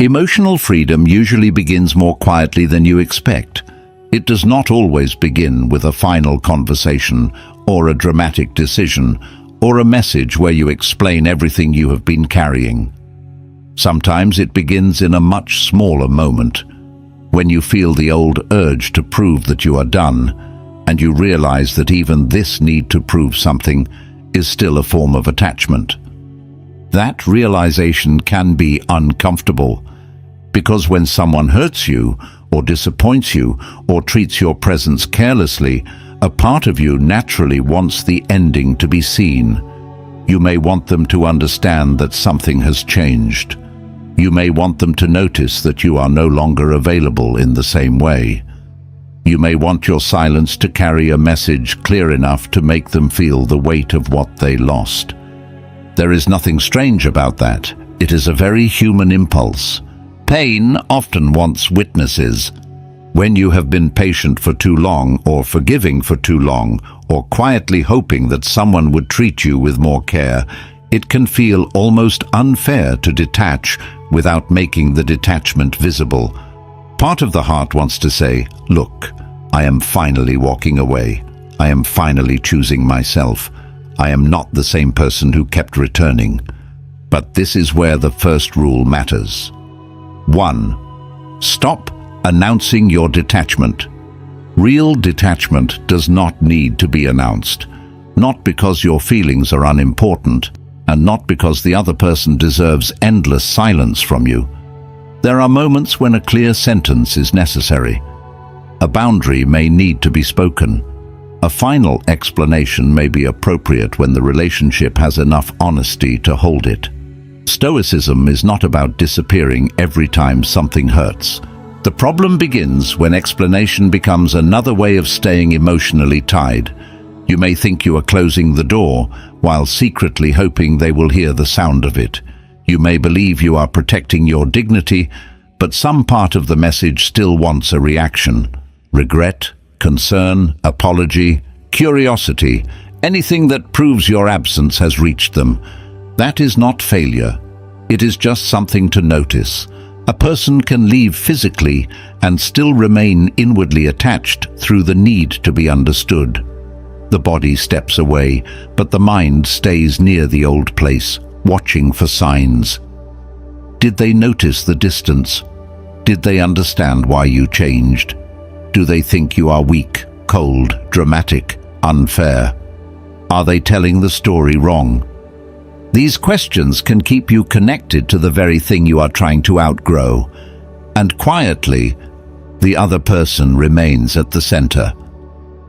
Emotional freedom usually begins more quietly than you expect. It does not always begin with a final conversation or a dramatic decision or a message where you explain everything you have been carrying. Sometimes it begins in a much smaller moment, when you feel the old urge to prove that you are done, and you realize that even this need to prove something is still a form of attachment. That realization can be uncomfortable, because when someone hurts you, or disappoints you, or treats your presence carelessly, a part of you naturally wants the ending to be seen. You may want them to understand that something has changed. You may want them to notice that you are no longer available in the same way. You may want your silence to carry a message clear enough to make them feel the weight of what they lost. There is nothing strange about that. It is a very human impulse. Pain often wants witnesses. When you have been patient for too long, or forgiving for too long, or quietly hoping that someone would treat you with more care, it can feel almost unfair to detach without making the detachment visible. Part of the heart wants to say, "Look, I am finally walking away. I am finally choosing myself. I am not the same person who kept returning." But this is where the first rule matters. 1. Stop announcing your detachment. Real detachment does not need to be announced, not because your feelings are unimportant, and not because the other person deserves endless silence from you. There are moments when a clear sentence is necessary. A boundary may need to be spoken. A final explanation may be appropriate when the relationship has enough honesty to hold it. Stoicism is not about disappearing every time something hurts. The problem begins when explanation becomes another way of staying emotionally tied. You may think you are closing the door, while secretly hoping they will hear the sound of it. You may believe you are protecting your dignity, but some part of the message still wants a reaction. Regret, concern, apology, curiosity, anything that proves your absence has reached them. That is not failure. It is just something to notice. A person can leave physically and still remain inwardly attached through the need to be understood. The body steps away, but the mind stays near the old place, watching for signs. Did they notice the distance? Did they understand why you changed? Do they think you are weak, cold, dramatic, unfair? Are they telling the story wrong? These questions can keep you connected to the very thing you are trying to outgrow. And quietly, the other person remains at the center.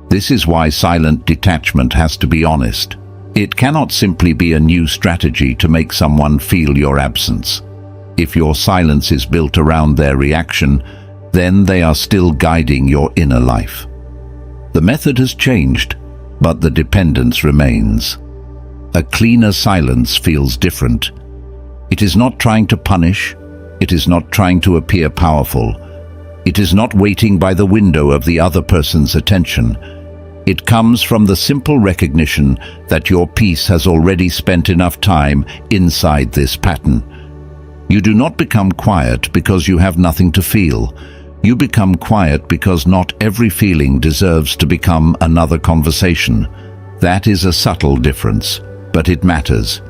This is why silent detachment has to be honest. It cannot simply be a new strategy to make someone feel your absence. If your silence is built around their reaction, then they are still guiding your inner life. The method has changed, but the dependence remains. A cleaner silence feels different. It is not trying to punish. It is not trying to appear powerful. It is not waiting by the window of the other person's attention. It comes from the simple recognition that your peace has already spent enough time inside this pattern. You do not become quiet because you have nothing to feel. You become quiet because not every feeling deserves to become another conversation. That is a subtle difference, but it matters.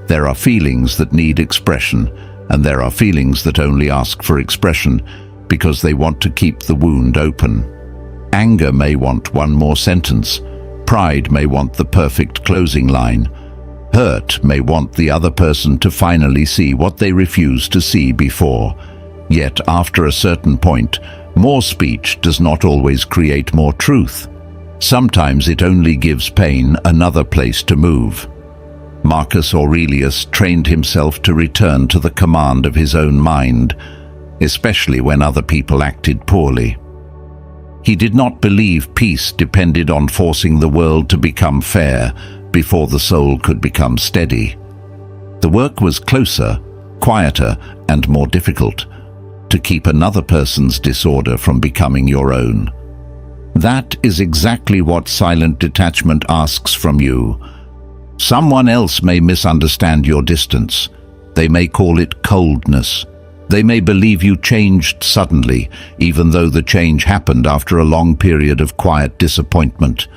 There are feelings that need expression, and there are feelings that only ask for expression because they want to keep the wound open. Anger may want one more sentence. Pride may want the perfect closing line. Hurt may want the other person to finally see what they refused to see before. Yet after a certain point, more speech does not always create more truth. Sometimes it only gives pain another place to move. Marcus Aurelius trained himself to return to the command of his own mind, especially when other people acted poorly. He did not believe peace depended on forcing the world to become fair before the soul could become steady. The work was closer, quieter, and more difficult, to keep another person's disorder from becoming your own. That is exactly what silent detachment asks from you. Someone else may misunderstand your distance. They may call it coldness. They may believe you changed suddenly, even though the change happened after a long period of quiet disappointment.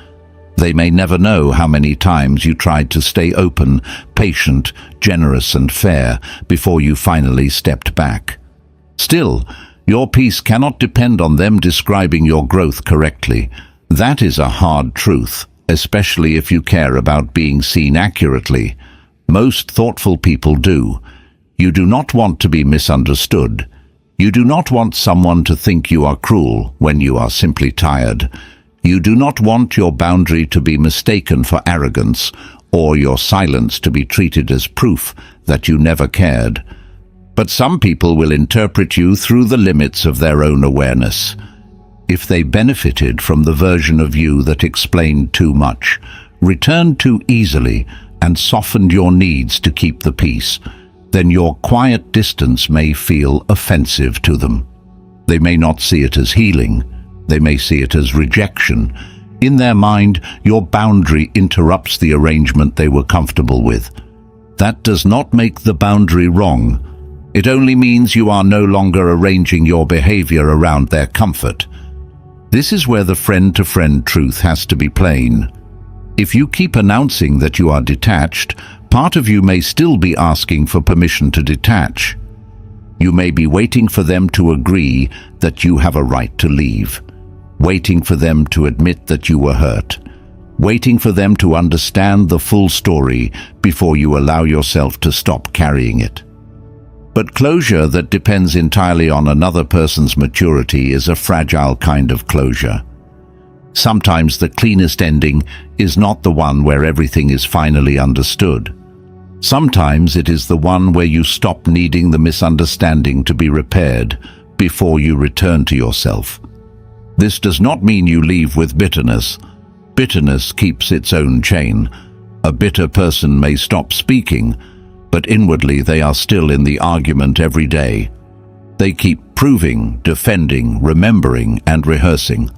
They may never know how many times you tried to stay open, patient, generous and fair before you finally stepped back. Still, your peace cannot depend on them describing your growth correctly. That is a hard truth, especially if you care about being seen accurately. Most thoughtful people do. You do not want to be misunderstood. You do not want someone to think you are cruel when you are simply tired. You do not want your boundary to be mistaken for arrogance, or your silence to be treated as proof that you never cared. But some people will interpret you through the limits of their own awareness. If they benefited from the version of you that explained too much, returned too easily, and softened your needs to keep the peace, then your quiet distance may feel offensive to them. They may not see it as healing. They may see it as rejection. In their mind, your boundary interrupts the arrangement they were comfortable with. That does not make the boundary wrong. It only means you are no longer arranging your behavior around their comfort. This is where the friend-to-friend truth has to be plain. If you keep announcing that you are detached, part of you may still be asking for permission to detach. You may be waiting for them to agree that you have a right to leave, waiting for them to admit that you were hurt, waiting for them to understand the full story before you allow yourself to stop carrying it. But closure that depends entirely on another person's maturity is a fragile kind of closure. Sometimes the cleanest ending is not the one where everything is finally understood. Sometimes it is the one where you stop needing the misunderstanding to be repaired before you return to yourself. This does not mean you leave with bitterness. Bitterness keeps its own chain. A bitter person may stop speaking, but inwardly they are still in the argument every day. They keep proving, defending, remembering, and rehearsing.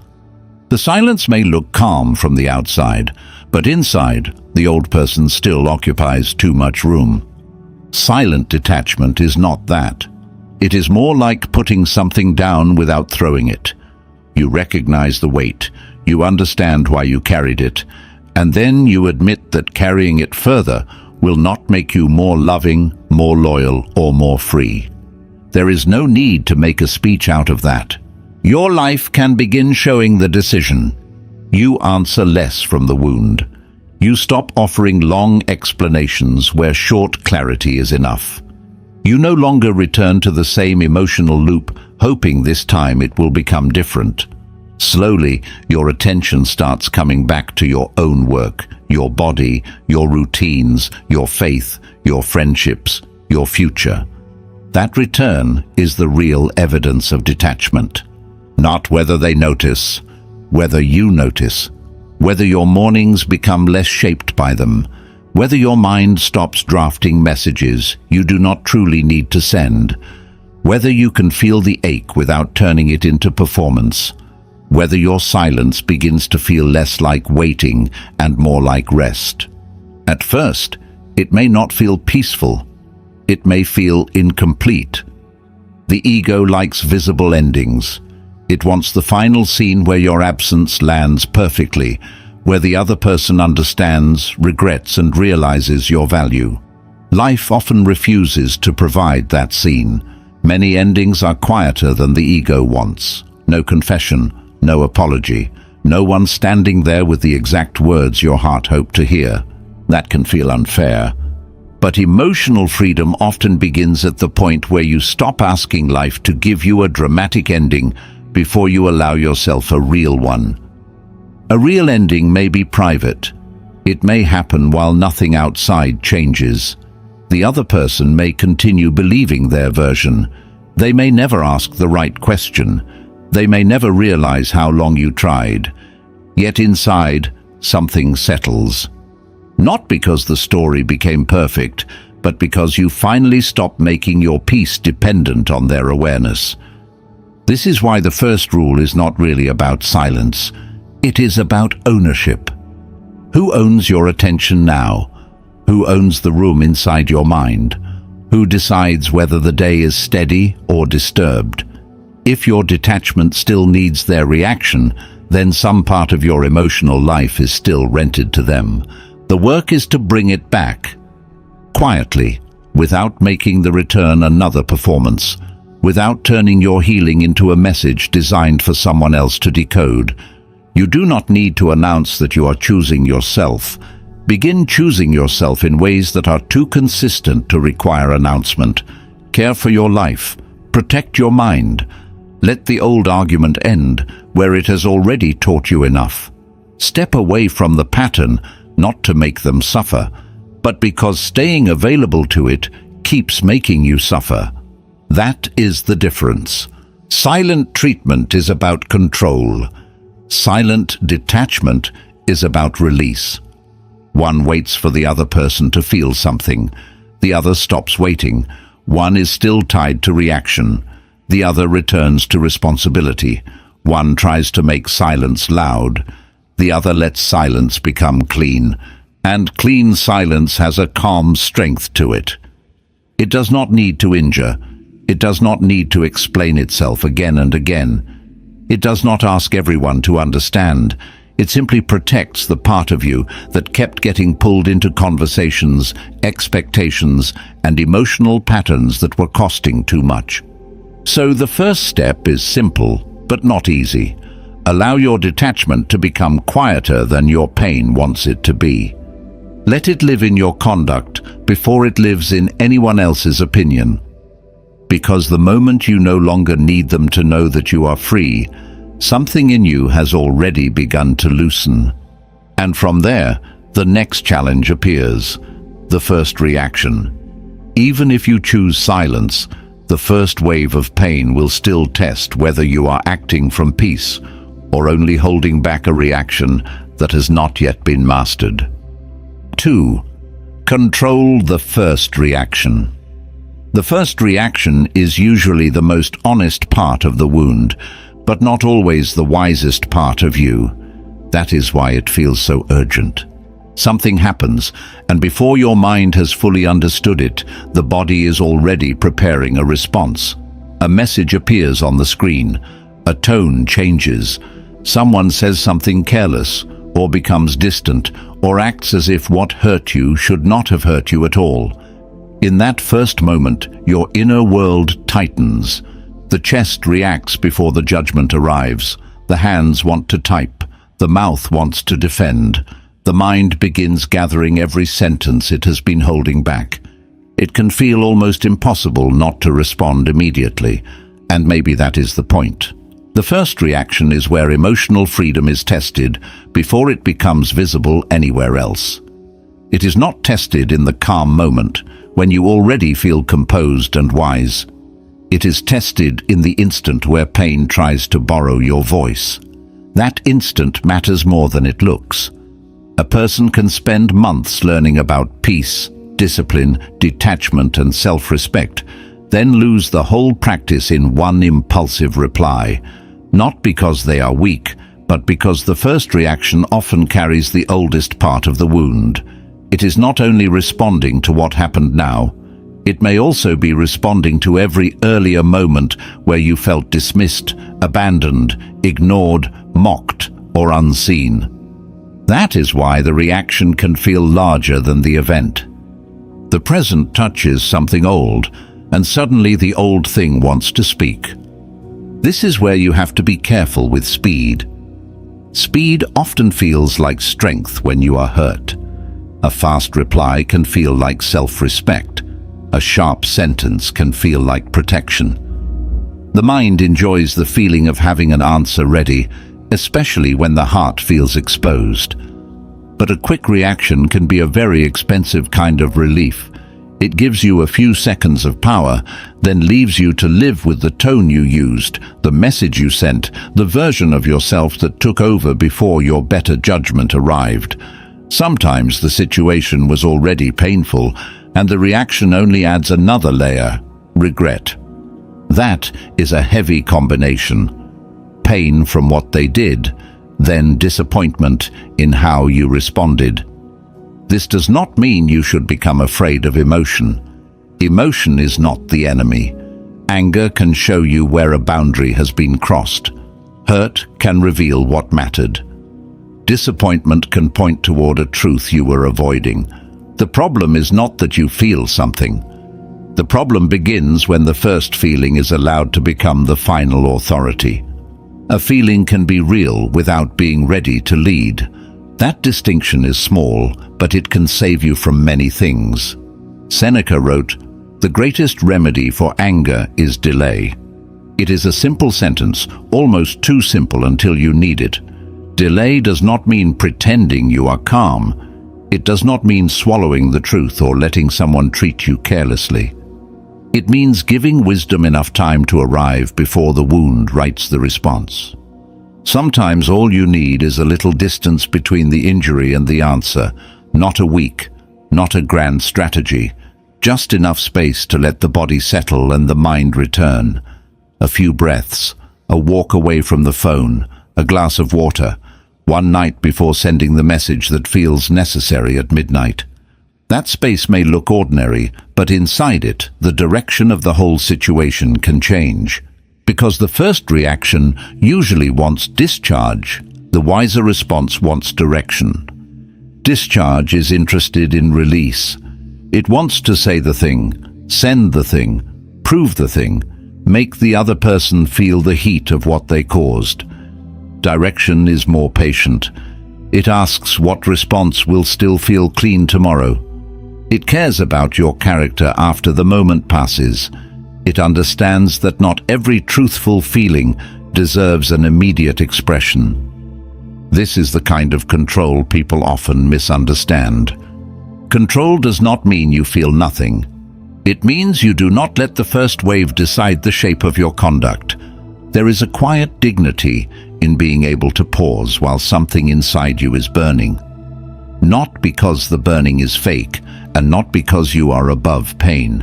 The silence may look calm from the outside, but inside, the old person still occupies too much room. Silent detachment is not that. It is more like putting something down without throwing it. You recognize the weight, you understand why you carried it, and then you admit that carrying it further will not make you more loving, more loyal, or more free. There is no need to make a speech out of that. Your life can begin showing the decision. You answer less from the wound. You stop offering long explanations where short clarity is enough. You no longer return to the same emotional loop, hoping this time it will become different. Slowly, your attention starts coming back to your own work, your body, your routines, your faith, your friendships, your future. That return is the real evidence of detachment. Not whether they notice, whether you notice, whether your mornings become less shaped by them, whether your mind stops drafting messages you do not truly need to send, whether you can feel the ache without turning it into performance, whether your silence begins to feel less like waiting and more like rest. At first, it may not feel peaceful. It may feel incomplete. The ego likes visible endings. It wants the final scene where your absence lands perfectly, where the other person understands, regrets, and realizes your value. Life often refuses to provide that scene. Many endings are quieter than the ego wants. No confession, no apology, no one standing there with the exact words your heart hoped to hear. That can feel unfair. But emotional freedom often begins at the point where you stop asking life to give you a dramatic ending before you allow yourself a real one. A real ending may be private. It may happen while nothing outside changes. The other person may continue believing their version. They may never ask the right question. They may never realize how long you tried. Yet inside, something settles. Not because the story became perfect, but because you finally stopped making your peace dependent on their awareness. This is why the first rule is not really about silence. It is about ownership. Who owns your attention now? Who owns the room inside your mind? Who decides whether the day is steady or disturbed? If your detachment still needs their reaction, then some part of your emotional life is still rented to them. The work is to bring it back, quietly, without making the return another performance, without turning your healing into a message designed for someone else to decode. You do not need to announce that you are choosing yourself. Begin choosing yourself in ways that are too consistent to require announcement. Care for your life. Protect your mind. Let the old argument end where it has already taught you enough. Step away from the pattern, not to make them suffer, but because staying available to it keeps making you suffer. That is the difference. Silent treatment is about control. Silent detachment is about release. One waits for the other person to feel something. The other stops waiting. One is still tied to reaction. The other returns to responsibility. One tries to make silence loud. The other lets silence become clean. And clean silence has a calm strength to it. It does not need to injure. It does not need to explain itself again and again. It does not ask everyone to understand. It simply protects the part of you that kept getting pulled into conversations, expectations, and emotional patterns that were costing too much. So the first step is simple, but not easy. Allow your detachment to become quieter than your pain wants it to be. Let it live in your conduct before it lives in anyone else's opinion. Because the moment you no longer need them to know that you are free, something in you has already begun to loosen. And from there, the next challenge appears, the first reaction. Even if you choose silence, the first wave of pain will still test whether you are acting from peace or only holding back a reaction that has not yet been mastered. 2. Control the first reaction. The first reaction is usually the most honest part of the wound, but not always the wisest part of you. That is why it feels so urgent. Something happens, and before your mind has fully understood it, the body is already preparing a response. A message appears on the screen. A tone changes. Someone says something careless, or becomes distant, or acts as if what hurt you should not have hurt you at all. In that first moment, your inner world tightens. The chest reacts before the judgment arrives. The hands want to type. The mouth wants to defend. The mind begins gathering every sentence it has been holding back. It can feel almost impossible not to respond immediately, and maybe that is the point. The first reaction is where emotional freedom is tested before it becomes visible anywhere else. It is not tested in the calm moment, when you already feel composed and wise. It is tested in the instant where pain tries to borrow your voice. That instant matters more than it looks. A person can spend months learning about peace, discipline, detachment, and self-respect, then lose the whole practice in one impulsive reply, not because they are weak, but because the first reaction often carries the oldest part of the wound. It is not only responding to what happened now, it may also be responding to every earlier moment where you felt dismissed, abandoned, ignored, mocked, or unseen. That is why the reaction can feel larger than the event. The present touches something old, and suddenly the old thing wants to speak. This is where you have to be careful with speed. Speed often feels like strength when you are hurt. A fast reply can feel like self-respect. A sharp sentence can feel like protection. The mind enjoys the feeling of having an answer ready, especially when the heart feels exposed. But a quick reaction can be a very expensive kind of relief. It gives you a few seconds of power, then leaves you to live with the tone you used, the message you sent, the version of yourself that took over before your better judgment arrived. Sometimes the situation was already painful, and the reaction only adds another layer: regret. That is a heavy combination. Pain from what they did, then disappointment in how you responded. This does not mean you should become afraid of emotion. Emotion is not the enemy. Anger can show you where a boundary has been crossed. Hurt can reveal what mattered. Disappointment can point toward a truth you were avoiding. The problem is not that you feel something. The problem begins when the first feeling is allowed to become the final authority. A feeling can be real without being ready to lead. That distinction is small, but it can save you from many things. Seneca wrote, "The greatest remedy for anger is delay." It is a simple sentence, almost too simple until you need it. Delay does not mean pretending you are calm. It does not mean swallowing the truth or letting someone treat you carelessly. It means giving wisdom enough time to arrive before the wound writes the response. Sometimes all you need is a little distance between the injury and the answer, not a week, not a grand strategy, just enough space to let the body settle and the mind return. A few breaths, a walk away from the phone, a glass of water, one night before sending the message that feels necessary at midnight. That space may look ordinary, but inside it, the direction of the whole situation can change. Because the first reaction usually wants discharge, the wiser response wants direction. Discharge is interested in release. It wants to say the thing, send the thing, prove the thing, make the other person feel the heat of what they caused. Direction is more patient. It asks what response will still feel clean tomorrow. It cares about your character after the moment passes. It understands that not every truthful feeling deserves an immediate expression. This is the kind of control people often misunderstand. Control does not mean you feel nothing. It means you do not let the first wave decide the shape of your conduct. There is a quiet dignity in being able to pause while something inside you is burning. Not because the burning is fake, and not because you are above pain.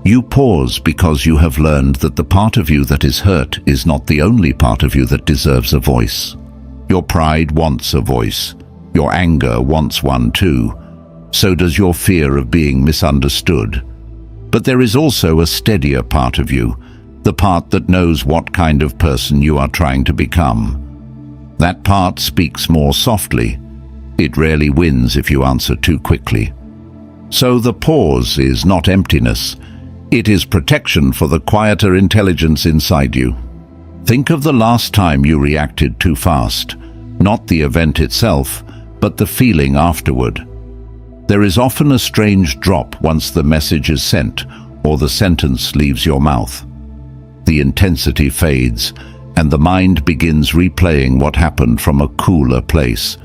You pause because you have learned that the part of you that is hurt is not the only part of you that deserves a voice. Your pride wants a voice. Your anger wants one too. So does your fear of being misunderstood. But there is also a steadier part of you, the part that knows what kind of person you are trying to become. That part speaks more softly. It rarely wins if you answer too quickly. So the pause is not emptiness. It is protection for the quieter intelligence inside you. Think of the last time you reacted too fast, not the event itself, but the feeling afterward. There is often a strange drop once the message is sent or the sentence leaves your mouth. The intensity fades, and the mind begins replaying what happened from a cooler place.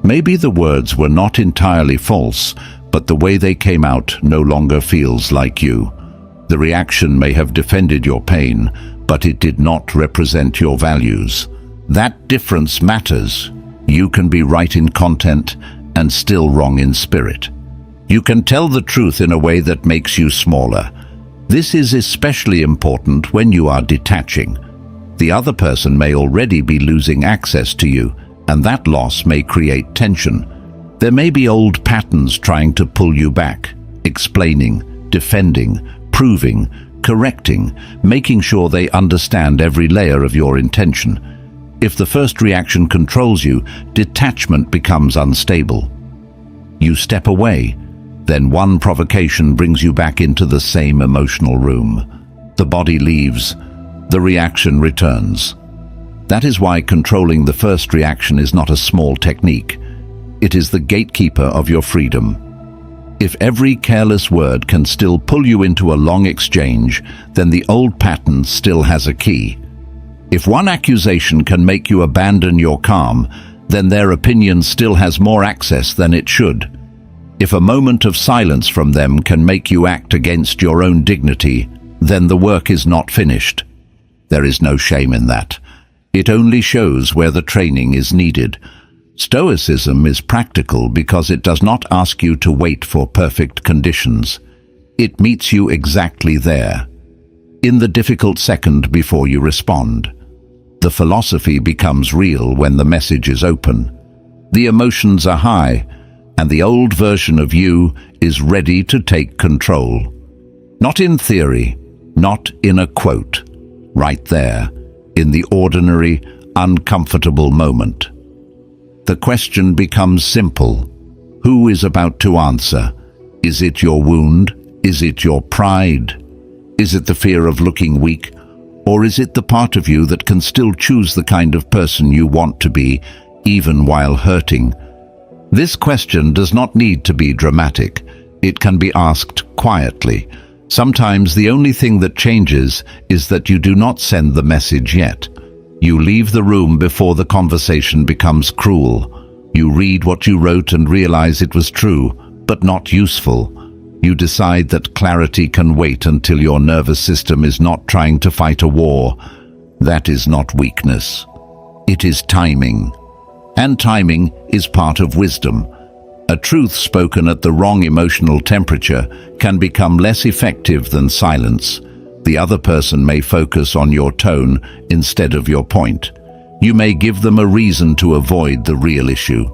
Maybe the words were not entirely false, but the way they came out no longer feels like you. The reaction may have defended your pain, but it did not represent your values. That difference matters. You can be right in content and still wrong in spirit. You can tell the truth in a way that makes you smaller. This is especially important when you are detaching. The other person may already be losing access to you, and that loss may create tension. There may be old patterns trying to pull you back, explaining, defending, proving, correcting, making sure they understand every layer of your intention. If the first reaction controls you, detachment becomes unstable. You step away, then one provocation brings you back into the same emotional room. The body leaves, the reaction returns. That is why controlling the first reaction is not a small technique. It is the gatekeeper of your freedom. If every careless word can still pull you into a long exchange, then the old pattern still has a key. If one accusation can make you abandon your calm, then their opinion still has more access than it should. If a moment of silence from them can make you act against your own dignity, then the work is not finished. There is no shame in that. It only shows where the training is needed. Stoicism is practical because it does not ask you to wait for perfect conditions. It meets you exactly there, in the difficult second before you respond. The philosophy becomes real when the message is open. The emotions are high, and the old version of you is ready to take control. Not in theory, not in a quote. Right there, in the ordinary, uncomfortable moment. The question becomes simple. Who is about to answer? Is it your wound? Is it your pride? Is it the fear of looking weak? Or is it the part of you that can still choose the kind of person you want to be, even while hurting? This question does not need to be dramatic. It can be asked quietly. Sometimes the only thing that changes is that you do not send the message yet. You leave the room before the conversation becomes cruel. You read what you wrote and realize it was true, but not useful. You decide that clarity can wait until your nervous system is not trying to fight a war. That is not weakness. It is timing. And timing is part of wisdom. A truth spoken at the wrong emotional temperature can become less effective than silence. The other person may focus on your tone instead of your point. You may give them a reason to avoid the real issue.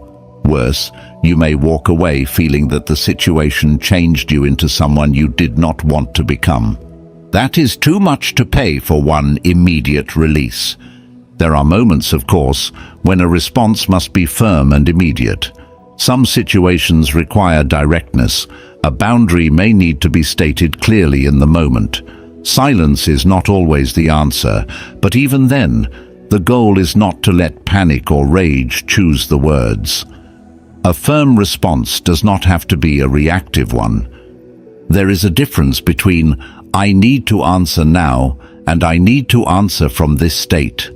Worse, you may walk away feeling that the situation changed you into someone you did not want to become. That is too much to pay for one immediate release. There are moments, of course, when a response must be firm and immediate. Some situations require directness. A boundary may need to be stated clearly in the moment. Silence is not always the answer, but even then, the goal is not to let panic or rage choose the words. A firm response does not have to be a reactive one. There is a difference between "I need to answer now" and "I need to answer from this state."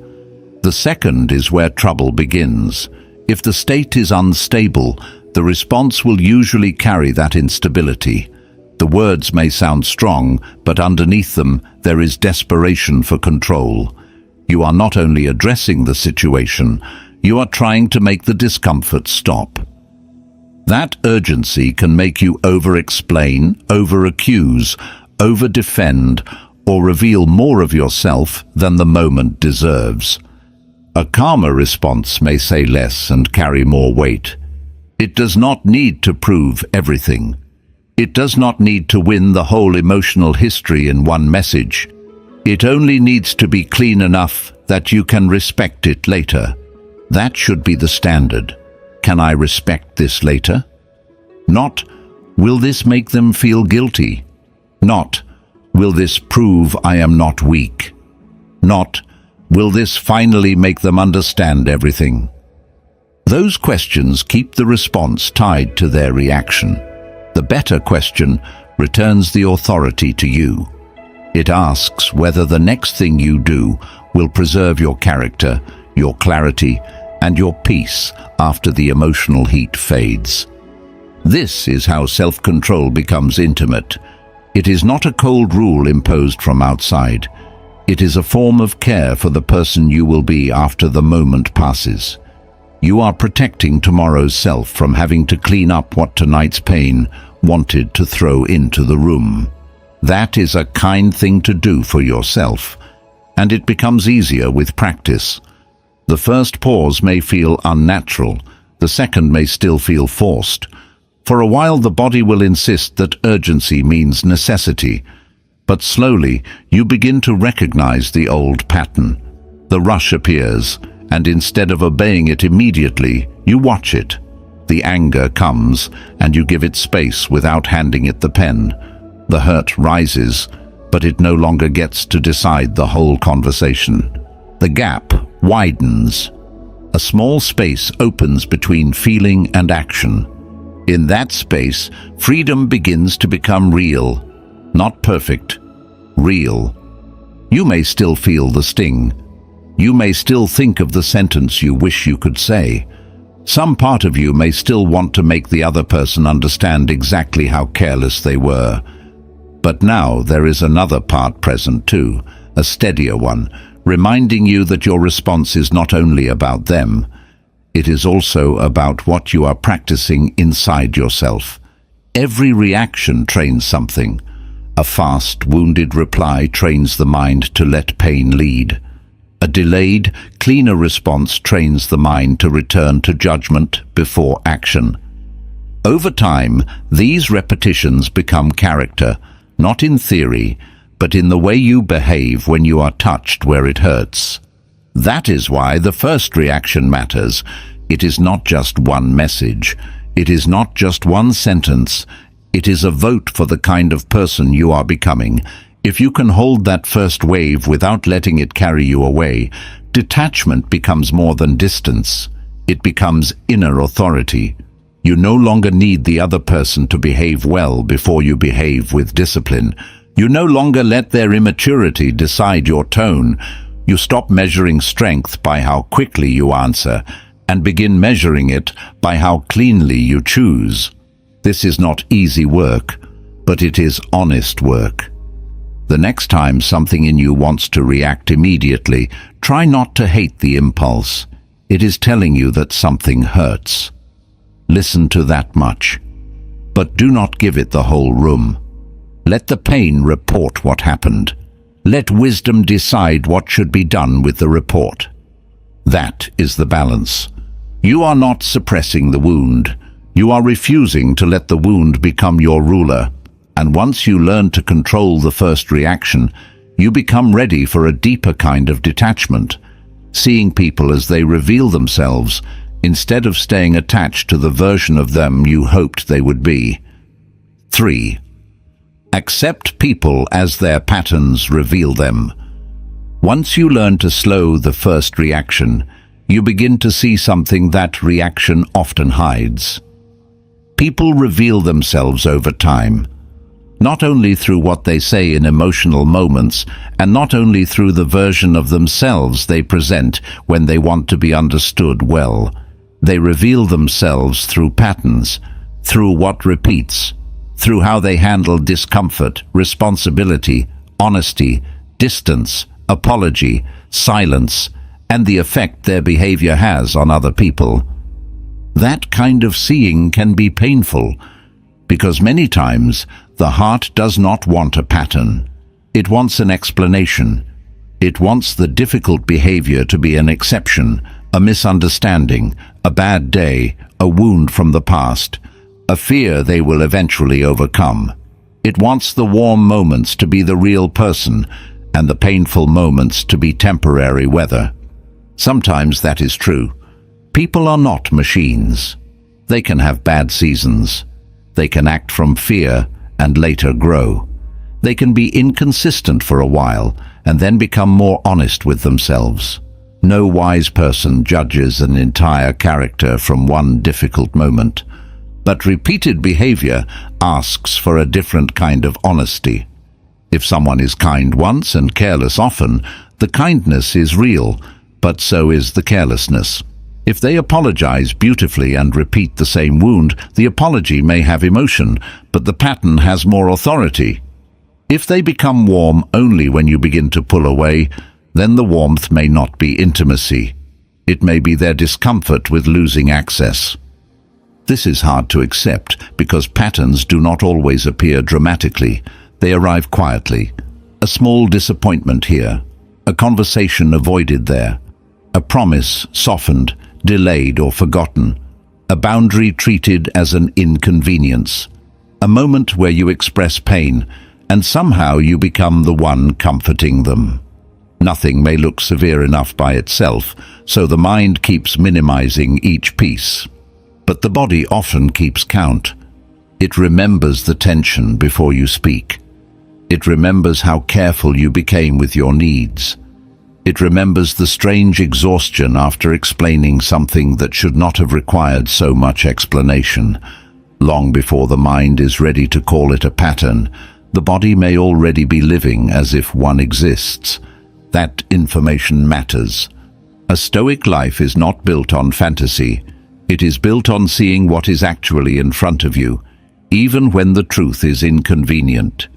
The second is where trouble begins. If the state is unstable, the response will usually carry that instability. The words may sound strong, but underneath them there is desperation for control. You are not only addressing the situation, you are trying to make the discomfort stop. That urgency can make you over-explain, over-accuse, over-defend, or reveal more of yourself than the moment deserves. A calmer response may say less and carry more weight. It does not need to prove everything. It does not need to win the whole emotional history in one message. It only needs to be clean enough that you can respect it later. That should be the standard. Can I respect this later? Not, will this make them feel guilty? Not, will this prove I am not weak? Not, will this finally make them understand everything? Those questions keep the response tied to their reaction. The better question returns the authority to you. It asks whether the next thing you do will preserve your character, your clarity, and your peace after the emotional heat fades. This is how self-control becomes intimate. It is not a cold rule imposed from outside. It is a form of care for the person you will be after the moment passes. You are protecting tomorrow's self from having to clean up what tonight's pain wanted to throw into the room. That is a kind thing to do for yourself, and it becomes easier with practice. The first pause may feel unnatural, the second may still feel forced. For a while the body will insist that urgency means necessity, but slowly you begin to recognize the old pattern. The rush appears, and instead of obeying it immediately, you watch it. The anger comes, and you give it space without handing it the pen. The hurt rises, but it no longer gets to decide the whole conversation. The gap widens. A small space opens between feeling and action. In that space, freedom begins to become real. Not perfect, real. You may still feel the sting. You may still think of the sentence you wish you could say. Some part of you may still want to make the other person understand exactly how careless they were. But now there is another part present too, a steadier one, reminding you that your response is not only about them, it is also about what you are practicing inside yourself. Every reaction trains something. A fast, wounded reply trains the mind to let pain lead. A delayed, cleaner response trains the mind to return to judgment before action. Over time, these repetitions become character, not in theory, but in the way you behave when you are touched where it hurts. That is why the first reaction matters. It is not just one message. It is not just one sentence. It is a vote for the kind of person you are becoming. If you can hold that first wave without letting it carry you away, detachment becomes more than distance. It becomes inner authority. You no longer need the other person to behave well before you behave with discipline. You no longer let their immaturity decide your tone. You stop measuring strength by how quickly you answer and begin measuring it by how cleanly you choose. This is not easy work, but it is honest work. The next time something in you wants to react immediately, try not to hate the impulse. It is telling you that something hurts. Listen to that much, but do not give it the whole room. Let the pain report what happened. Let wisdom decide what should be done with the report. That is the balance. You are not suppressing the wound. You are refusing to let the wound become your ruler. And once you learn to control the first reaction, you become ready for a deeper kind of detachment, seeing people as they reveal themselves, instead of staying attached to the version of them you hoped they would be. 3. Accept people as their patterns reveal them. Once you learn to slow the first reaction, you begin to see something that reaction often hides. People reveal themselves over time, not only through what they say in emotional moments, and not only through the version of themselves they present when they want to be understood well. They reveal themselves through patterns, through what repeats, through how they handle discomfort, responsibility, honesty, distance, apology, silence, and the effect their behavior has on other people. That kind of seeing can be painful, because many times the heart does not want a pattern. It wants an explanation. It wants the difficult behavior to be an exception, a misunderstanding, a bad day, a wound from the past, a fear they will eventually overcome. It wants the warm moments to be the real person and the painful moments to be temporary weather. Sometimes that is true. People are not machines. They can have bad seasons. They can act from fear and later grow. They can be inconsistent for a while and then become more honest with themselves. No wise person judges an entire character from one difficult moment, but repeated behavior asks for a different kind of honesty. If someone is kind once and careless often, the kindness is real, but so is the carelessness. If they apologize beautifully and repeat the same wound, the apology may have emotion, but the pattern has more authority. If they become warm only when you begin to pull away, then the warmth may not be intimacy. It may be their discomfort with losing access. This is hard to accept because patterns do not always appear dramatically. They arrive quietly. A small disappointment here, a conversation avoided there, a promise softened, delayed or forgotten, a boundary treated as an inconvenience, a moment where you express pain, and somehow you become the one comforting them. Nothing may look severe enough by itself, so the mind keeps minimizing each piece. But the body often keeps count. It remembers the tension before you speak. It remembers how careful you became with your needs. It remembers the strange exhaustion after explaining something that should not have required so much explanation. Long before the mind is ready to call it a pattern, the body may already be living as if one exists. That information matters. A Stoic life is not built on fantasy. It is built on seeing what is actually in front of you, even when the truth is inconvenient.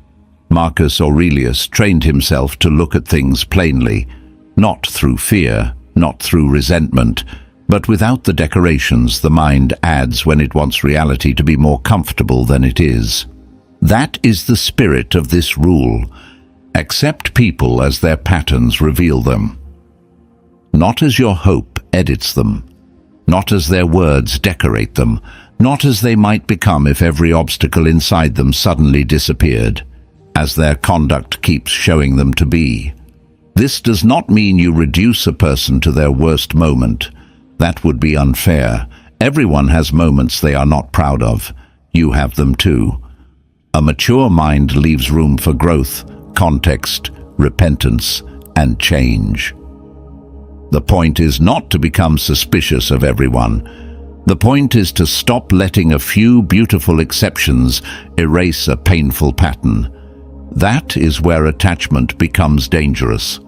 Marcus Aurelius trained himself to look at things plainly, not through fear, not through resentment, but without the decorations the mind adds when it wants reality to be more comfortable than it is. That is the spirit of this rule. Accept people as their patterns reveal them. Not as your hope edits them. Not as their words decorate them. Not as they might become if every obstacle inside them suddenly disappeared. as their conduct keeps showing them to be. This does not mean you reduce a person to their worst moment. That would be unfair. Everyone has moments they are not proud of. You have them too. A mature mind leaves room for growth, context, repentance, and change. The point is not to become suspicious of everyone. The point is to stop letting a few beautiful exceptions erase a painful pattern. That is where attachment becomes dangerous.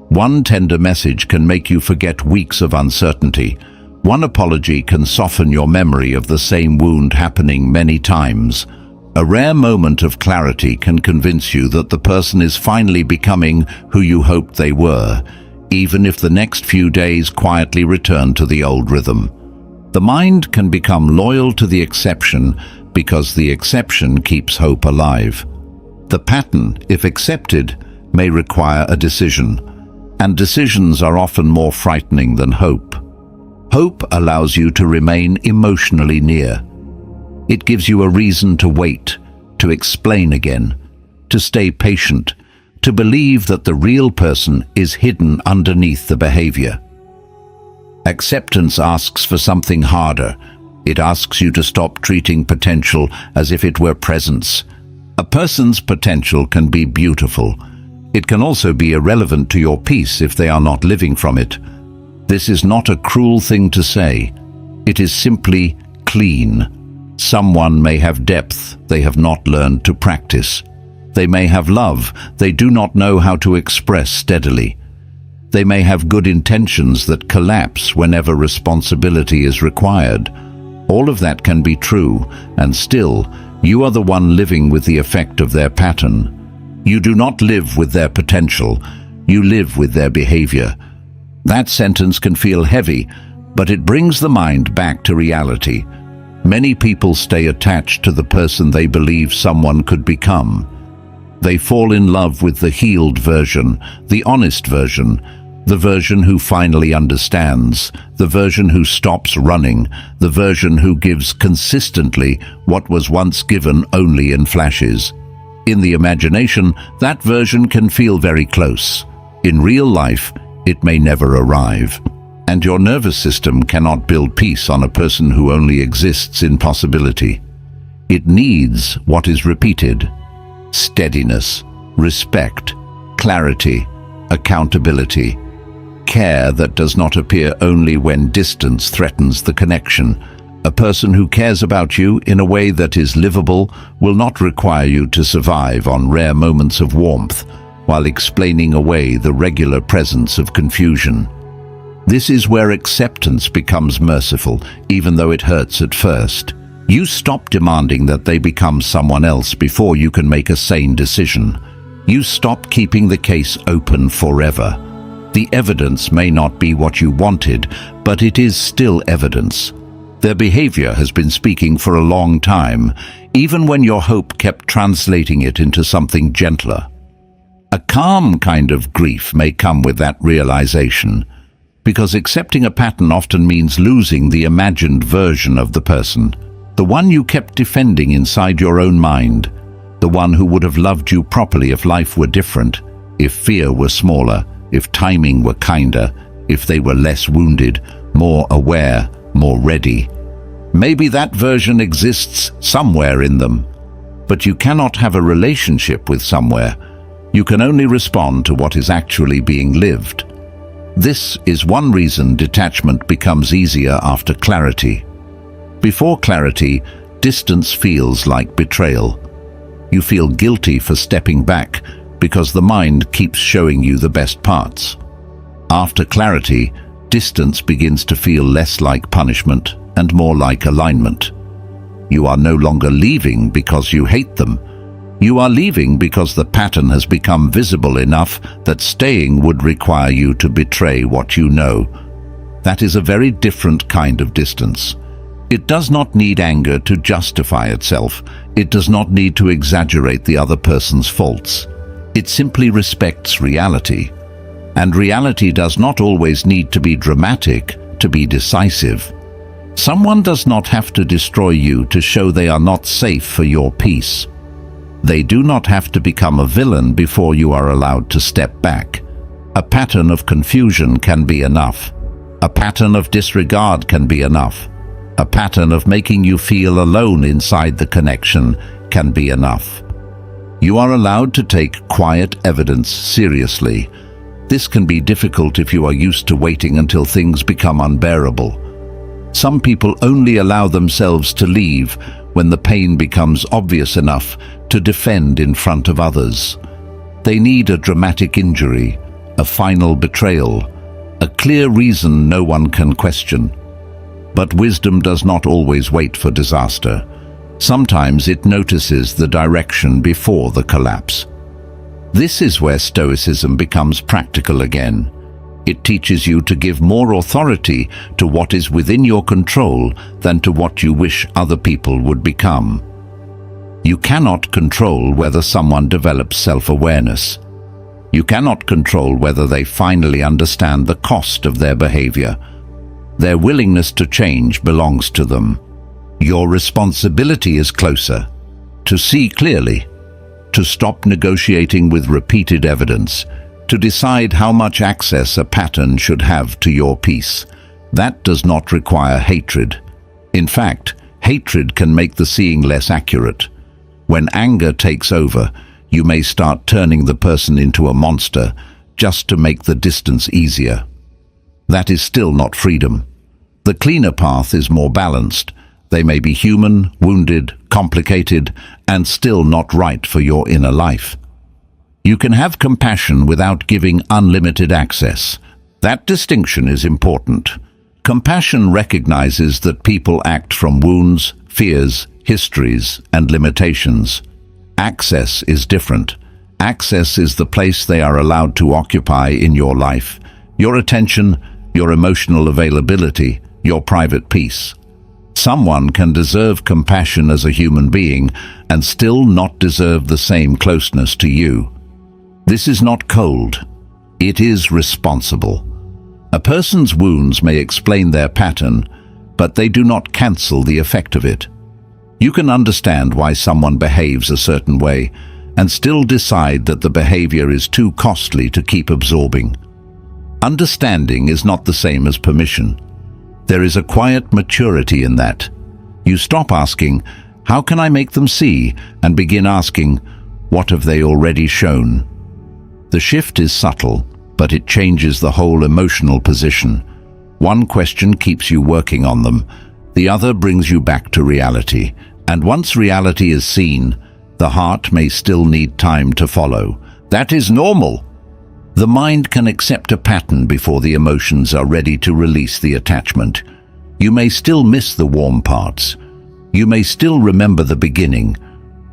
One tender message can make you forget weeks of uncertainty. One apology can soften your memory of the same wound happening many times. A rare moment of clarity can convince you that the person is finally becoming who you hoped they were, even if the next few days quietly return to the old rhythm. The mind can become loyal to the exception because the exception keeps hope alive. The pattern, if accepted, may require a decision, and decisions are often more frightening than hope. Hope allows you to remain emotionally near. It gives you a reason to wait, to explain again, to stay patient, to believe that the real person is hidden underneath the behavior. Acceptance asks for something harder. It asks you to stop treating potential as if it were presence. A person's potential can be beautiful. It can also be irrelevant to your peace if they are not living from it. This is not a cruel thing to say. It is simply clean. Someone may have depth they have not learned to practice. They may have love they do not know how to express steadily. They may have good intentions that collapse whenever responsibility is required. All of that can be true, and still, you are the one living with the effect of their pattern. You do not live with their potential, you live with their behavior. That sentence can feel heavy, but it brings the mind back to reality. Many people stay attached to the person they believe someone could become. They fall in love with the healed version, the honest version, the version who finally understands, the version who stops running, the version who gives consistently what was once given only in flashes. In the imagination, that version can feel very close. In real life, it may never arrive. And your nervous system cannot build peace on a person who only exists in possibility. It needs what is repeated: steadiness, respect, clarity, accountability, care that does not appear only when distance threatens the connection. A person who cares about you in a way that is livable will not require you to survive on rare moments of warmth while explaining away the regular presence of confusion. This is where acceptance becomes merciful, even though it hurts at first. You stop demanding that they become someone else before you can make a sane decision. You stop keeping the case open forever. The evidence may not be what you wanted, but it is still evidence. Their behavior has been speaking for a long time, even when your hope kept translating it into something gentler. A calm kind of grief may come with that realization, because accepting a pattern often means losing the imagined version of the person, the one you kept defending inside your own mind, the one who would have loved you properly if life were different, if fear were smaller, if timing were kinder, if they were less wounded, more aware, more ready. Maybe that version exists somewhere in them, but you cannot have a relationship with somewhere. You can only respond to what is actually being lived. This is one reason detachment becomes easier after clarity. Before clarity, distance feels like betrayal. You feel guilty for stepping back because the mind keeps showing you the best parts. After clarity, distance begins to feel less like punishment and more like alignment. You are no longer leaving because you hate them. You are leaving because the pattern has become visible enough that staying would require you to betray what you know. That is a very different kind of distance. It does not need anger to justify itself. It does not need to exaggerate the other person's faults. It simply respects reality. And reality does not always need to be dramatic to be decisive. Someone does not have to destroy you to show they are not safe for your peace. They do not have to become a villain before you are allowed to step back. A pattern of confusion can be enough. A pattern of disregard can be enough. A pattern of making you feel alone inside the connection can be enough. You are allowed to take quiet evidence seriously. This can be difficult if you are used to waiting until things become unbearable. Some people only allow themselves to leave when the pain becomes obvious enough to defend in front of others. They need a dramatic injury, a final betrayal, a clear reason no one can question. But wisdom does not always wait for disaster. Sometimes it notices the direction before the collapse. This is where Stoicism becomes practical again. It teaches you to give more authority to what is within your control than to what you wish other people would become. You cannot control whether someone develops self-awareness. You cannot control whether they finally understand the cost of their behavior. Their willingness to change belongs to them. Your responsibility is closer: to see clearly, to stop negotiating with repeated evidence, to decide how much access a pattern should have to your peace. That does not require hatred. In fact, hatred can make the seeing less accurate. When anger takes over, you may start turning the person into a monster just to make the distance easier. That is still not freedom. The cleaner path is more balanced. They may be human, wounded, complicated, and still not right for your inner life. You can have compassion without giving unlimited access. That distinction is important. Compassion recognizes that people act from wounds, fears, histories, and limitations. Access is different. Access is the place they are allowed to occupy in your life, your attention, your emotional availability, your private peace. Someone can deserve compassion as a human being and still not deserve the same closeness to you. This is not cold. It is responsible. A person's wounds may explain their pattern, but they do not cancel the effect of it. You can understand why someone behaves a certain way and still decide that the behavior is too costly to keep absorbing. Understanding is not the same as permission. There is a quiet maturity in that. You stop asking, "How can I make them see?" and begin asking, "What have they already shown?" The shift is subtle, but it changes the whole emotional position. One question keeps you working on them. The other brings you back to reality. And once reality is seen, the heart may still need time to follow. That is normal. The mind can accept a pattern before the emotions are ready to release the attachment. You may still miss the warm parts. You may still remember the beginning.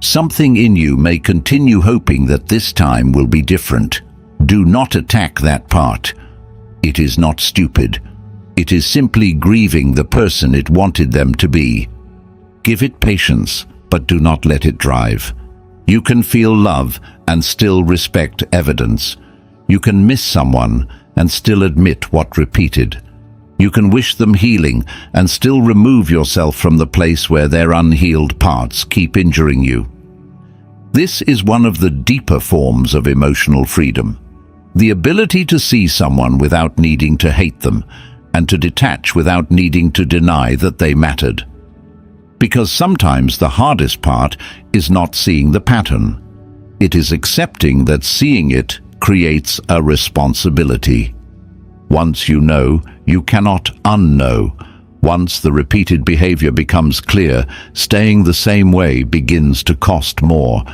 Something in you may continue hoping that this time will be different. Do not attack that part. It is not stupid. It is simply grieving the person it wanted them to be. Give it patience, but do not let it drive. You can feel love and still respect evidence. You can miss someone and still admit what repeated. You can wish them healing and still remove yourself from the place where their unhealed parts keep injuring you. This is one of the deeper forms of emotional freedom. The ability to see someone without needing to hate them, and to detach without needing to deny that they mattered. Because sometimes the hardest part is not seeing the pattern. It is accepting that seeing it creates a responsibility. Once you know, you cannot unknow. Once the repeated behavior becomes clear, staying the same way begins to cost more.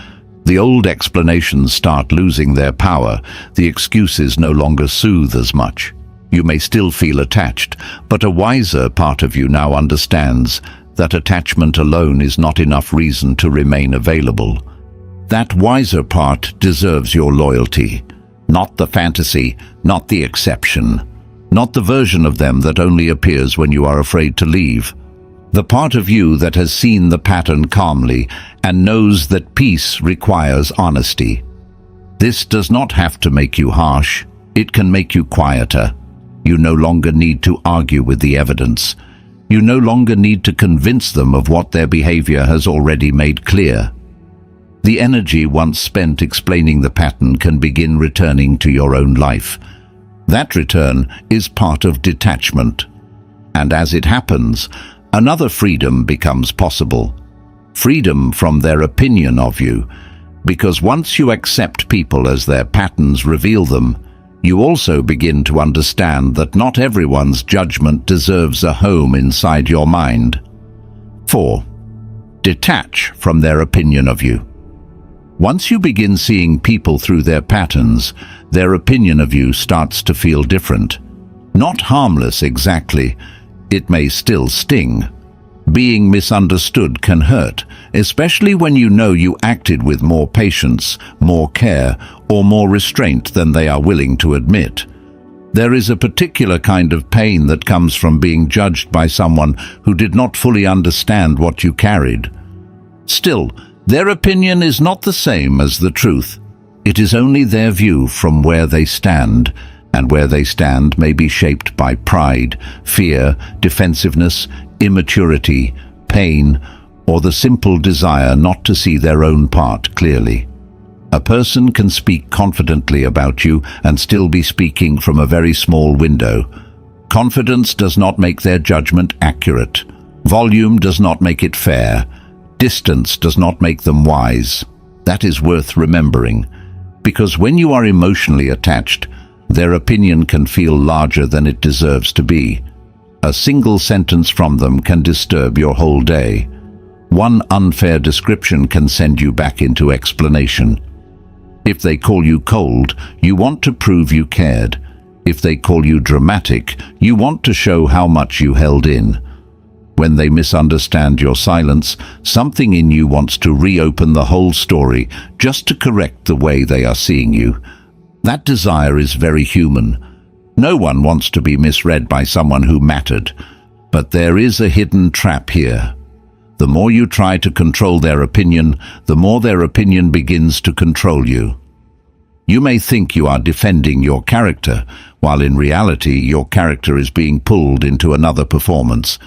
The old explanations start losing their power. The excuses no longer soothe as much. You may still feel attached, but a wiser part of you now understands that attachment alone is not enough reason to remain available. That wiser part deserves your loyalty, not the fantasy, not the exception, not the version of them that only appears when you are afraid to leave. The part of you that has seen the pattern calmly and knows that peace requires honesty. This does not have to make you harsh. It can make you quieter. You no longer need to argue with the evidence. You no longer need to convince them of what their behavior has already made clear. The energy once spent explaining the pattern can begin returning to your own life. That return is part of detachment. And as it happens, another freedom becomes possible. Freedom from their opinion of you. Because once you accept people as their patterns reveal them, you also begin to understand that not everyone's judgment deserves a home inside your mind. 4. Detach from their opinion of you. Once you begin seeing people through their patterns, their opinion of you starts to feel different. Not harmless exactly. It may still sting. Being misunderstood can hurt, especially when you know you acted with more patience, more care, or more restraint than they are willing to admit. There is a particular kind of pain that comes from being judged by someone who did not fully understand what you carried. Still, their opinion is not the same as the truth. It is only their view from where they stand, and where they stand may be shaped by pride, fear, defensiveness, immaturity, pain, or the simple desire not to see their own part clearly. A person can speak confidently about you and still be speaking from a very small window. Confidence does not make their judgment accurate. Volume does not make it fair. Distance does not make them wise. That is worth remembering, because when you are emotionally attached, their opinion can feel larger than it deserves to be. A single sentence from them can disturb your whole day. One unfair description can send you back into explanation. If they call you cold, you want to prove you cared. If they call you dramatic, you want to show how much you held in. When they misunderstand your silence, something in you wants to reopen the whole story just to correct the way they are seeing you. That desire is very human. No one wants to be misread by someone who mattered. But there is a hidden trap here. The more you try to control their opinion, the more their opinion begins to control you. You may think you are defending your character, while in reality your character is being pulled into another performance.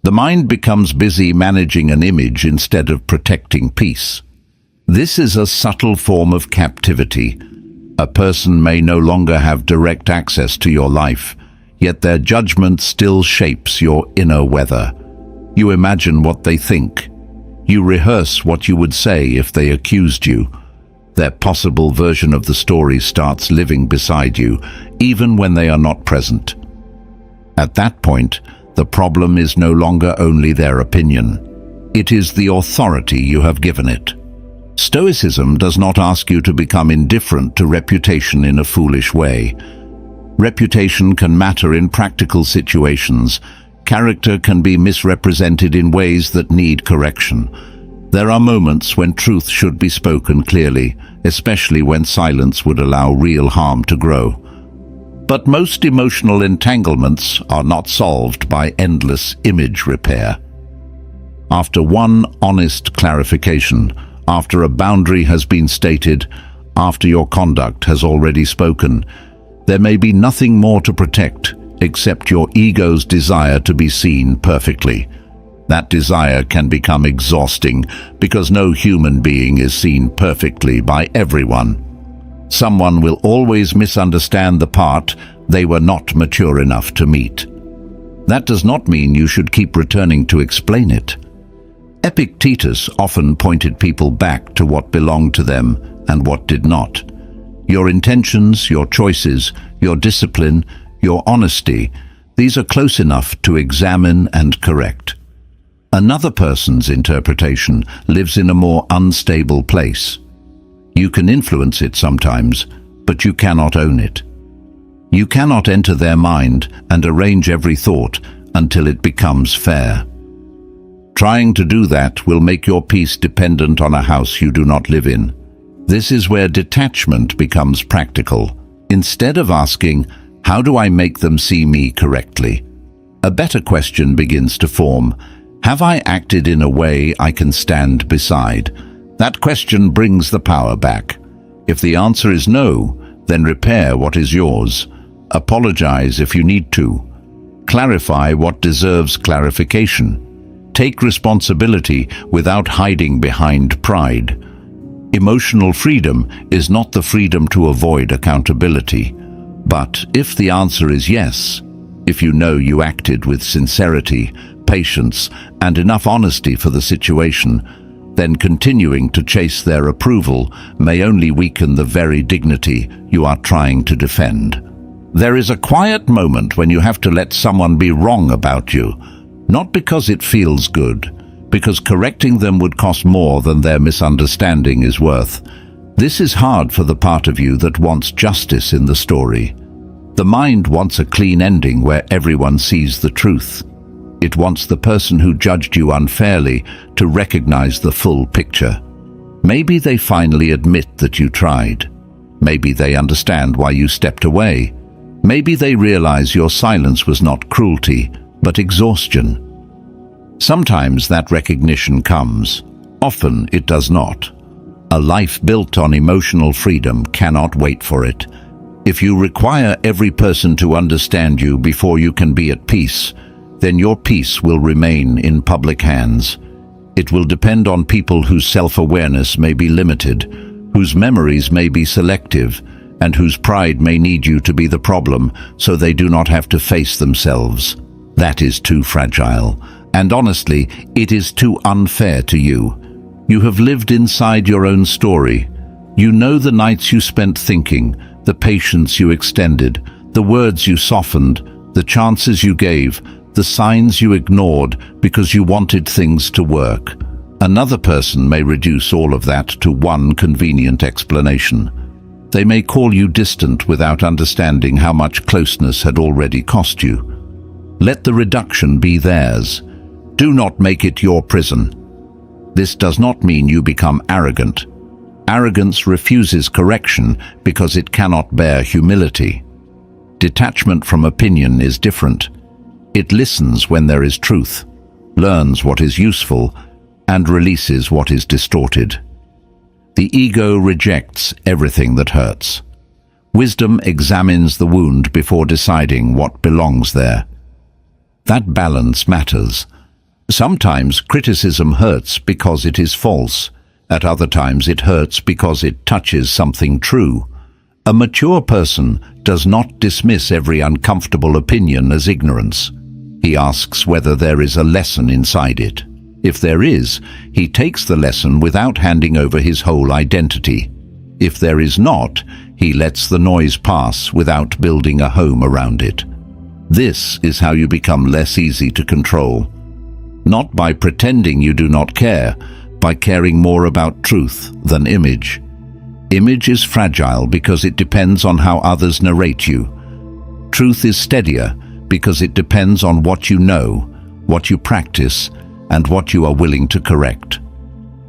The mind becomes busy managing an image instead of protecting peace. This is a subtle form of captivity. A person may no longer have direct access to your life, yet their judgment still shapes your inner weather. You imagine what they think. You rehearse what you would say if they accused you. Their possible version of the story starts living beside you, even when they are not present. At that point, the problem is no longer only their opinion. It is the authority you have given it. Stoicism does not ask you to become indifferent to reputation in a foolish way. Reputation can matter in practical situations. Character can be misrepresented in ways that need correction. There are moments when truth should be spoken clearly, especially when silence would allow real harm to grow. But most emotional entanglements are not solved by endless image repair. After one honest clarification, after a boundary has been stated, after your conduct has already spoken, there may be nothing more to protect except your ego's desire to be seen perfectly. That desire can become exhausting because no human being is seen perfectly by everyone. Someone will always misunderstand the part they were not mature enough to meet. That does not mean you should keep returning to explain it. Epictetus often pointed people back to what belonged to them and what did not. Your intentions, your choices, your discipline, your honesty, these are close enough to examine and correct. Another person's interpretation lives in a more unstable place. You can influence it sometimes, but you cannot own it. You cannot enter their mind and arrange every thought until it becomes fair. Trying to do that will make your peace dependent on a house you do not live in. This is where detachment becomes practical. Instead of asking, "How do I make them see me correctly?" a better question begins to form. Have I acted in a way I can stand beside? That question brings the power back. If the answer is no, then repair what is yours. Apologize if you need to. Clarify what deserves clarification. Take responsibility without hiding behind pride. Emotional freedom is not the freedom to avoid accountability. But if the answer is yes, if you know you acted with sincerity, patience, and enough honesty for the situation, then continuing to chase their approval may only weaken the very dignity you are trying to defend. There is a quiet moment when you have to let someone be wrong about you, not because it feels good, because correcting them would cost more than their misunderstanding is worth. This is hard for the part of you that wants justice in the story. The mind wants a clean ending where everyone sees the truth. It wants the person who judged you unfairly to recognize the full picture. Maybe they finally admit that you tried. Maybe they understand why you stepped away. Maybe they realize your silence was not cruelty, but exhaustion. Sometimes that recognition comes. Often it does not. A life built on emotional freedom cannot wait for it. If you require every person to understand you before you can be at peace, then your peace will remain in public hands. It will depend on people whose self-awareness may be limited, whose memories may be selective, and whose pride may need you to be the problem so they do not have to face themselves. That is too fragile, and honestly, it is too unfair to you. You have lived inside your own story. You know the nights you spent thinking, the patience you extended, the words you softened, the chances you gave, the signs you ignored because you wanted things to work. Another person may reduce all of that to one convenient explanation. They may call you distant without understanding how much closeness had already cost you. Let the reduction be theirs. Do not make it your prison. This does not mean you become arrogant. Arrogance refuses correction because it cannot bear humility. Detachment from opinion is different. It listens when there is truth, learns what is useful, and releases what is distorted. The ego rejects everything that hurts. Wisdom examines the wound before deciding what belongs there. That balance matters. Sometimes criticism hurts because it is false. At other times it hurts because it touches something true. A mature person does not dismiss every uncomfortable opinion as ignorance. He asks whether there is a lesson inside it. If there is, he takes the lesson without handing over his whole identity. If there is not, he lets the noise pass without building a home around it. This is how you become less easy to control. Not by pretending you do not care, by caring more about truth than image. Image is fragile because it depends on how others narrate you. Truth is steadier because it depends on what you know, what you practice, and what you are willing to correct.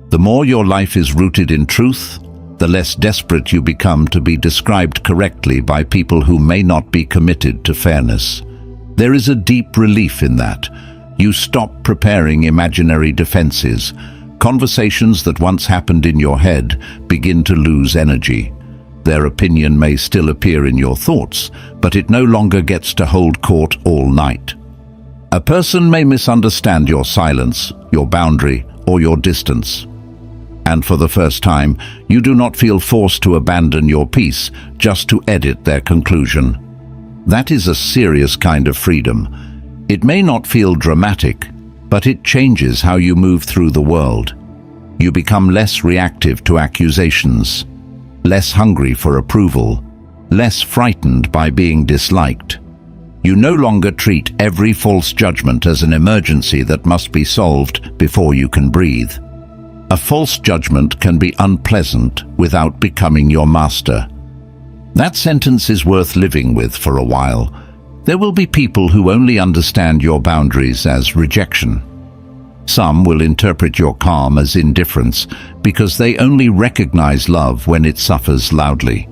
The more your life is rooted in truth, the less desperate you become to be described correctly by people who may not be committed to fairness. There is a deep relief in that. You stop preparing imaginary defenses. Conversations that once happened in your head begin to lose energy. Their opinion may still appear in your thoughts, but it no longer gets to hold court all night. A person may misunderstand your silence, your boundary, or your distance. And for the first time, you do not feel forced to abandon your peace just to edit their conclusion. That is a serious kind of freedom. It may not feel dramatic, but it changes how you move through the world. You become less reactive to accusations, less hungry for approval, less frightened by being disliked. You no longer treat every false judgment as an emergency that must be solved before you can breathe. A false judgment can be unpleasant without becoming your master. That sentence is worth living with for a while. There will be people who only understand your boundaries as rejection. Some will interpret your calm as indifference because they only recognize love when it suffers loudly.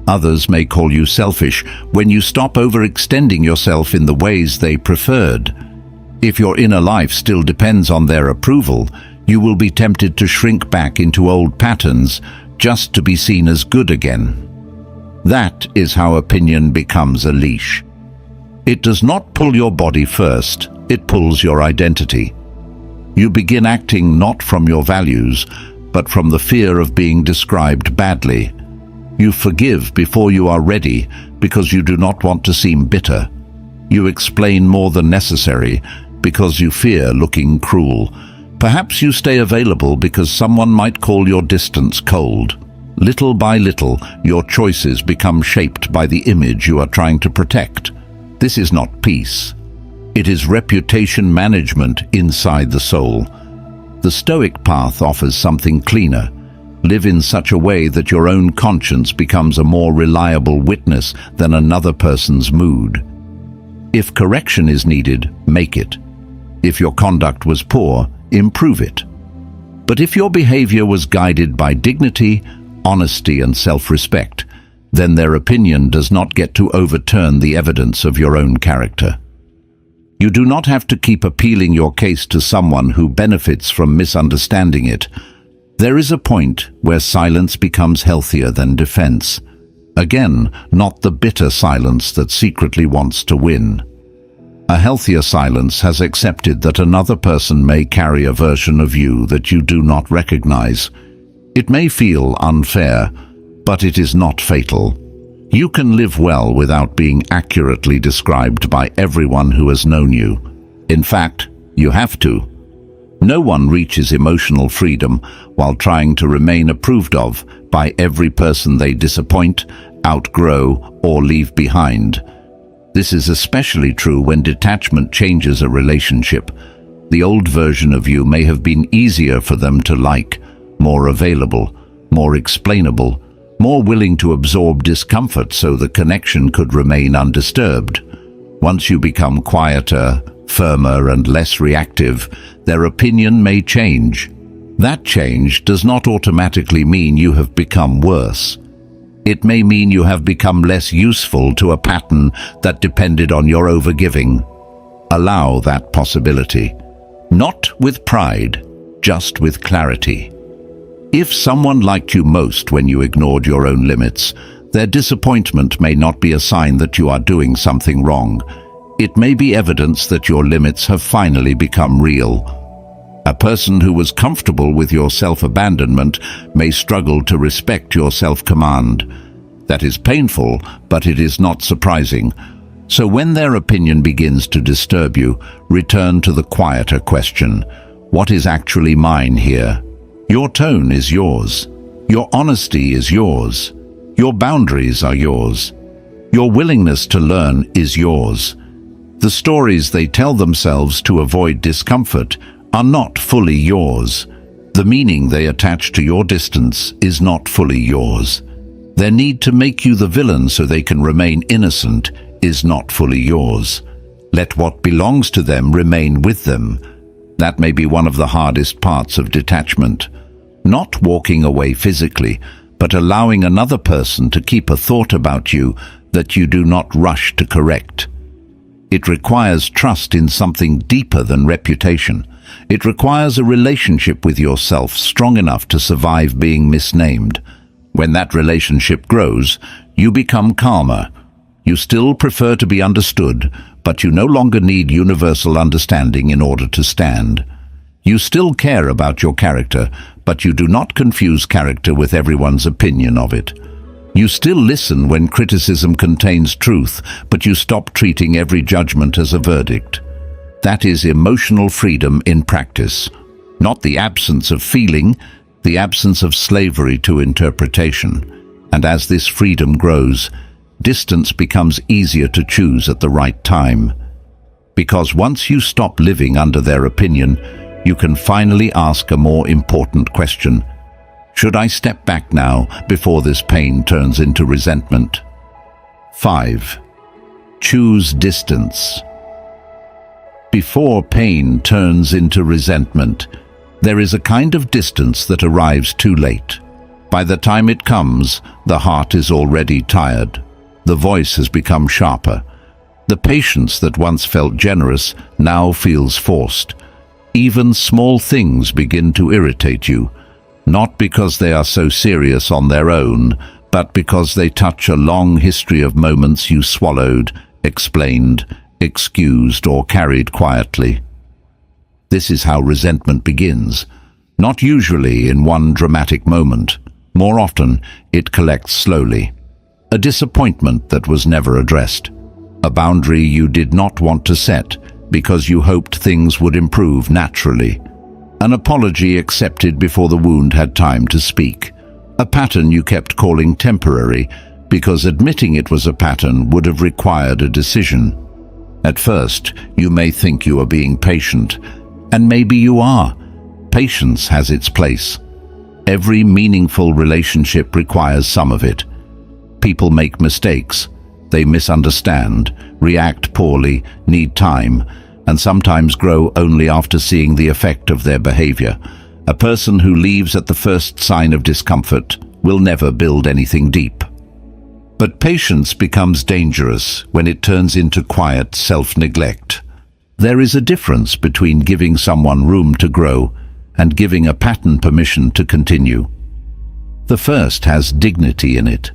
Others may call you selfish when you stop overextending yourself in the ways they preferred. If your inner life still depends on their approval, you will be tempted to shrink back into old patterns just to be seen as good again. That is how opinion becomes a leash. It does not pull your body first, it pulls your identity. You begin acting not from your values, but from the fear of being described badly. You forgive before you are ready because you do not want to seem bitter. You explain more than necessary because you fear looking cruel. Perhaps you stay available because someone might call your distance cold. Little by little, your choices become shaped by the image you are trying to protect. This is not peace. It is reputation management inside the soul. The Stoic path offers something cleaner. Live in such a way that your own conscience becomes a more reliable witness than another person's mood. If correction is needed, make it. If your conduct was poor, improve it. But if your behavior was guided by dignity, honesty, and self-respect, then their opinion does not get to overturn the evidence of your own character. You do not have to keep appealing your case to someone who benefits from misunderstanding it. There is a point where silence becomes healthier than defense. Again, not the bitter silence that secretly wants to win. A healthier silence has accepted that another person may carry a version of you that you do not recognize. It may feel unfair, but it is not fatal. You can live well without being accurately described by everyone who has known you. In fact, you have to. No one reaches emotional freedom while trying to remain approved of by every person they disappoint, outgrow, or leave behind. This is especially true when detachment changes a relationship. The old version of you may have been easier for them to like, more available, more explainable, more willing to absorb discomfort so the connection could remain undisturbed. Once you become quieter, firmer, and less reactive, their opinion may change. That change does not automatically mean you have become worse. It may mean you have become less useful to a pattern that depended on your overgiving. Allow that possibility. Not with pride, just with clarity. If someone liked you most when you ignored your own limits, their disappointment may not be a sign that you are doing something wrong. It may be evidence that your limits have finally become real. A person who was comfortable with your self-abandonment may struggle to respect your self-command. That is painful, but it is not surprising. So when their opinion begins to disturb you, return to the quieter question: what is actually mine here? Your tone is yours. Your honesty is yours. Your boundaries are yours. Your willingness to learn is yours. The stories they tell themselves to avoid discomfort are not fully yours. The meaning they attach to your distance is not fully yours. Their need to make you the villain so they can remain innocent is not fully yours. Let what belongs to them remain with them. That may be one of the hardest parts of detachment. Not walking away physically, but allowing another person to keep a thought about you that you do not rush to correct. It requires trust in something deeper than reputation. It requires a relationship with yourself strong enough to survive being misnamed. When that relationship grows, you become calmer. You still prefer to be understood, but you no longer need universal understanding in order to stand. You still care about your character, but you do not confuse character with everyone's opinion of it. You still listen when criticism contains truth, but you stop treating every judgment as a verdict. That is emotional freedom in practice. Not the absence of feeling, the absence of slavery to interpretation. And as this freedom grows, distance becomes easier to choose at the right time. Because once you stop living under their opinion, you can finally ask a more important question. Should I step back now before this pain turns into resentment? 5. Choose distance. Before pain turns into resentment, there is a kind of distance that arrives too late. By the time it comes, the heart is already tired. The voice has become sharper. The patience that once felt generous now feels forced. Even small things begin to irritate you, not because they are so serious on their own, but because they touch a long history of moments you swallowed, explained, excused, or carried quietly. This is how resentment begins. Not usually in one dramatic moment. More often, it collects slowly. A disappointment that was never addressed. A boundary you did not want to set because you hoped things would improve naturally. An apology accepted before the wound had time to speak. A pattern you kept calling temporary because admitting it was a pattern would have required a decision. At first, you may think you are being patient, and maybe you are. Patience has its place. Every meaningful relationship requires some of it. People make mistakes. They misunderstand, react poorly, need time, and sometimes grow only after seeing the effect of their behavior. A person who leaves at the first sign of discomfort will never build anything deep. But patience becomes dangerous when it turns into quiet self-neglect. There is a difference between giving someone room to grow and giving a pattern permission to continue. The first has dignity in it.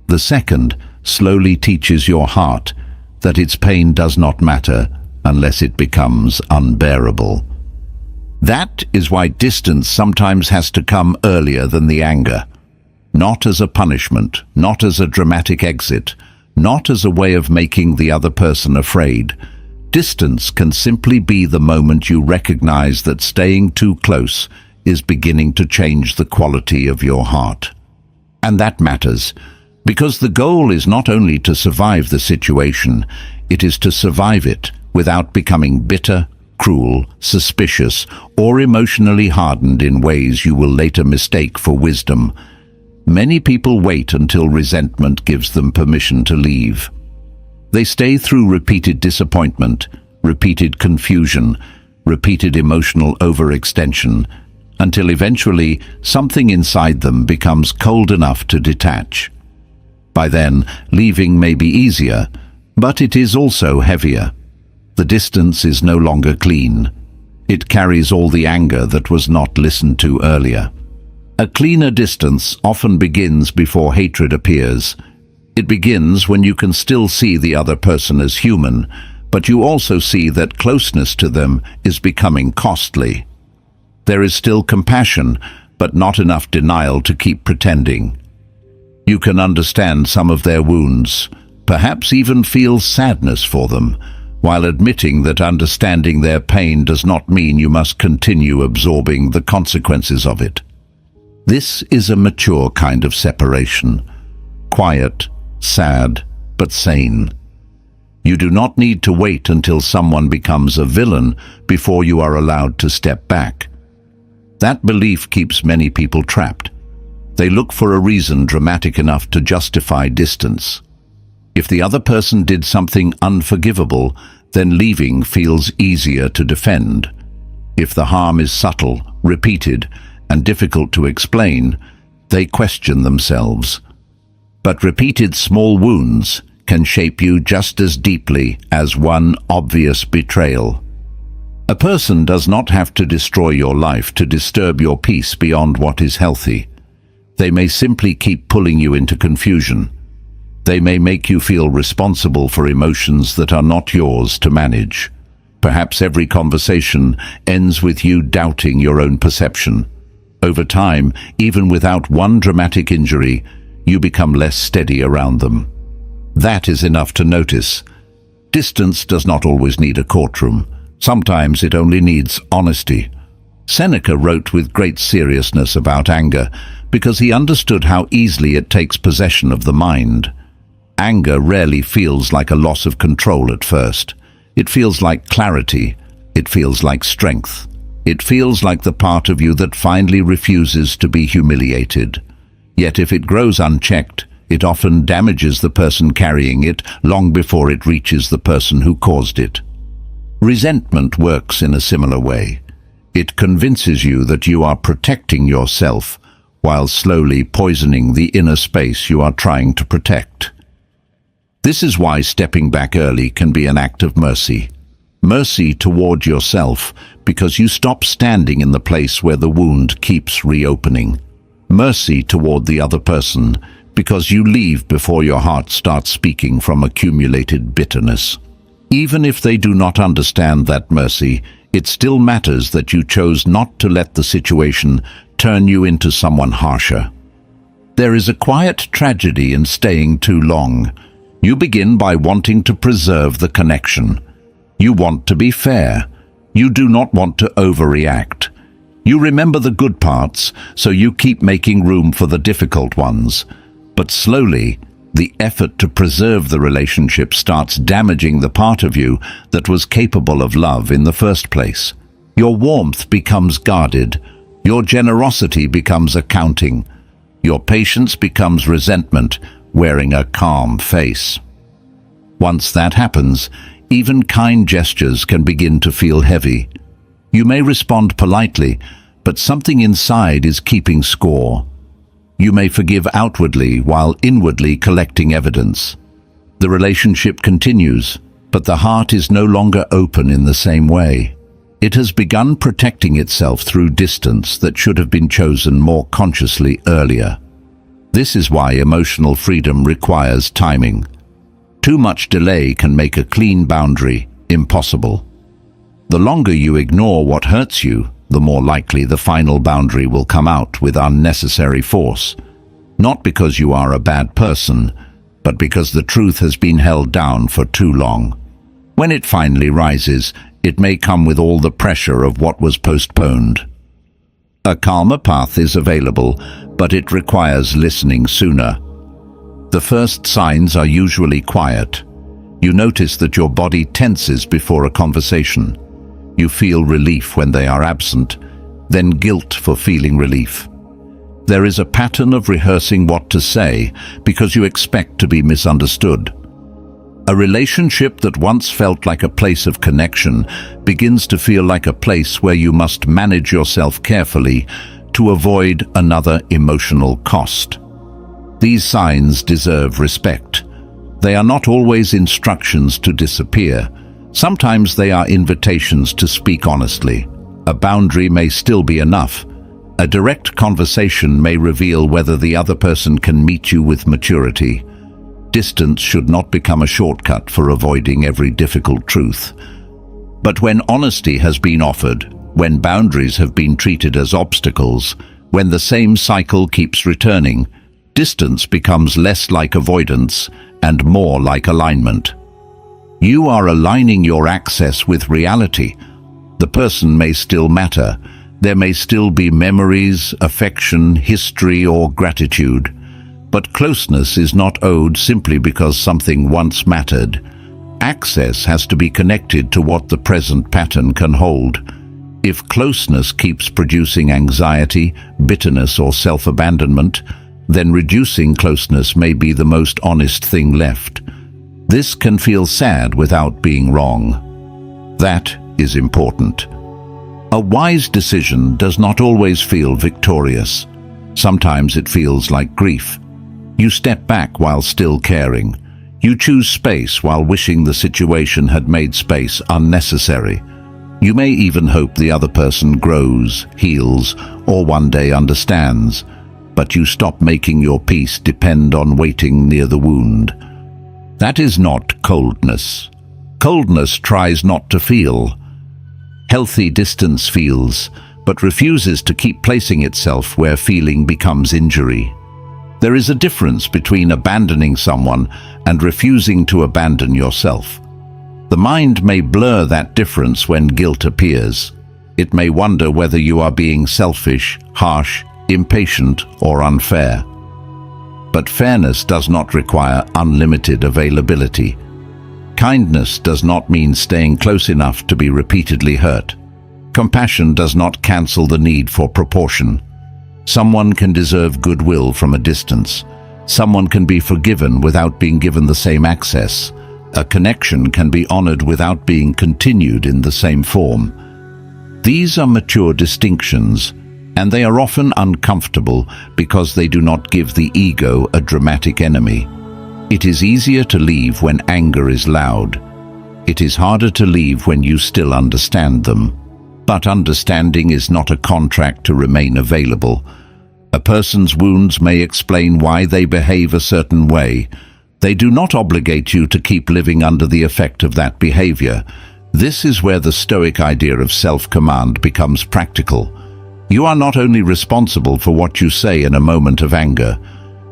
The second slowly teaches your heart that its pain does not matter unless it becomes unbearable. That is why distance sometimes has to come earlier than the anger. Not as a punishment, not as a dramatic exit, not as a way of making the other person afraid. Distance can simply be the moment you recognize that staying too close is beginning to change the quality of your heart. And that matters, because the goal is not only to survive the situation, it is to survive it without becoming bitter, cruel, suspicious, or emotionally hardened in ways you will later mistake for wisdom. Many people wait until resentment gives them permission to leave. They stay through repeated disappointment, repeated confusion, repeated emotional overextension, until eventually something inside them becomes cold enough to detach. By then, leaving may be easier, but it is also heavier. The distance is no longer clean. It carries all the anger that was not listened to earlier. A cleaner distance often begins before hatred appears. It begins when you can still see the other person as human, but you also see that closeness to them is becoming costly. There is still compassion, but not enough denial to keep pretending. You can understand some of their wounds, perhaps even feel sadness for them, while admitting that understanding their pain does not mean you must continue absorbing the consequences of it. This is a mature kind of separation. Quiet, sad, but sane. You do not need to wait until someone becomes a villain before you are allowed to step back. That belief keeps many people trapped. They look for a reason dramatic enough to justify distance. If the other person did something unforgivable, then leaving feels easier to defend. If the harm is subtle, repeated, and difficult to explain, they question themselves. But repeated small wounds can shape you just as deeply as one obvious betrayal. A person does not have to destroy your life to disturb your peace beyond what is healthy. They may simply keep pulling you into confusion. They may make you feel responsible for emotions that are not yours to manage. Perhaps every conversation ends with you doubting your own perception. Over time, even without one dramatic injury, you become less steady around them. That is enough to notice. Distance does not always need a courtroom. Sometimes it only needs honesty. Seneca wrote with great seriousness about anger because he understood how easily it takes possession of the mind. Anger rarely feels like a loss of control at first. It feels like clarity. It feels like strength. It feels like the part of you that finally refuses to be humiliated. Yet if it grows unchecked, it often damages the person carrying it long before it reaches the person who caused it. Resentment works in a similar way. It convinces you that you are protecting yourself while slowly poisoning the inner space you are trying to protect. This is why stepping back early can be an act of mercy. Mercy toward yourself because you stop standing in the place where the wound keeps reopening. Mercy toward the other person because you leave before your heart starts speaking from accumulated bitterness. Even if they do not understand that mercy, it still matters that you chose not to let the situation turn you into someone harsher. There is a quiet tragedy in staying too long. You begin by wanting to preserve the connection. You want to be fair. You do not want to overreact. You remember the good parts, so you keep making room for the difficult ones. But slowly, the effort to preserve the relationship starts damaging the part of you that was capable of love in the first place. Your warmth becomes guarded. Your generosity becomes accounting. Your patience becomes resentment, wearing a calm face. Once that happens, even kind gestures can begin to feel heavy. You may respond politely, but something inside is keeping score. You may forgive outwardly while inwardly collecting evidence. The relationship continues, but the heart is no longer open in the same way. It has begun protecting itself through distance that should have been chosen more consciously earlier. This is why emotional freedom requires timing. Too much delay can make a clean boundary impossible. The longer you ignore what hurts you, the more likely the final boundary will come out with unnecessary force. Not because you are a bad person, but because the truth has been held down for too long. When it finally rises, it may come with all the pressure of what was postponed. A calmer path is available, but it requires listening sooner. The first signs are usually quiet. You notice that your body tenses before a conversation. You feel relief when they are absent, then guilt for feeling relief. There is a pattern of rehearsing what to say because you expect to be misunderstood. A relationship that once felt like a place of connection begins to feel like a place where you must manage yourself carefully to avoid another emotional cost. These signs deserve respect. They are not always instructions to disappear. Sometimes they are invitations to speak honestly. A boundary may still be enough. A direct conversation may reveal whether the other person can meet you with maturity. Distance should not become a shortcut for avoiding every difficult truth. But when honesty has been offered, when boundaries have been treated as obstacles, when the same cycle keeps returning, distance becomes less like avoidance and more like alignment. You are aligning your access with reality. The person may still matter. There may still be memories, affection, history, or gratitude. But closeness is not owed simply because something once mattered. Access has to be connected to what the present pattern can hold. If closeness keeps producing anxiety, bitterness, or self-abandonment, then reducing closeness may be the most honest thing left. This can feel sad without being wrong. That is important. A wise decision does not always feel victorious. Sometimes it feels like grief. You step back while still caring. You choose space while wishing the situation had made space unnecessary. You may even hope the other person grows, heals, or one day understands, but you stop making your peace depend on waiting near the wound. That is not coldness. Coldness tries not to feel. Healthy distance feels, but refuses to keep placing itself where feeling becomes injury. There is a difference between abandoning someone and refusing to abandon yourself. The mind may blur that difference when guilt appears. It may wonder whether you are being selfish, harsh, impatient, or unfair. But fairness does not require unlimited availability. Kindness does not mean staying close enough to be repeatedly hurt. Compassion does not cancel the need for proportion. Someone can deserve goodwill from a distance. Someone can be forgiven without being given the same access. A connection can be honored without being continued in the same form. These are mature distinctions, and they are often uncomfortable because they do not give the ego a dramatic enemy. It is easier to leave when anger is loud. It is harder to leave when you still understand them. But understanding is not a contract to remain available. A person's wounds may explain why they behave a certain way. They do not obligate you to keep living under the effect of that behavior. This is where the Stoic idea of self-command becomes practical. You are not only responsible for what you say in a moment of anger,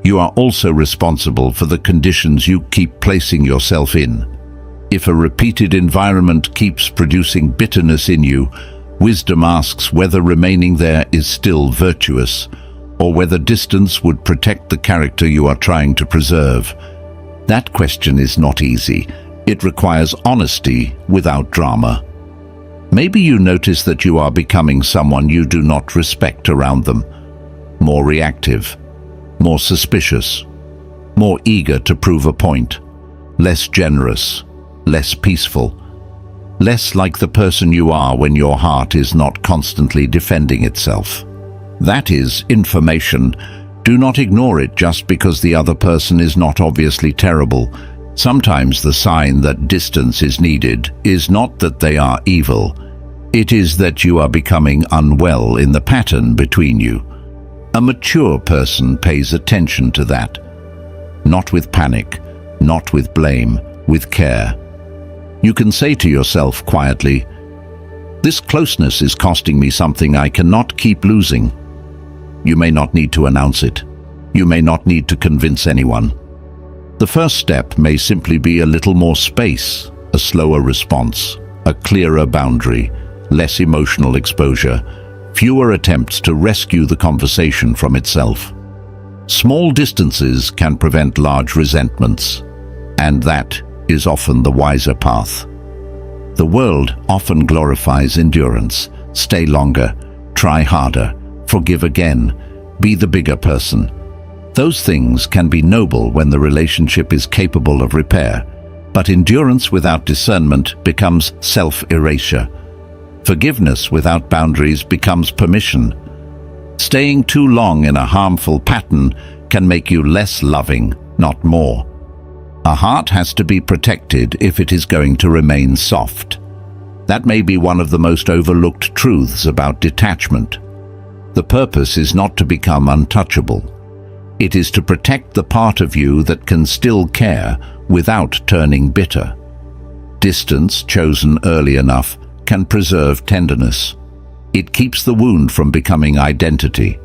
you are also responsible for the conditions you keep placing yourself in. If a repeated environment keeps producing bitterness in you, wisdom asks whether remaining there is still virtuous, or whether distance would protect the character you are trying to preserve. That question is not easy. It requires honesty without drama. Maybe you notice that you are becoming someone you do not respect around them. More reactive, more suspicious, more eager to prove a point, less generous, less peaceful, less like the person you are when your heart is not constantly defending itself. That is information. Do not ignore it just because the other person is not obviously terrible. Sometimes the sign that distance is needed is not that they are evil. It is that you are becoming unwell in the pattern between you. A mature person pays attention to that. Not with panic, not with blame, with care. You can say to yourself quietly, "This closeness is costing me something I cannot keep losing." You may not need to announce it. You may not need to convince anyone. The first step may simply be a little more space, a slower response, a clearer boundary, less emotional exposure, fewer attempts to rescue the conversation from itself. Small distances can prevent large resentments, and that is often the wiser path. The world often glorifies endurance. Stay longer, try harder, forgive again, be the bigger person. Those things can be noble when the relationship is capable of repair, but endurance without discernment becomes self-erasure. Forgiveness without boundaries becomes permission. Staying too long in a harmful pattern can make you less loving, not more. A heart has to be protected if it is going to remain soft. That may be one of the most overlooked truths about detachment. The purpose is not to become untouchable. It is to protect the part of you that can still care without turning bitter. Distance chosen early enough can preserve tenderness. It keeps the wound from becoming identity.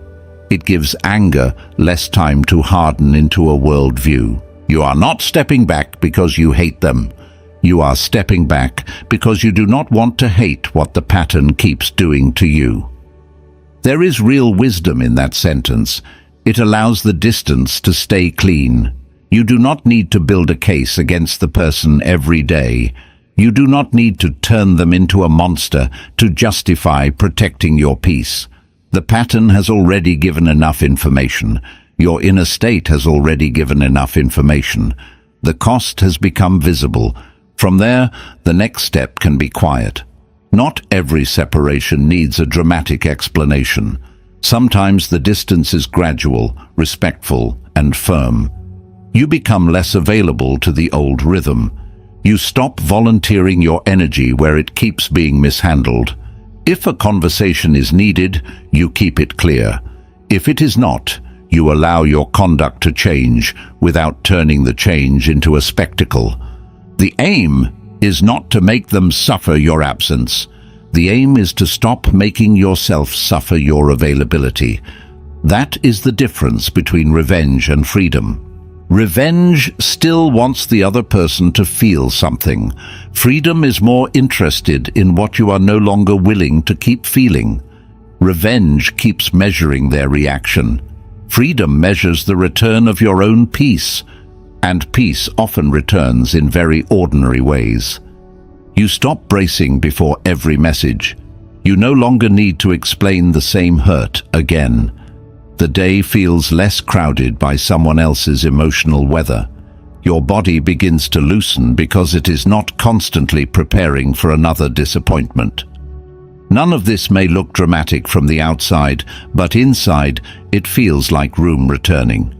It gives anger less time to harden into a worldview. You are not stepping back because you hate them. You are stepping back because you do not want to hate what the pattern keeps doing to you. There is real wisdom in that sentence. It allows the distance to stay clean. You do not need to build a case against the person every day. You do not need to turn them into a monster to justify protecting your peace. The pattern has already given enough information. Your inner state has already given enough information. The cost has become visible. From there, the next step can be quiet. Not every separation needs a dramatic explanation. Sometimes the distance is gradual, respectful, and firm. You become less available to the old rhythm. You stop volunteering your energy where it keeps being mishandled. If a conversation is needed, you keep it clear. If it is not, you allow your conduct to change without turning the change into a spectacle. The aim is not to make them suffer your absence. The aim is to stop making yourself suffer your availability. That is the difference between revenge and freedom. Revenge still wants the other person to feel something. Freedom is more interested in what you are no longer willing to keep feeling. Revenge keeps measuring their reaction. Freedom measures the return of your own peace, and peace often returns in very ordinary ways. You stop bracing before every message. You no longer need to explain the same hurt again. The day feels less crowded by someone else's emotional weather. Your body begins to loosen because it is not constantly preparing for another disappointment. None of this may look dramatic from the outside, but inside it feels like room returning.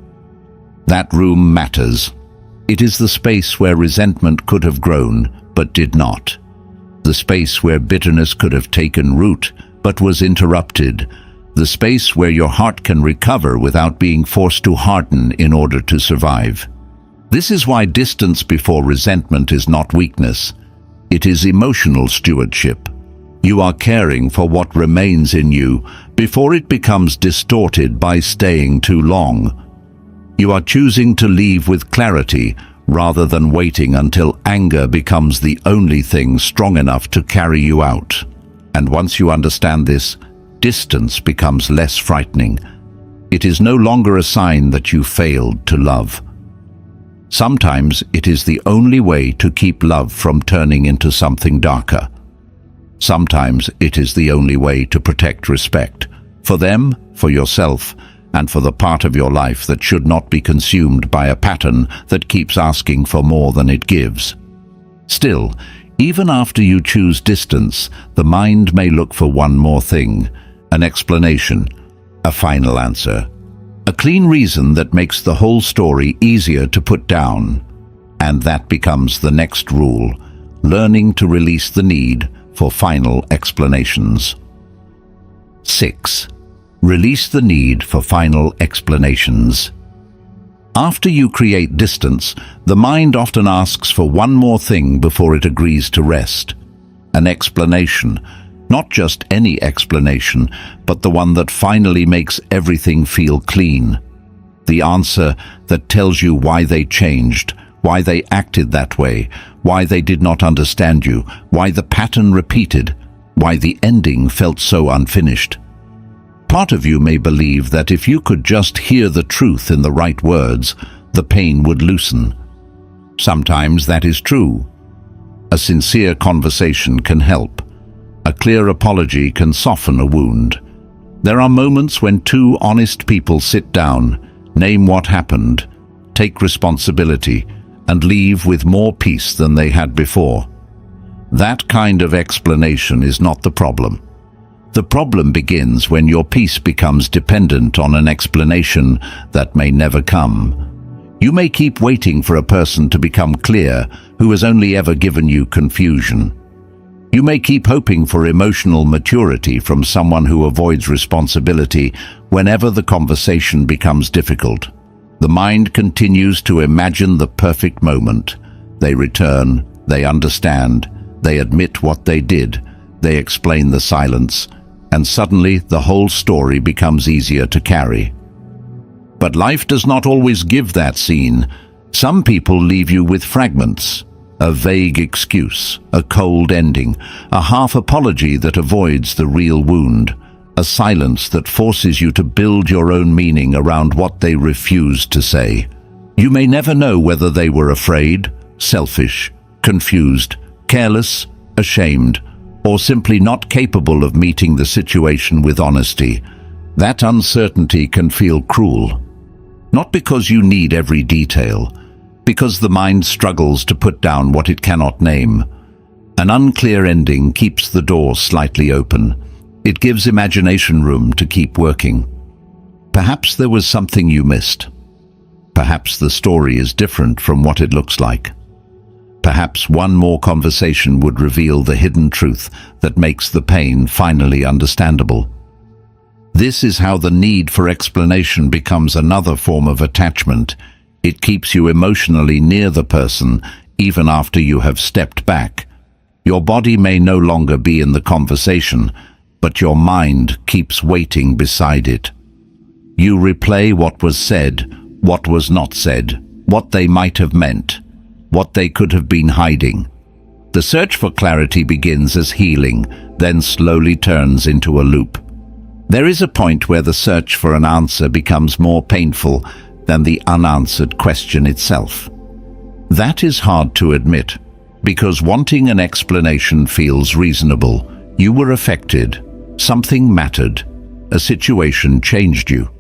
That room matters. It is the space where resentment could have grown, but did not. The space where bitterness could have taken root, but was interrupted. The space where your heart can recover without being forced to harden in order to survive. This is why distance before resentment is not weakness. It is emotional stewardship. You are caring for what remains in you before it becomes distorted by staying too long. You are choosing to leave with clarity rather than waiting until anger becomes the only thing strong enough to carry you out. And once you understand this, distance becomes less frightening. It is no longer a sign that you failed to love. Sometimes it is the only way to keep love from turning into something darker. Sometimes it is the only way to protect respect, for them, for yourself, and for the part of your life that should not be consumed by a pattern that keeps asking for more than it gives. Still, even after you choose distance, the mind may look for one more thing, an explanation, a final answer, a clean reason that makes the whole story easier to put down. And that becomes the next rule, learning to release the need for final explanations. 6. Release the need for final explanations. After you create distance, the mind often asks for one more thing before it agrees to rest. An explanation, not just any explanation, but the one that finally makes everything feel clean. The answer that tells you why they changed, why they acted that way, why they did not understand you, why the pattern repeated, why the ending felt so unfinished. Part of you may believe that if you could just hear the truth in the right words, the pain would loosen. Sometimes that is true. A sincere conversation can help. A clear apology can soften a wound. There are moments when two honest people sit down, name what happened, take responsibility, and leave with more peace than they had before. That kind of explanation is not the problem. The problem begins when your peace becomes dependent on an explanation that may never come. You may keep waiting for a person to become clear who has only ever given you confusion. You may keep hoping for emotional maturity from someone who avoids responsibility whenever the conversation becomes difficult. The mind continues to imagine the perfect moment. They return, they understand, they admit what they did, they explain the silence, and suddenly the whole story becomes easier to carry. But life does not always give that scene. Some people leave you with fragments, a vague excuse, a cold ending, a half apology that avoids the real wound, a silence that forces you to build your own meaning around what they refused to say. You may never know whether they were afraid, selfish, confused, careless, ashamed, or simply not capable of meeting the situation with honesty. That uncertainty can feel cruel. Not because you need every detail, because the mind struggles to put down what it cannot name. An unclear ending keeps the door slightly open. It gives imagination room to keep working. Perhaps there was something you missed. Perhaps the story is different from what it looks like. Perhaps one more conversation would reveal the hidden truth that makes the pain finally understandable. This is how the need for explanation becomes another form of attachment. It keeps you emotionally near the person even after you have stepped back. Your body may no longer be in the conversation, but your mind keeps waiting beside it. You replay what was said, what was not said, what they might have meant, what they could have been hiding. The search for clarity begins as healing, then slowly turns into a loop. There is a point where the search for an answer becomes more painful than the unanswered question itself. That is hard to admit, because wanting an explanation feels reasonable. You were affected. Something mattered. A situation changed you.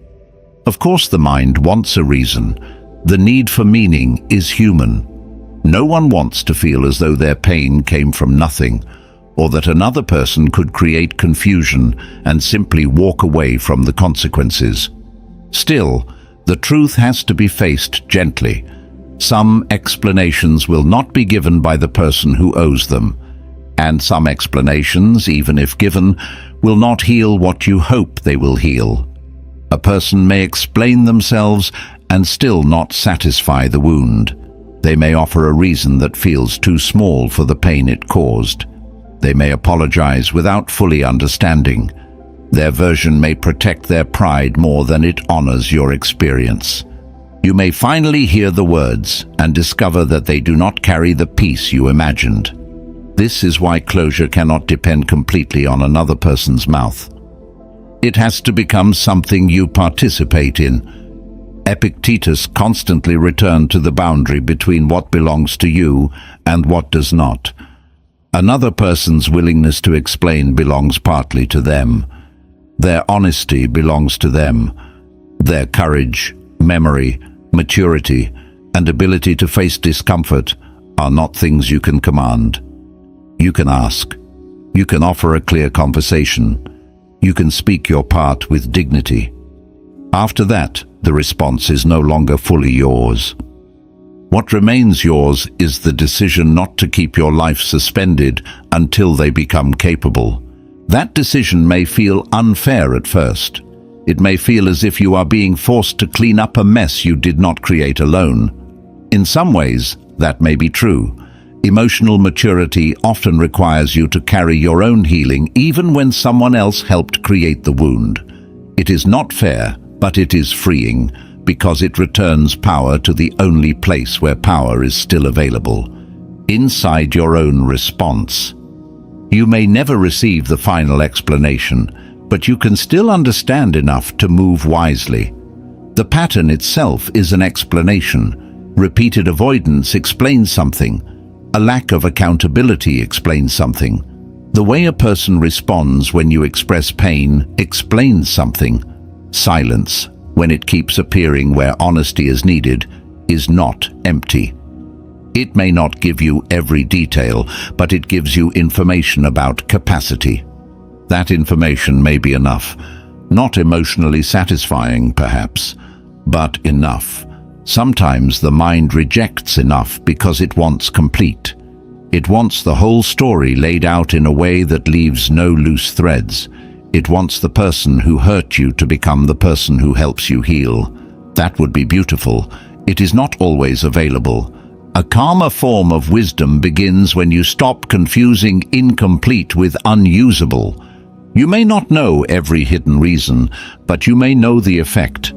Of course the mind wants a reason. The need for meaning is human. No one wants to feel as though their pain came from nothing, or that another person could create confusion and simply walk away from the consequences. Still, the truth has to be faced gently. Some explanations will not be given by the person who owes them, and some explanations, even if given, will not heal what you hope they will heal. A person may explain themselves and still not satisfy the wound. They may offer a reason that feels too small for the pain it caused. They may apologize without fully understanding. Their version may protect their pride more than it honors your experience. You may finally hear the words and discover that they do not carry the peace you imagined. This is why closure cannot depend completely on another person's mouth. It has to become something you participate in. Epictetus constantly returned to the boundary between what belongs to you and what does not. Another person's willingness to explain belongs partly to them. Their honesty belongs to them. Their courage, memory, maturity, and ability to face discomfort are not things you can command. You can ask. You can offer a clear conversation. You can speak your part with dignity. After that, the response is no longer fully yours. What remains yours is the decision not to keep your life suspended until they become capable. That decision may feel unfair at first. It may feel as if you are being forced to clean up a mess you did not create alone. In some ways, that may be true. Emotional maturity often requires you to carry your own healing even when someone else helped create the wound. It is not fair, but it is freeing, because it returns power to the only place where power is still available, inside your own response. You may never receive the final explanation, but you can still understand enough to move wisely. The pattern itself is an explanation. Repeated avoidance explains something. A lack of accountability explains something. The way a person responds when you express pain explains something. Silence, when it keeps appearing where honesty is needed, is not empty. It may not give you every detail, but it gives you information about capacity. That information may be enough. Not emotionally satisfying, perhaps, but enough. Sometimes the mind rejects enough because it wants complete. It wants the whole story laid out in a way that leaves no loose threads. It wants the person who hurt you to become the person who helps you heal. That would be beautiful. It is not always available. A calmer form of wisdom begins when you stop confusing incomplete with unusable. You may not know every hidden reason, but you may know the effect.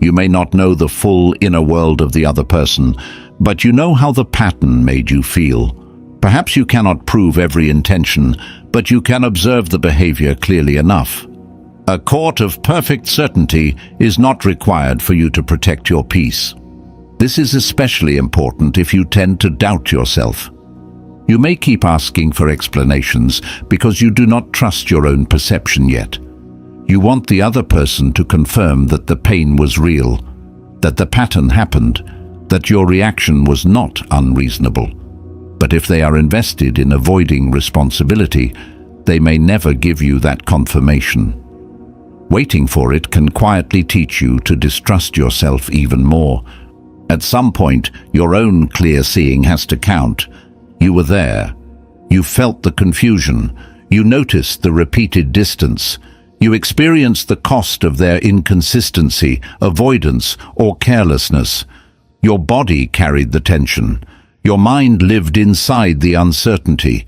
You may not know the full inner world of the other person, but you know how the pattern made you feel. Perhaps you cannot prove every intention, but you can observe the behavior clearly enough. A court of perfect certainty is not required for you to protect your peace. This is especially important if you tend to doubt yourself. You may keep asking for explanations because you do not trust your own perception yet. You want the other person to confirm that the pain was real, that the pattern happened, that your reaction was not unreasonable. But if they are invested in avoiding responsibility, they may never give you that confirmation. Waiting for it can quietly teach you to distrust yourself even more. At some point, your own clear seeing has to count. You were there. You felt the confusion. You noticed the repeated distance. You experienced the cost of their inconsistency, avoidance, or carelessness. Your body carried the tension. Your mind lived inside the uncertainty.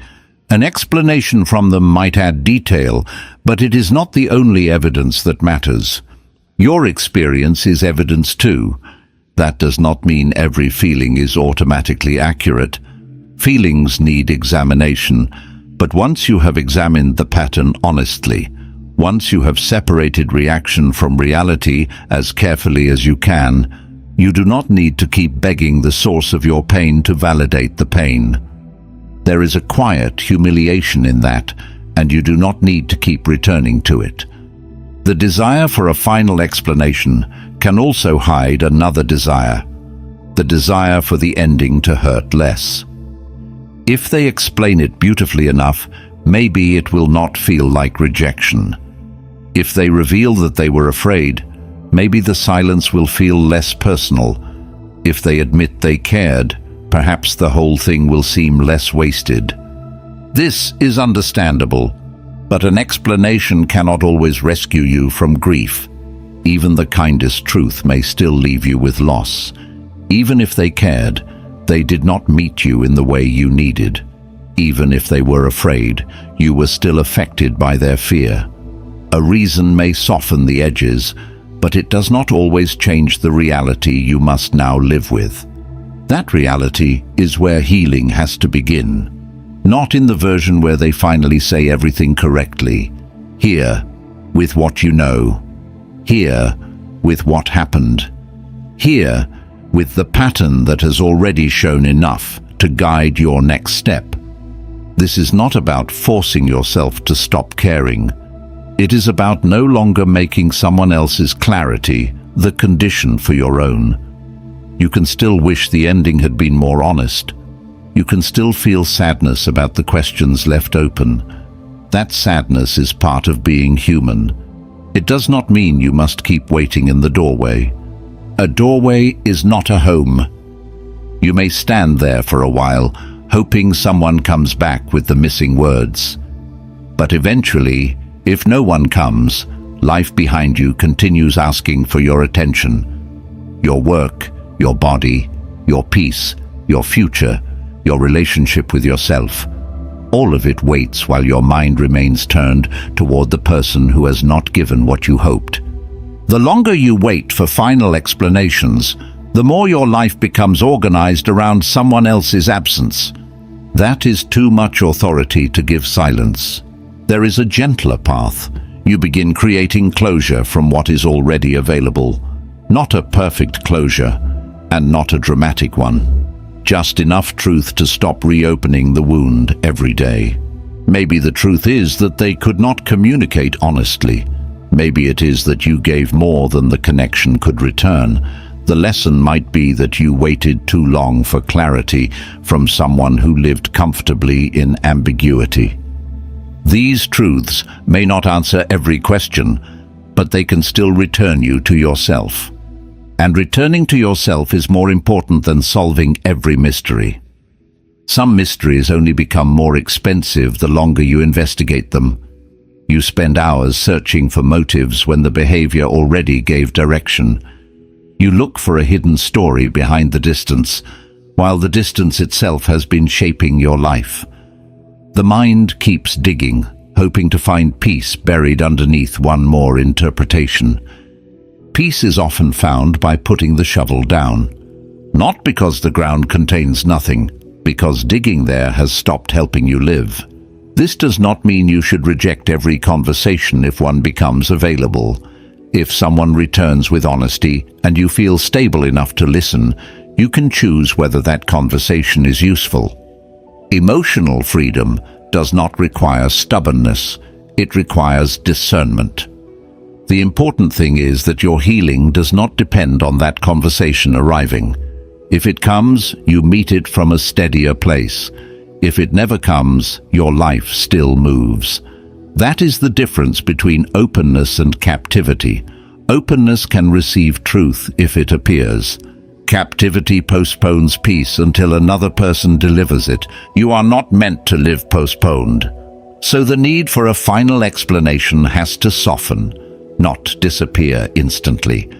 An explanation from them might add detail, but it is not the only evidence that matters. Your experience is evidence too. That does not mean every feeling is automatically accurate. Feelings need examination, but once you have examined the pattern honestly, once you have separated reaction from reality as carefully as you can, you do not need to keep begging the source of your pain to validate the pain. There is a quiet humiliation in that, and you do not need to keep returning to it. The desire for a final explanation can also hide another desire, the desire for the ending to hurt less. If they explain it beautifully enough, maybe it will not feel like rejection. If they reveal that they were afraid, maybe the silence will feel less personal. If they admit they cared, perhaps the whole thing will seem less wasted. This is understandable, but an explanation cannot always rescue you from grief. Even the kindest truth may still leave you with loss. Even if they cared, They did not meet you in the way you needed. Even if they were afraid, you were still affected by their fear. A reason may soften the edges, but it does not always change the reality you must now live with. That reality is where healing has to begin. Not in the version where they finally say everything correctly. Here, with what you know. Here, with what happened. Here, with the pattern that has already shown enough to guide your next step. This is not about forcing yourself to stop caring. It is about no longer making someone else's clarity the condition for your own. You can still wish the ending had been more honest. You can still feel sadness about the questions left open. That sadness is part of being human. It does not mean you must keep waiting in the doorway. A doorway is not a home. You may stand there for a while, hoping someone comes back with the missing words. But eventually, if no one comes, life behind you continues asking for your attention. Your work, your body, your peace, your future, your relationship with yourself. All of it waits while your mind remains turned toward the person who has not given what you hoped. The longer you wait for final explanations, the more your life becomes organized around someone else's absence. That is too much authority to give silence. There is a gentler path. You begin creating closure from what is already available. Not a perfect closure, and not a dramatic one. Just enough truth to stop reopening the wound every day. Maybe the truth is that they could not communicate honestly. Maybe it is that you gave more than the connection could return. The lesson might be that you waited too long for clarity from someone who lived comfortably in ambiguity. These truths may not answer every question, but they can still return you to yourself. And returning to yourself is more important than solving every mystery. Some mysteries only become more expensive the longer you investigate them. You spend hours searching for motives when the behavior already gave direction. You look for a hidden story behind the distance, while the distance itself has been shaping your life. The mind keeps digging, hoping to find peace buried underneath one more interpretation. Peace is often found by putting the shovel down. Not because the ground contains nothing, because digging there has stopped helping you live. This does not mean you should reject every conversation if one becomes available. If someone returns with honesty and you feel stable enough to listen, you can choose whether that conversation is useful. Emotional freedom does not require stubbornness. It requires discernment. The important thing is that your healing does not depend on that conversation arriving. If it comes, you meet it from a steadier place. If it never comes, your life still moves. That is the difference between openness and captivity. Openness can receive truth if it appears. Captivity postpones peace until another person delivers it. You are not meant to live postponed. So the need for a final explanation has to soften, not disappear instantly.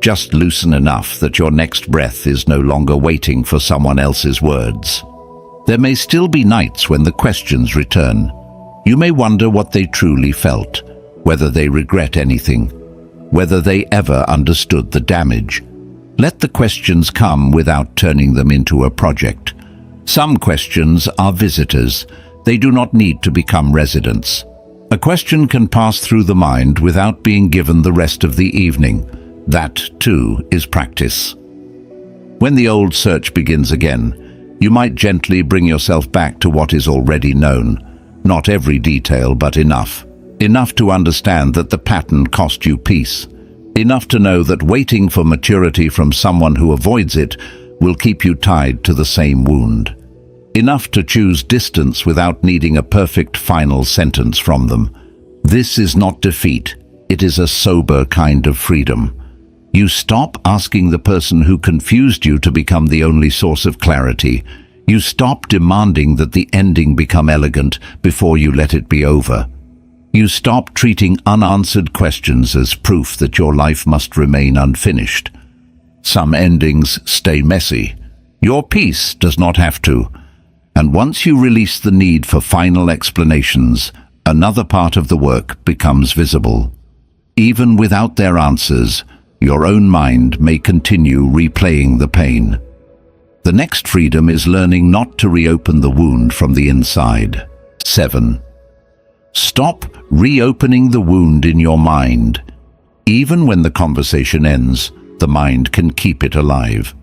Just loosen enough that your next breath is no longer waiting for someone else's words. There may still be nights when the questions return. You may wonder what they truly felt, whether they regret anything, whether they ever understood the damage. Let the questions come without turning them into a project. Some questions are visitors. They do not need to become residents. A question can pass through the mind without being given the rest of the evening. That, too, is practice. When the old search begins again, you might gently bring yourself back to what is already known. Not every detail, but enough. Enough to understand that the pattern cost you peace. Enough to know that waiting for maturity from someone who avoids it will keep you tied to the same wound. Enough to choose distance without needing a perfect final sentence from them. This is not defeat. It is a sober kind of freedom. You stop asking the person who confused you to become the only source of clarity. You stop demanding that the ending become elegant before you let it be over. You stop treating unanswered questions as proof that your life must remain unfinished. Some endings stay messy. Your peace does not have to. And once you release the need for final explanations, another part of the work becomes visible. Even without their answers, your own mind may continue replaying the pain. The next freedom is learning not to reopen the wound from the inside. 7. Stop reopening the wound in your mind. Even when the conversation ends, the mind can keep it alive.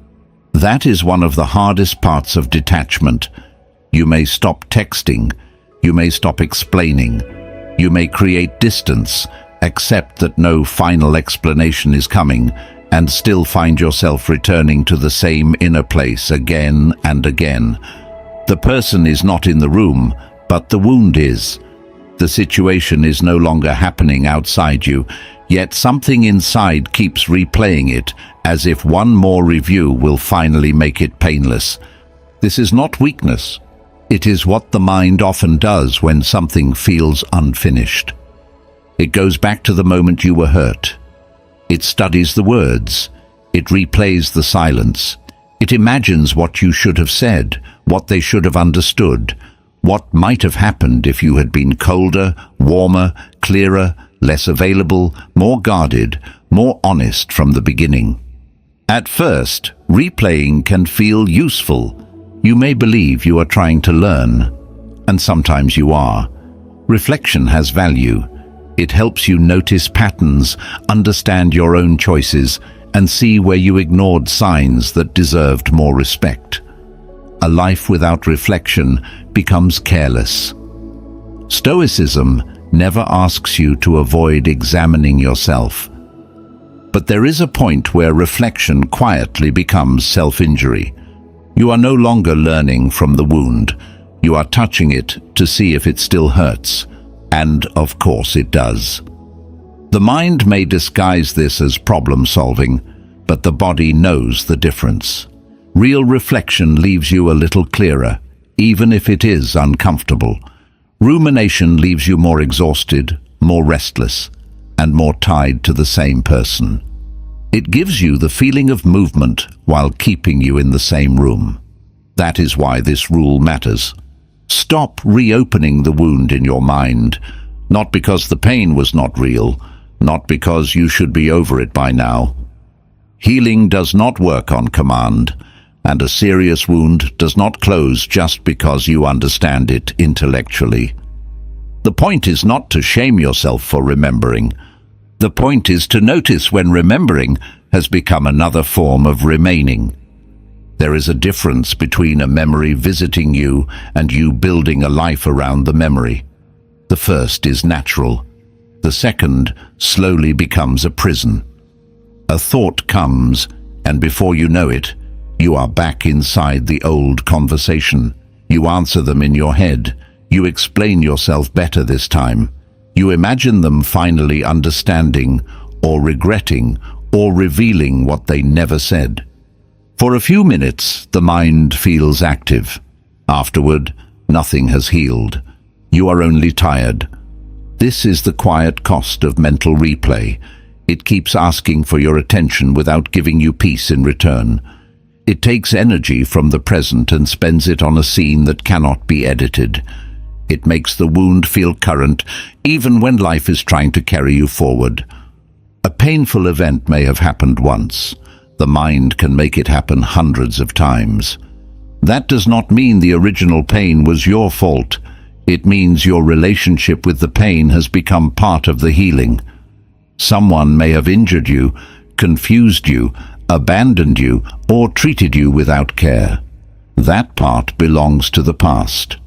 That is one of the hardest parts of detachment. You may stop texting, you may stop explaining, you may create distance, accept that no final explanation is coming, and still find yourself returning to the same inner place again and again. The person is not in the room, but the wound is. The situation is no longer happening outside you, yet something inside keeps replaying it, as if one more review will finally make it painless. This is not weakness. It is what the mind often does when something feels unfinished. It goes back to the moment you were hurt. It studies the words. It replays the silence. It imagines what you should have said, what they should have understood, what might have happened if you had been colder, warmer, clearer, less available, more guarded, more honest from the beginning. At first, replaying can feel useful. You may believe you are trying to learn, and sometimes you are. Reflection has value. It helps you notice patterns, understand your own choices, and see where you ignored signs that deserved more respect. A life without reflection becomes careless. Stoicism never asks you to avoid examining yourself. But there is a point where reflection quietly becomes self-injury. You are no longer learning from the wound. You are touching it to see if it still hurts. And, of course, it does. The mind may disguise this as problem-solving, but the body knows the difference. Real reflection leaves you a little clearer, even if it is uncomfortable. Rumination leaves you more exhausted, more restless, and more tied to the same person. It gives you the feeling of movement while keeping you in the same room. That is why this rule matters. Stop reopening the wound in your mind, not because the pain was not real, not because you should be over it by now. Healing does not work on command, and a serious wound does not close just because you understand it intellectually. The point is not to shame yourself for remembering. The point is to notice when remembering has become another form of remaining. There is a difference between a memory visiting you and you building a life around the memory. The first is natural. The second slowly becomes a prison. A thought comes, and before you know it, you are back inside the old conversation. You answer them in your head. You explain yourself better this time. You imagine them finally understanding, or regretting, or revealing what they never said. For a few minutes, the mind feels active. Afterward, nothing has healed. You are only tired. This is the quiet cost of mental replay. It keeps asking for your attention without giving you peace in return. It takes energy from the present and spends it on a scene that cannot be edited. It makes the wound feel current, even when life is trying to carry you forward. A painful event may have happened once. The mind can make it happen hundreds of times. That does not mean the original pain was your fault. It means your relationship with the pain has become part of the healing. Someone may have injured you, confused you, abandoned you, or treated you without care. That part belongs to the past.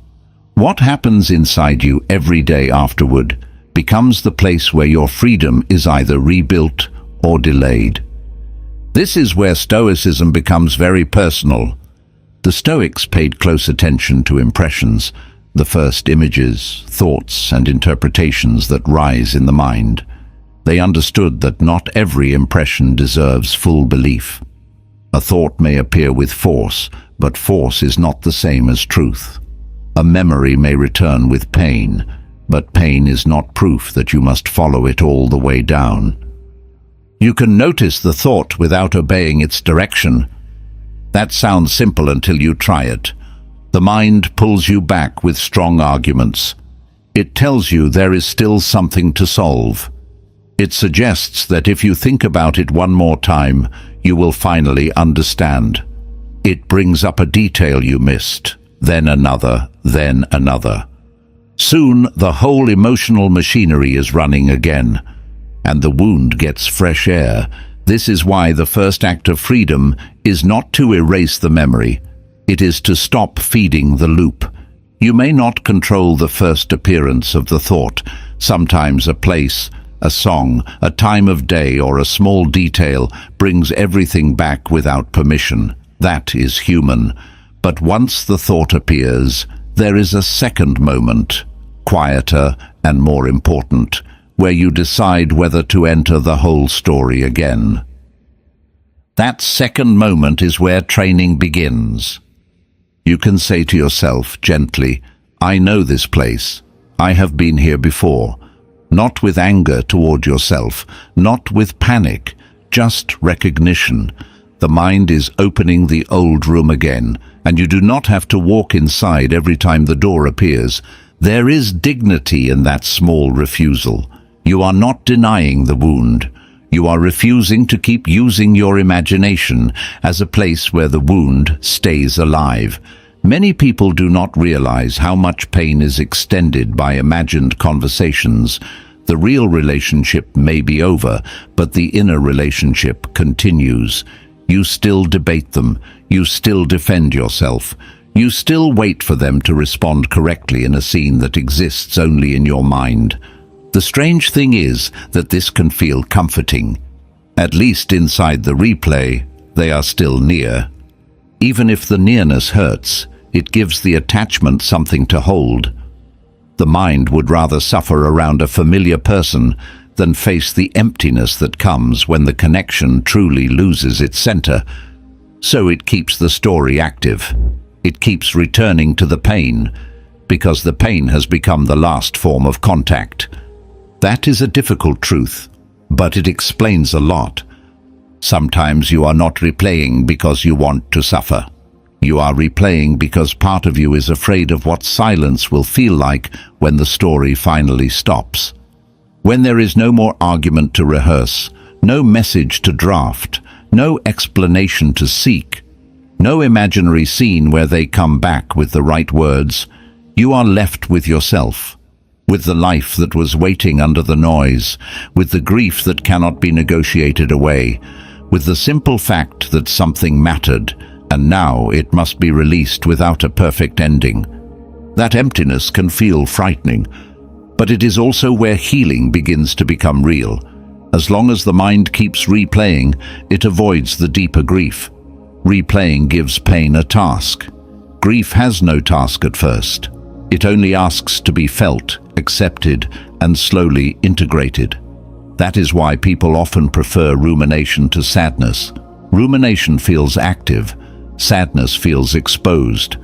What happens inside you every day afterward becomes the place where your freedom is either rebuilt or delayed. This is where Stoicism becomes very personal. The Stoics paid close attention to impressions, the first images, thoughts, and interpretations that rise in the mind. They understood that not every impression deserves full belief. A thought may appear with force, but force is not the same as truth. A memory may return with pain, but pain is not proof that you must follow it all the way down. You can notice the thought without obeying its direction. That sounds simple until you try it. The mind pulls you back with strong arguments. It tells you there is still something to solve. It suggests that if you think about it one more time, you will finally understand. It brings up a detail you missed, then another, then another. Soon, the whole emotional machinery is running again, and the wound gets fresh air. This is why the first act of freedom is not to erase the memory. It is to stop feeding the loop. You may not control the first appearance of the thought. Sometimes a place, a song, a time of day, or a small detail brings everything back without permission. That is human. But once the thought appears, there is a second moment, quieter and more important, where you decide whether to enter the whole story again. That second moment is where training begins. You can say to yourself gently, "I know this place. I have been here before." Not with anger toward yourself, not with panic, just recognition. The mind is opening the old room again, and you do not have to walk inside every time the door appears. There is dignity in that small refusal. You are not denying the wound. You are refusing to keep using your imagination as a place where the wound stays alive. Many people do not realize how much pain is extended by imagined conversations. The real relationship may be over, but the inner relationship continues. You still debate them. You still defend yourself. You still wait for them to respond correctly in a scene that exists only in your mind. The strange thing is that this can feel comforting. At least inside the replay, they are still near. Even if the nearness hurts, it gives the attachment something to hold. The mind would rather suffer around a familiar person than face the emptiness that comes when the connection truly loses its center. So it keeps the story active. It keeps returning to the pain, because the pain has become the last form of contact. That is a difficult truth, but it explains a lot. Sometimes you are not replaying because you want to suffer. You are replaying because part of you is afraid of what silence will feel like when the story finally stops. When there is no more argument to rehearse, no message to draft, no explanation to seek, no imaginary scene where they come back with the right words, you are left with yourself, with the life that was waiting under the noise, with the grief that cannot be negotiated away, with the simple fact that something mattered, and now it must be released without a perfect ending. That emptiness can feel frightening, but it is also where healing begins to become real. As long as the mind keeps replaying, it avoids the deeper grief. Replaying gives pain a task. Grief has no task at first. It only asks to be felt, accepted, and slowly integrated. That is why people often prefer rumination to sadness. Rumination feels active. Sadness feels exposed,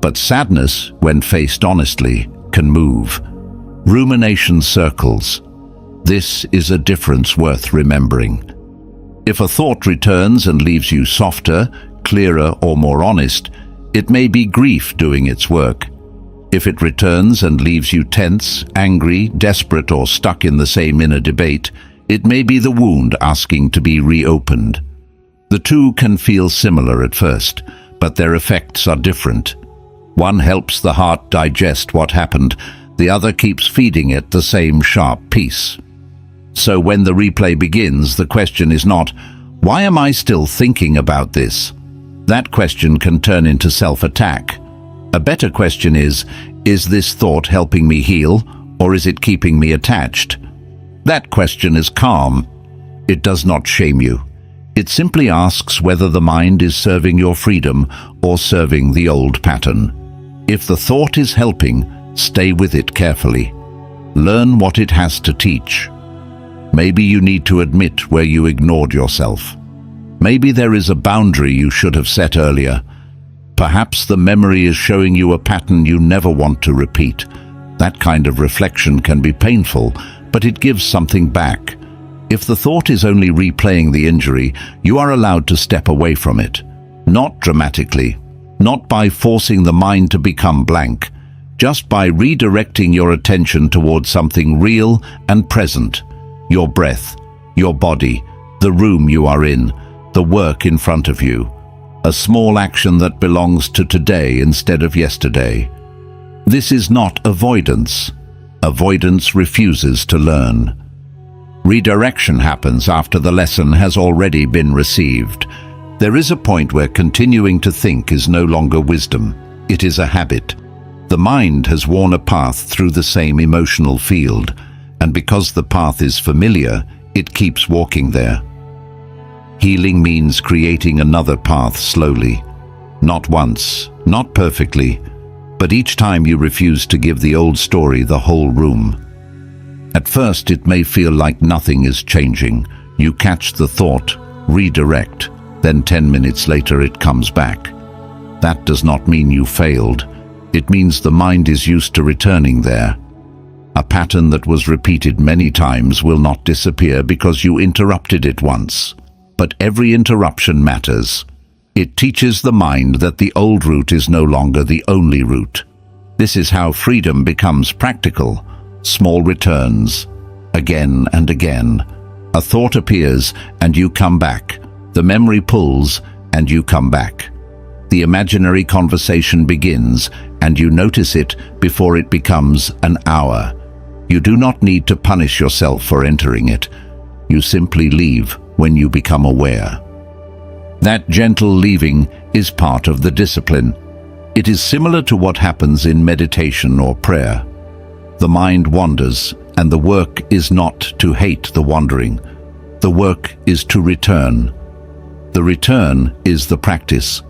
but sadness, when faced honestly, can move. Rumination circles. This is a difference worth remembering. If a thought returns and leaves you softer, clearer, or more honest, it may be grief doing its work. If it returns and leaves you tense, angry, desperate, or stuck in the same inner debate, it may be the wound asking to be reopened. The two can feel similar at first, but their effects are different. One helps the heart digest what happened, the other keeps feeding it the same sharp piece. So when the replay begins, the question is not, "Why am I still thinking about this?" That question can turn into self-attack. A better question is this thought helping me heal, or is it keeping me attached? That question is calm. It does not shame you. It simply asks whether the mind is serving your freedom or serving the old pattern. If the thought is helping, stay with it carefully. Learn what it has to teach. Maybe you need to admit where you ignored yourself. Maybe there is a boundary you should have set earlier. Perhaps the memory is showing you a pattern you never want to repeat. That kind of reflection can be painful, but it gives something back. If the thought is only replaying the injury, you are allowed to step away from it. Not dramatically, not by forcing the mind to become blank, just by redirecting your attention towards something real and present. Your breath, your body, the room you are in, the work in front of you. A small action that belongs to today instead of yesterday. This is not avoidance. Avoidance refuses to learn. Redirection happens after the lesson has already been received. There is a point where continuing to think is no longer wisdom. It is a habit. The mind has worn a path through the same emotional field, and because the path is familiar, it keeps walking there. Healing means creating another path slowly. Not once, not perfectly, but each time you refuse to give the old story the whole room. At first it may feel like nothing is changing. You catch the thought, redirect, then 10 minutes later it comes back. That does not mean you failed. It means the mind is used to returning there. A pattern that was repeated many times will not disappear because you interrupted it once. But every interruption matters. It teaches the mind that the old route is no longer the only route. This is how freedom becomes practical. Small returns, again and again. A thought appears and you come back. The memory pulls and you come back. The imaginary conversation begins and you notice it before it becomes an hour. You do not need to punish yourself for entering it. You simply leave when you become aware. That gentle leaving is part of the discipline. It is similar to what happens in meditation or prayer. The mind wanders, and the work is not to hate the wandering. The work is to return. The return is the practice.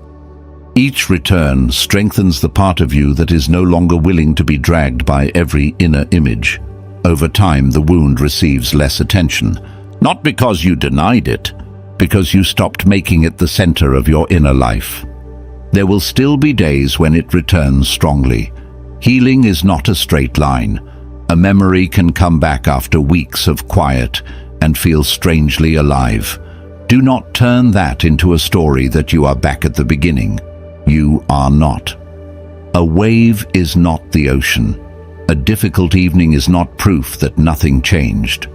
Each return strengthens the part of you that is no longer willing to be dragged by every inner image. Over time, the wound receives less attention. Not because you denied it, because you stopped making it the center of your inner life. There will still be days when it returns strongly. Healing is not a straight line. A memory can come back after weeks of quiet and feel strangely alive. Do not turn that into a story that you are back at the beginning. You are not. A wave is not the ocean. A difficult evening is not proof that nothing changed.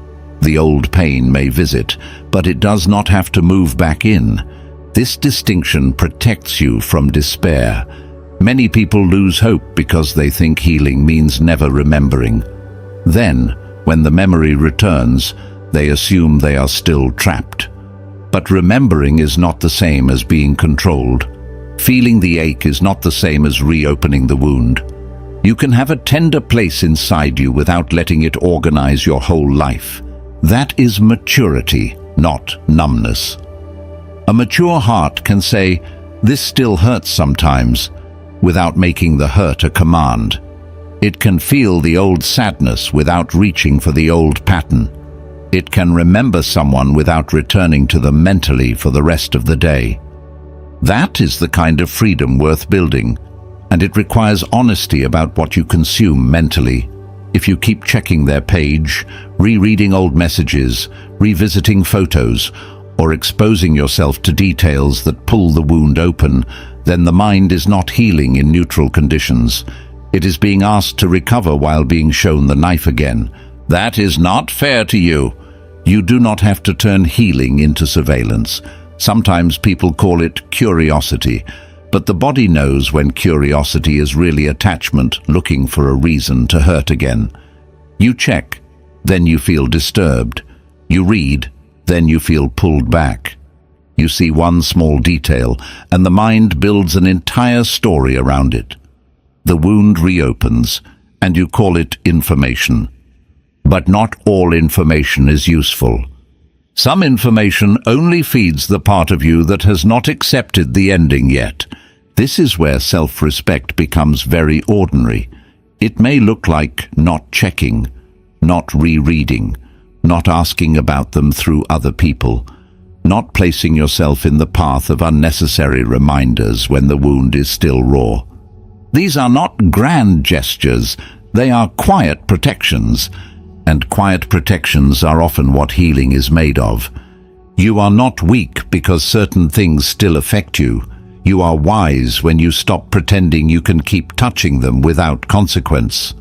The old pain may visit, but it does not have to move back in. This distinction protects you from despair. Many people lose hope because they think healing means never remembering. Then, when the memory returns, they assume they are still trapped. But remembering is not the same as being controlled. Feeling the ache is not the same as reopening the wound. You can have a tender place inside you without letting it organize your whole life. That is maturity, not numbness. A mature heart can say, "This still hurts sometimes," without making the hurt a command. It can feel the old sadness without reaching for the old pattern. It can remember someone without returning to them mentally for the rest of the day. That is the kind of freedom worth building, and it requires honesty about what you consume mentally. If you keep checking their page, rereading old messages, revisiting photos, or exposing yourself to details that pull the wound open, then the mind is not healing in neutral conditions. It is being asked to recover while being shown the knife again. That is not fair to you. You do not have to turn healing into surveillance. Sometimes people call it curiosity, but the body knows when curiosity is really attachment looking for a reason to hurt again. You check, then you feel disturbed. You read, then you feel pulled back. You see one small detail, and the mind builds an entire story around it. The wound reopens, and you call it information. But not all information is useful. Some information only feeds the part of you that has not accepted the ending yet. This is where self-respect becomes very ordinary. It may look like not checking, not rereading, not asking about them through other people, not placing yourself in the path of unnecessary reminders when the wound is still raw. These are not grand gestures, they are quiet protections, and quiet protections are often what healing is made of. You are not weak because certain things still affect you. You are wise when you stop pretending you can keep touching them without consequence.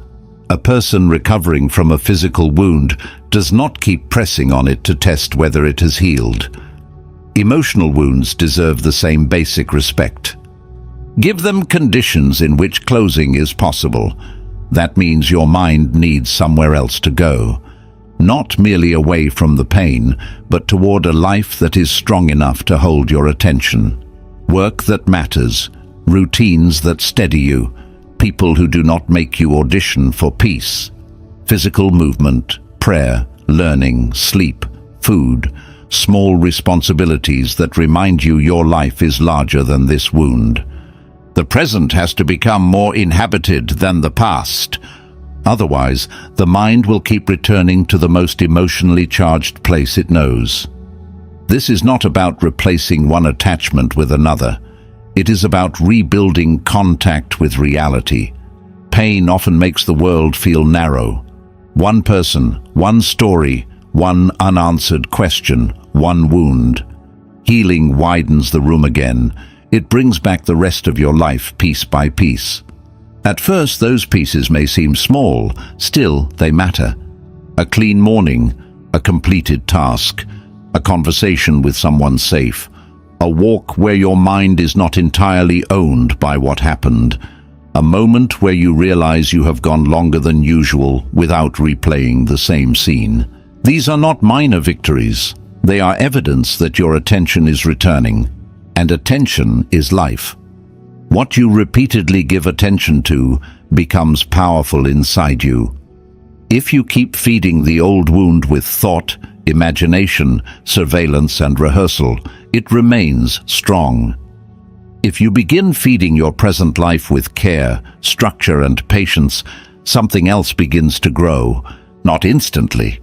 A person recovering from a physical wound does not keep pressing on it to test whether it has healed. Emotional wounds deserve the same basic respect. Give them conditions in which closing is possible. That means your mind needs somewhere else to go. Not merely away from the pain, but toward a life that is strong enough to hold your attention. Work that matters, routines that steady you, people who do not make you audition for peace. Physical movement, prayer, learning, sleep, food, small responsibilities that remind you your life is larger than this wound. The present has to become more inhabited than the past. Otherwise, the mind will keep returning to the most emotionally charged place it knows. This is not about replacing one attachment with another. It is about rebuilding contact with reality. Pain often makes the world feel narrow. One person, one story, one unanswered question, one wound. Healing widens the room again. It brings back the rest of your life piece by piece. At first, those pieces may seem small, still they matter. A clean morning, a completed task, a conversation with someone safe, a walk where your mind is not entirely owned by what happened, a moment where you realize you have gone longer than usual without replaying the same scene. These are not minor victories. They are evidence that your attention is returning, and attention is life. What you repeatedly give attention to becomes powerful inside you. If you keep feeding the old wound with thought, imagination, surveillance, and rehearsal, it remains strong. If you begin feeding your present life with care, structure, and patience, something else begins to grow, not instantly,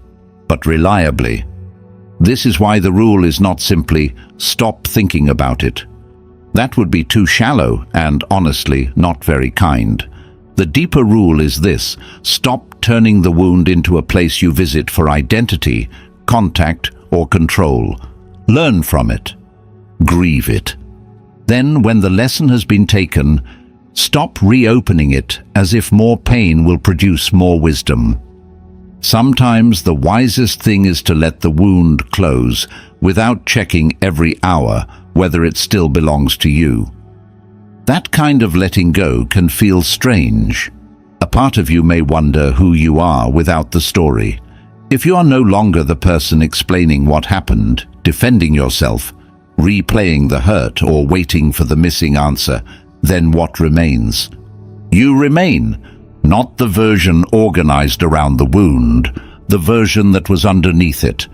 but reliably. This is why the rule is not simply stop thinking about it. That would be too shallow and, honestly, not very kind. The deeper rule is this: stop turning the wound into a place you visit for identity, contact, or control. Learn from it. Grieve it. Then, when the lesson has been taken, stop reopening it as if more pain will produce more wisdom. Sometimes the wisest thing is to let the wound close without checking every hour whether it still belongs to you. That kind of letting go can feel strange. A part of you may wonder who you are without the story. If you are no longer the person explaining what happened, defending yourself, replaying the hurt, or waiting for the missing answer, then what remains? You remain, not the version organized around the wound, the version that was underneath it.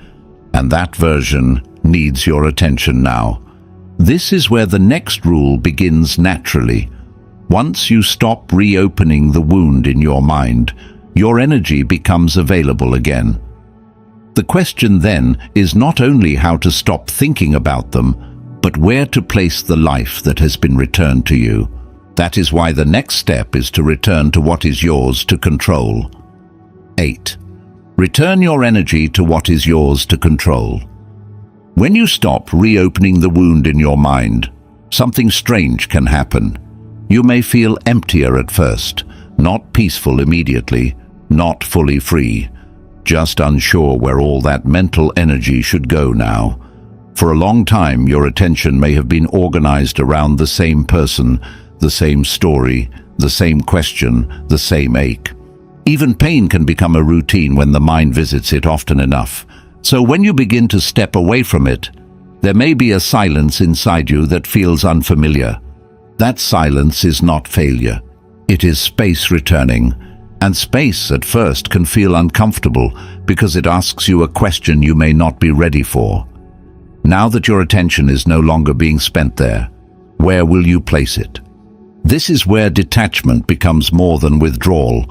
And that version needs your attention now. This is where the next rule begins naturally. Once you stop reopening the wound in your mind, your energy becomes available again. The question then is not only how to stop thinking about them, but where to place the life that has been returned to you. That is why the next step is to return to what is yours to control. 8. Return your energy to what is yours to control. When you stop reopening the wound in your mind, something strange can happen. You may feel emptier at first, not peaceful immediately, not fully free, just unsure where all that mental energy should go now. For a long time, your attention may have been organized around the same person, the same story, the same question, the same ache. Even pain can become a routine when the mind visits it often enough. So when you begin to step away from it, there may be a silence inside you that feels unfamiliar. That silence is not failure. It is space returning. And space at first can feel uncomfortable because it asks you a question you may not be ready for. Now that your attention is no longer being spent there, where will you place it? This is where detachment becomes more than withdrawal.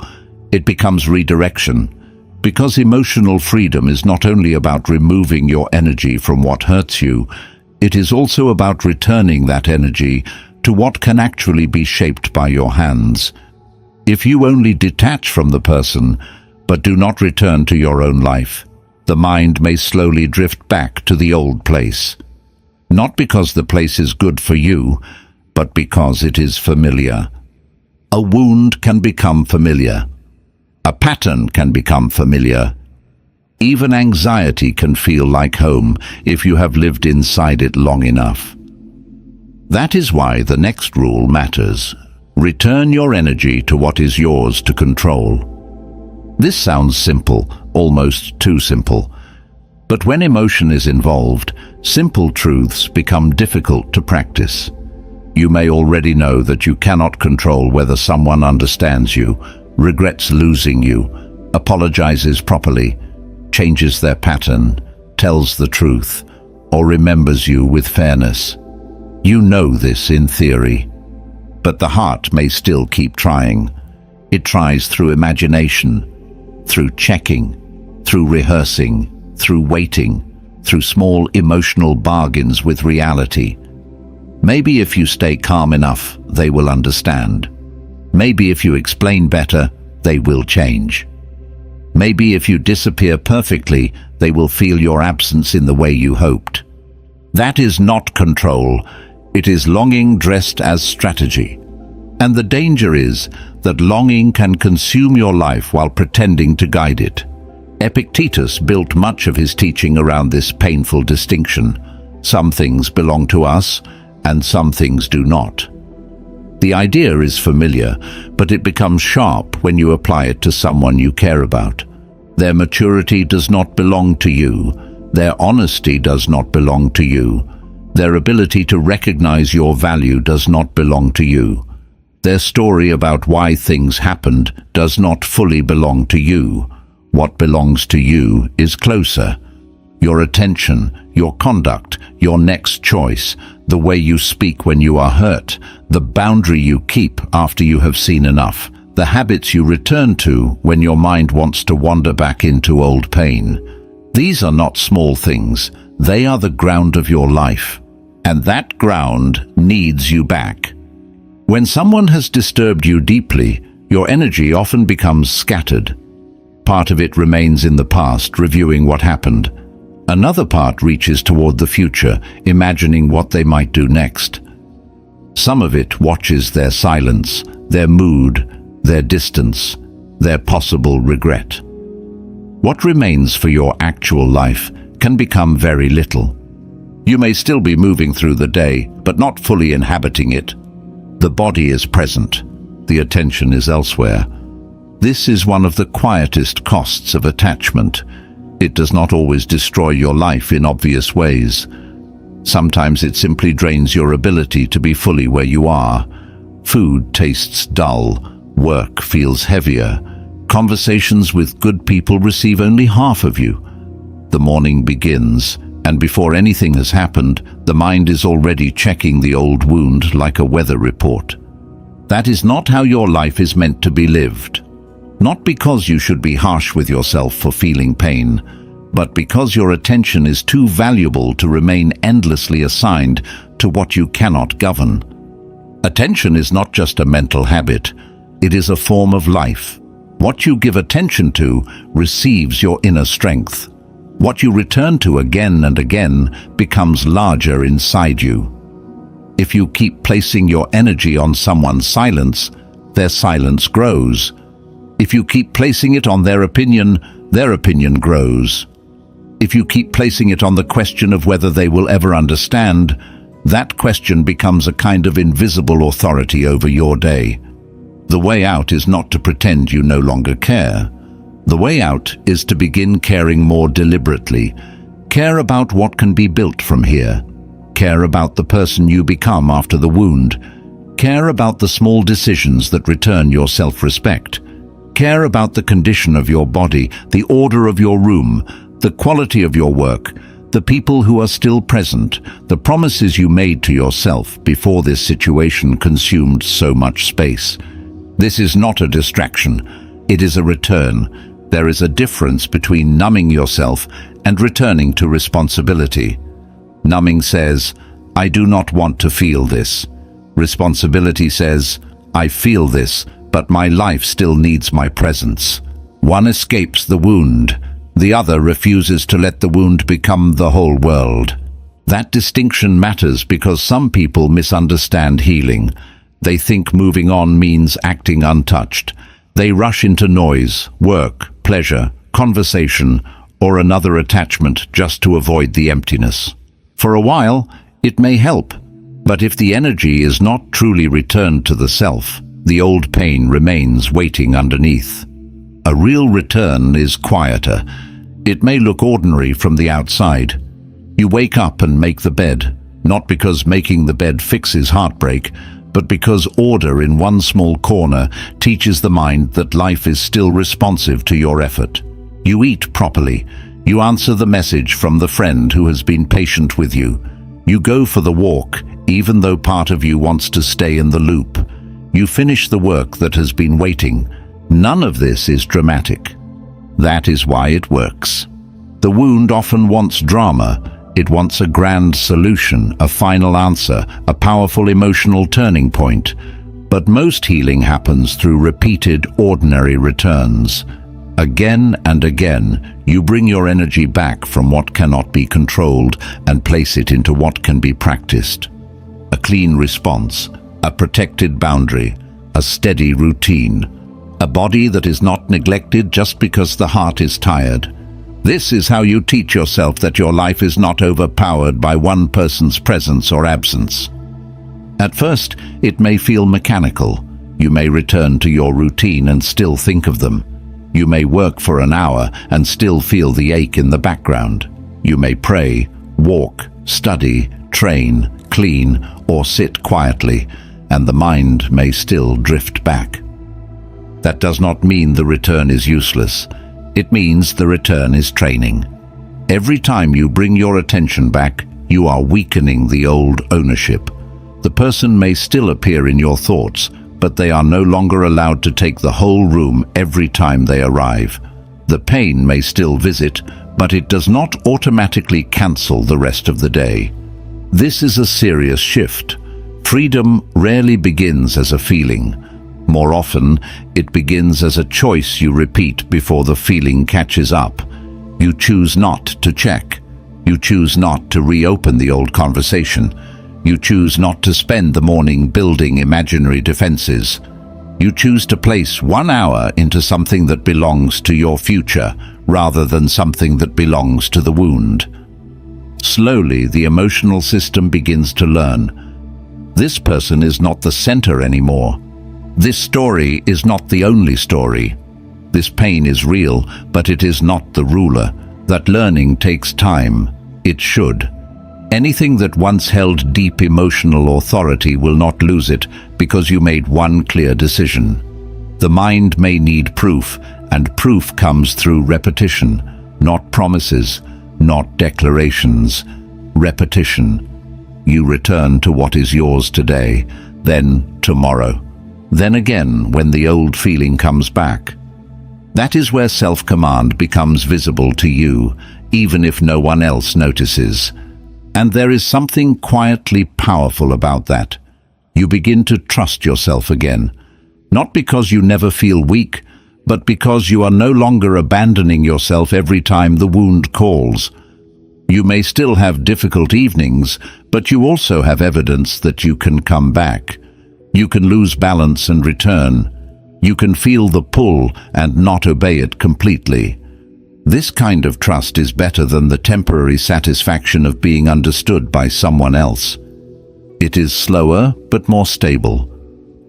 It becomes redirection. Because emotional freedom is not only about removing your energy from what hurts you, it is also about returning that energy to what can actually be shaped by your hands. If you only detach from the person, but do not return to your own life, the mind may slowly drift back to the old place. Not because the place is good for you, but because it is familiar. A wound can become familiar. A pattern can become familiar. Even anxiety can feel like home if you have lived inside it long enough. That is why the next rule matters. Return your energy to what is yours to control. This sounds simple, almost too simple. But when emotion is involved, simple truths become difficult to practice. You may already know that you cannot control whether someone understands you, regrets losing you, apologizes properly, changes their pattern, tells the truth, or remembers you with fairness. You know this in theory, but the heart may still keep trying. It tries through imagination, through checking, through rehearsing, through waiting, through small emotional bargains with reality. Maybe if you stay calm enough, they will understand. Maybe if you explain better, they will change. Maybe if you disappear perfectly, they will feel your absence in the way you hoped. That is not control. It is longing dressed as strategy. And the danger is that longing can consume your life while pretending to guide it. Epictetus built much of his teaching around this painful distinction. Some things belong to us, and some things do not. The idea is familiar, but it becomes sharp when you apply it to someone you care about. Their maturity does not belong to you. Their honesty does not belong to you. Their ability to recognize your value does not belong to you. Their story about why things happened does not fully belong to you. What belongs to you is closer. Your attention, your conduct, your next choice, the way you speak when you are hurt, the boundary you keep after you have seen enough, the habits you return to when your mind wants to wander back into old pain. These are not small things. They are the ground of your life. And that ground needs you back. When someone has disturbed you deeply, your energy often becomes scattered. Part of it remains in the past, reviewing what happened. Another part reaches toward the future, imagining what they might do next. Some of it watches their silence, their mood, their distance, their possible regret. What remains for your actual life can become very little. You may still be moving through the day, but not fully inhabiting it. The body is present. The attention is elsewhere. This is one of the quietest costs of attachment. It does not always destroy your life in obvious ways. Sometimes it simply drains your ability to be fully where you are. Food tastes dull. Work feels heavier. Conversations with good people receive only half of you. The morning begins, and before anything has happened, the mind is already checking the old wound like a weather report. That is not how your life is meant to be lived. Not because you should be harsh with yourself for feeling pain, but because your attention is too valuable to remain endlessly assigned to what you cannot govern. Attention is not just a mental habit, it is a form of life. What you give attention to receives your inner strength. What you return to again and again becomes larger inside you. If you keep placing your energy on someone's silence, their silence grows. If you keep placing it on their opinion grows. If you keep placing it on the question of whether they will ever understand, that question becomes a kind of invisible authority over your day. The way out is not to pretend you no longer care. The way out is to begin caring more deliberately. Care about what can be built from here. Care about the person you become after the wound. Care about the small decisions that return your self-respect. Care about the condition of your body, the order of your room, the quality of your work, the people who are still present, the promises you made to yourself before this situation consumed so much space. This is not a distraction. It is a return. There is a difference between numbing yourself and returning to responsibility. Numbing says, I do not want to feel this. Responsibility says, I feel this, but my life still needs my presence. One escapes the wound. The other refuses to let the wound become the whole world. That distinction matters because some people misunderstand healing. They think moving on means acting untouched. They rush into noise, work, pleasure, conversation, or another attachment just to avoid the emptiness. For a while, it may help, but if the energy is not truly returned to the self, the old pain remains waiting underneath. A real return is quieter. It may look ordinary from the outside. You wake up and make the bed, not because making the bed fixes heartbreak, but because order in one small corner teaches the mind that life is still responsive to your effort. You eat properly. You answer the message from the friend who has been patient with you. You go for the walk, even though part of you wants to stay in the loop. You finish the work that has been waiting. None of this is dramatic. That is why it works. The wound often wants drama. It wants a grand solution, a final answer, a powerful emotional turning point. But most healing happens through repeated, ordinary returns. Again and again, you bring your energy back from what cannot be controlled and place it into what can be practiced. A clean response, a protected boundary, a steady routine, a body that is not neglected just because the heart is tired. This is how you teach yourself that your life is not overpowered by one person's presence or absence. At first, it may feel mechanical. You may return to your routine and still think of them. You may work for an hour and still feel the ache in the background. You may pray, walk, study, train, clean, or sit quietly, and the mind may still drift back. That does not mean the return is useless. It means the return is training. Every time you bring your attention back, you are weakening the old ownership. The person may still appear in your thoughts, but they are no longer allowed to take the whole room every time they arrive. The pain may still visit, but it does not automatically cancel the rest of the day. This is a serious shift. Freedom rarely begins as a feeling. More often, it begins as a choice you repeat before the feeling catches up. You choose not to check. You choose not to reopen the old conversation. You choose not to spend the morning building imaginary defenses. You choose to place 1 hour into something that belongs to your future, rather than something that belongs to the wound. Slowly, the emotional system begins to learn. This person is not the center anymore. This story is not the only story. This pain is real, but it is not the ruler. That learning takes time. It should. Anything that once held deep emotional authority will not lose it because you made one clear decision. The mind may need proof, and proof comes through repetition, not promises, not declarations. Repetition. You return to what is yours today, then tomorrow. Then again when the old feeling comes back. That is where self-command becomes visible to you, even if no one else notices. And there is something quietly powerful about that. You begin to trust yourself again, not because you never feel weak, but because you are no longer abandoning yourself every time the wound calls. You may still have difficult evenings, but you also have evidence that you can come back. You can lose balance and return. You can feel the pull and not obey it completely. This kind of trust is better than the temporary satisfaction of being understood by someone else. It is slower but more stable.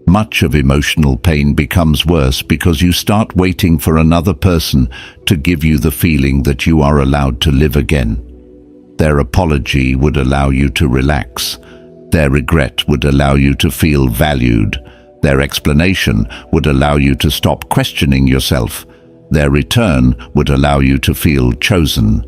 Much of emotional pain becomes worse because you start waiting for another person to give you the feeling that you are allowed to live again. Their apology would allow you to relax. Their regret would allow you to feel valued. Their explanation would allow you to stop questioning yourself. Their return would allow you to feel chosen.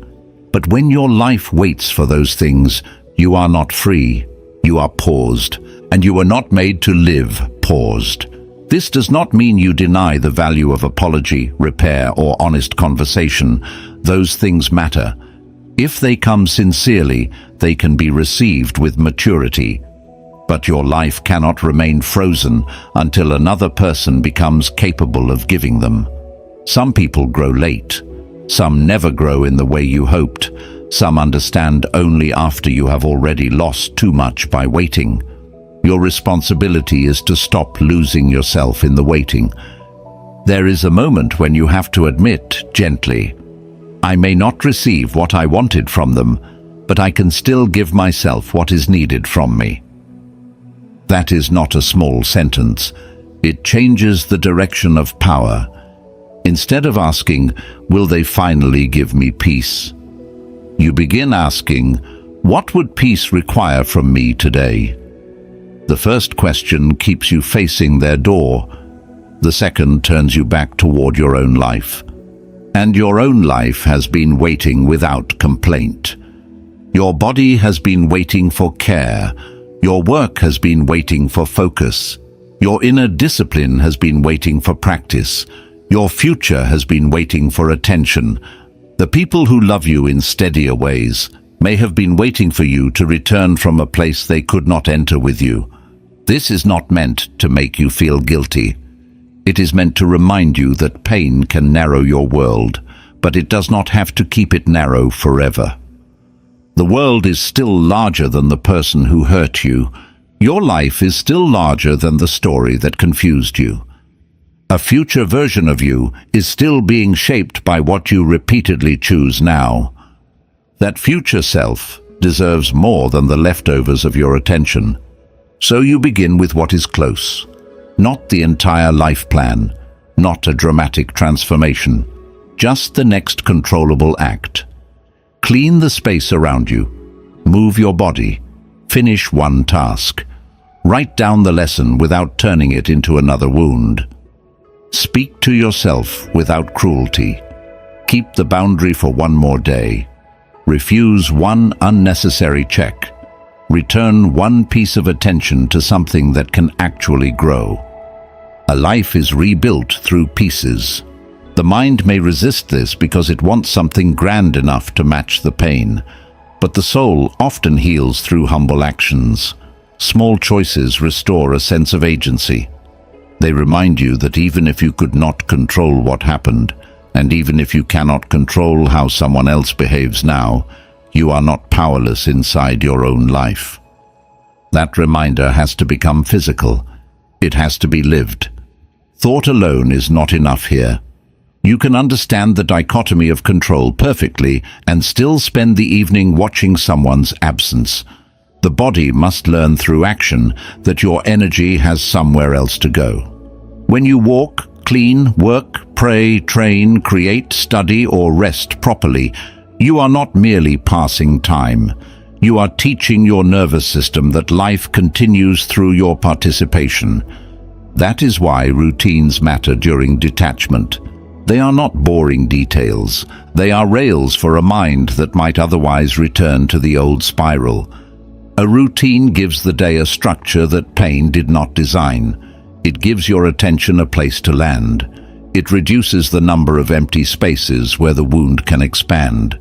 But when your life waits for those things, you are not free. You are paused, and you are not made to live paused. This does not mean you deny the value of apology, repair, or honest conversation. Those things matter. If they come sincerely, they can be received with maturity. But your life cannot remain frozen until another person becomes capable of giving them. Some people grow late. Some never grow in the way you hoped. Some understand only after you have already lost too much by waiting. Your responsibility is to stop losing yourself in the waiting. There is a moment when you have to admit, gently, I may not receive what I wanted from them, but I can still give myself what is needed from me. That is not a small sentence. It changes the direction of power. Instead of asking, will they finally give me peace? You begin asking, what would peace require from me today? The first question keeps you facing their door. The second turns you back toward your own life. And your own life has been waiting without complaint. Your body has been waiting for care. Your work has been waiting for focus. Your inner discipline has been waiting for practice. Your future has been waiting for attention. The people who love you in steadier ways may have been waiting for you to return from a place they could not enter with you. This is not meant to make you feel guilty. It is meant to remind you that pain can narrow your world, but it does not have to keep it narrow forever. The world is still larger than the person who hurt you. Your life is still larger than the story that confused you. A future version of you is still being shaped by what you repeatedly choose now. That future self deserves more than the leftovers of your attention. So you begin with what is close. Not the entire life plan, not a dramatic transformation, just the next controllable act. Clean the space around you, move your body, finish one task. Write down the lesson without turning it into another wound. Speak to yourself without cruelty. Keep the boundary for one more day. Refuse one unnecessary check. Return one piece of attention to something that can actually grow. A life is rebuilt through pieces. The mind may resist this because it wants something grand enough to match the pain, but the soul often heals through humble actions. Small choices restore a sense of agency. They remind you that even if you could not control what happened, and even if you cannot control how someone else behaves now, you are not powerless inside your own life. That reminder has to become physical. It has to be lived. Thought alone is not enough here. You can understand the dichotomy of control perfectly and still spend the evening watching someone's absence. The body must learn through action that your energy has somewhere else to go. When you walk, clean, work, pray, train, create, study, or rest properly, you are not merely passing time. You are teaching your nervous system that life continues through your participation. That is why routines matter during detachment. They are not boring details. They are rails for a mind that might otherwise return to the old spiral. A routine gives the day a structure that pain did not design. It gives your attention a place to land. It reduces the number of empty spaces where the wound can expand.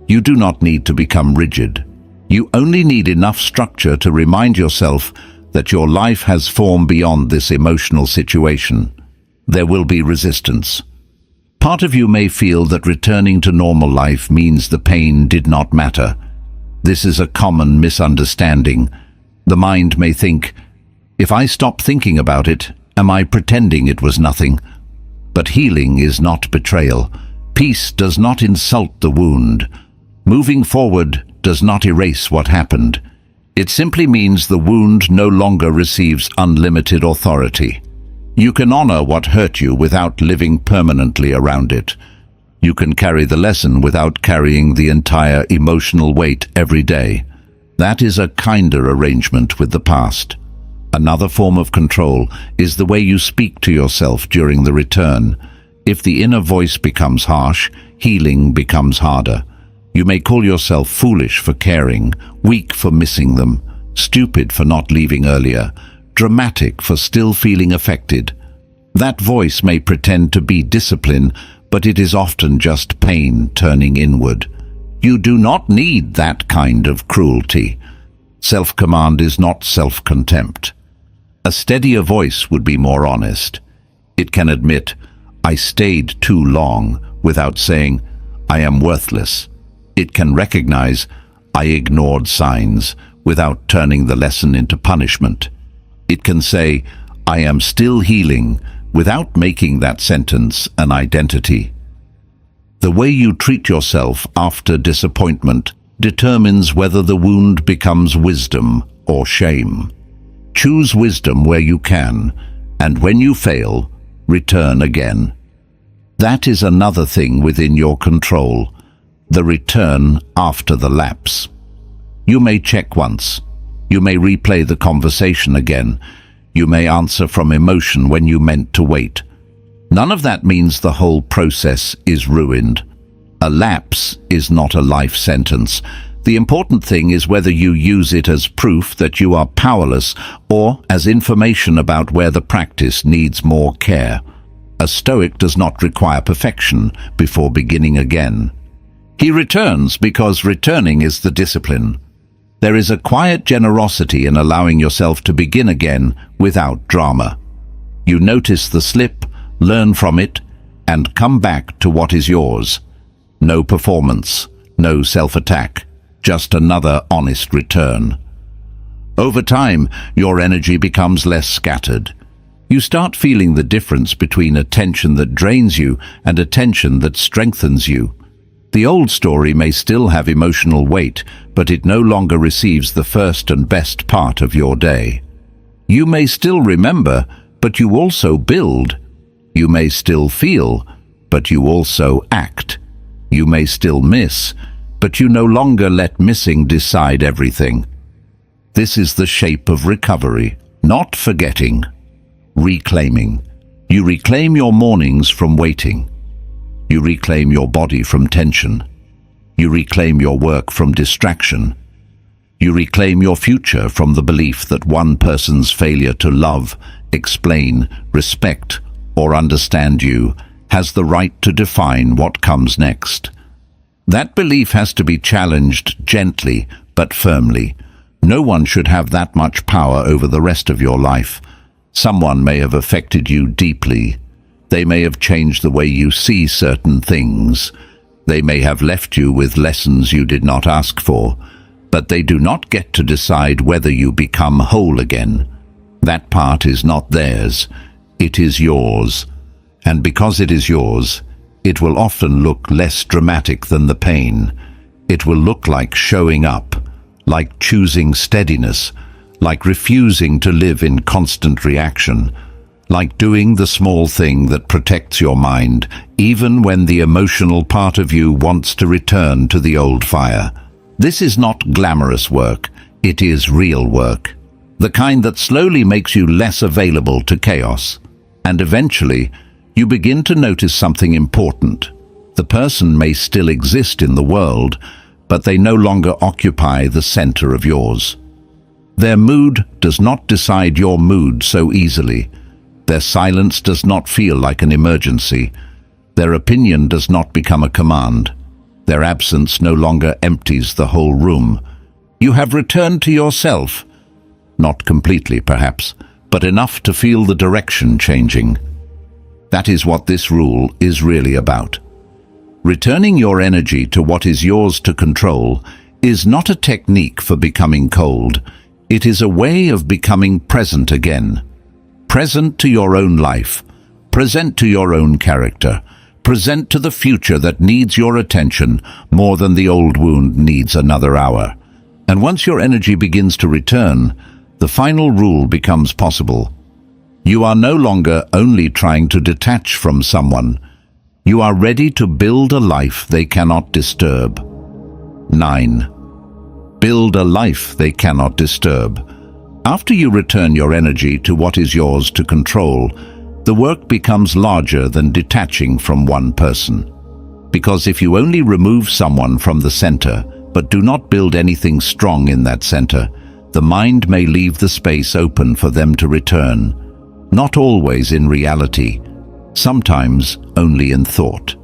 You do not need to become rigid. You only need enough structure to remind yourself that your life has form beyond this emotional situation. There will be resistance. Part of you may feel that returning to normal life means the pain did not matter. This is a common misunderstanding. The mind may think, if I stop thinking about it, am I pretending it was nothing? But healing is not betrayal. Peace does not insult the wound. Moving forward does not erase what happened. It simply means the wound no longer receives unlimited authority. You can honor what hurt you without living permanently around it. You can carry the lesson without carrying the entire emotional weight every day. That is a kinder arrangement with the past. Another form of control is the way you speak to yourself during the return. If the inner voice becomes harsh, healing becomes harder. You may call yourself foolish for caring, weak for missing them, stupid for not leaving earlier, dramatic for still feeling affected. That voice may pretend to be discipline, but it is often just pain turning inward. You do not need that kind of cruelty. Self-command is not self-contempt. A steadier voice would be more honest. It can admit, I stayed too long, without saying, I am worthless. It can recognize, "I ignored signs," without turning the lesson into punishment. It can say, "I am still healing," without making that sentence an identity. The way you treat yourself after disappointment determines whether the wound becomes wisdom or shame. Choose wisdom where you can, and when you fail, return again. That is another thing within your control, the return after the lapse. You may check once. You may replay the conversation again. You may answer from emotion when you meant to wait. None of that means the whole process is ruined. A lapse is not a life sentence. The important thing is whether you use it as proof that you are powerless or as information about where the practice needs more care. A Stoic does not require perfection before beginning again. He returns because returning is the discipline. There is a quiet generosity in allowing yourself to begin again without drama. You notice the slip, learn from it, and come back to what is yours. No performance, no self-attack, just another honest return. Over time, your energy becomes less scattered. You start feeling the difference between attention that drains you and attention that strengthens you. The old story may still have emotional weight, but it no longer receives the first and best part of your day. You may still remember, but you also build. You may still feel, but you also act. You may still miss, but you no longer let missing decide everything. This is the shape of recovery, not forgetting. Reclaiming. You reclaim your mornings from waiting. You reclaim your body from tension. You reclaim your work from distraction. You reclaim your future from the belief that one person's failure to love, explain, respect, or understand you has the right to define what comes next. That belief has to be challenged gently but firmly. No one should have that much power over the rest of your life. Someone may have affected you deeply. They may have changed the way you see certain things. They may have left you with lessons you did not ask for, but they do not get to decide whether you become whole again. That part is not theirs. It is yours. And because it is yours, it will often look less dramatic than the pain. It will look like showing up, like choosing steadiness, like refusing to live in constant reaction, like doing the small thing that protects your mind, even when the emotional part of you wants to return to the old fire. This is not glamorous work, it is real work. The kind that slowly makes you less available to chaos. And eventually, you begin to notice something important. The person may still exist in the world, but they no longer occupy the center of yours. Their mood does not decide your mood so easily. Their silence does not feel like an emergency. Their opinion does not become a command. Their absence no longer empties the whole room. You have returned to yourself. Not completely, perhaps, but enough to feel the direction changing. That is what this rule is really about. Returning your energy to what is yours to control is not a technique for becoming cold. It is a way of becoming present again. Present to your own life, present to your own character, present to the future that needs your attention more than the old wound needs another hour. And once your energy begins to return, the final rule becomes possible. You are no longer only trying to detach from someone. You are ready to build a life they cannot disturb. 9. Build a life they cannot disturb. After you return your energy to what is yours to control, the work becomes larger than detaching from one person. Because if you only remove someone from the center, but do not build anything strong in that center, the mind may leave the space open for them to return. Not always in reality, sometimes only in thought.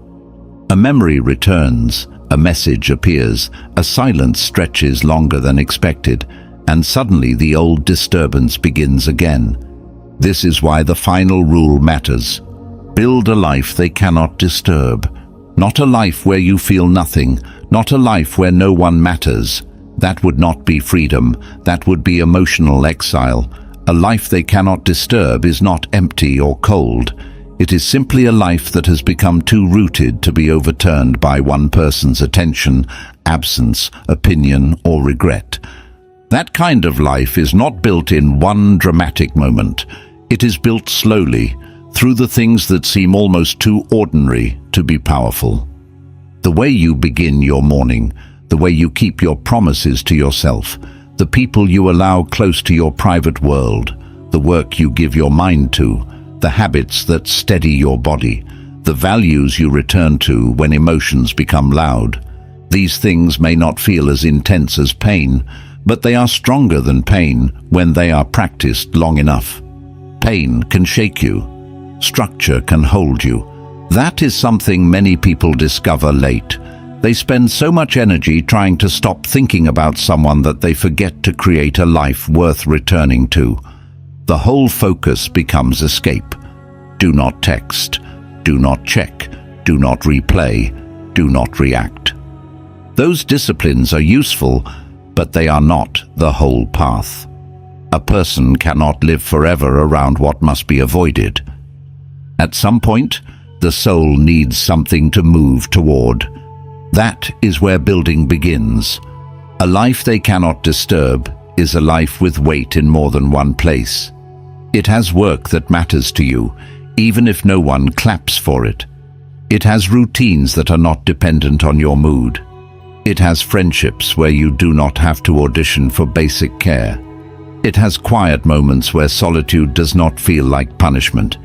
A memory returns, a message appears, a silence stretches longer than expected, and suddenly the old disturbance begins again. This is why the final rule matters. Build a life they cannot disturb. Not a life where you feel nothing, not a life where no one matters. That would not be freedom, that would be emotional exile. A life they cannot disturb is not empty or cold. It is simply a life that has become too rooted to be overturned by one person's attention, absence, opinion, or regret. That kind of life is not built in one dramatic moment. It is built slowly, through the things that seem almost too ordinary to be powerful. The way you begin your morning, the way you keep your promises to yourself, the people you allow close to your private world, the work you give your mind to, the habits that steady your body, the values you return to when emotions become loud. These things may not feel as intense as pain, but they are stronger than pain when they are practiced long enough. Pain can shake you. Structure can hold you. That is something many people discover late. They spend so much energy trying to stop thinking about someone that they forget to create a life worth returning to. The whole focus becomes escape. Do not text. Do not check. Do not replay. Do not react. Those disciplines are useful, but they are not the whole path. A person cannot live forever around what must be avoided. At some point, the soul needs something to move toward. That is where building begins. A life they cannot disturb is a life with weight in more than one place. It has work that matters to you, even if no one claps for it. It has routines that are not dependent on your mood. It has friendships where you do not have to audition for basic care. It has quiet moments where solitude does not feel like punishment.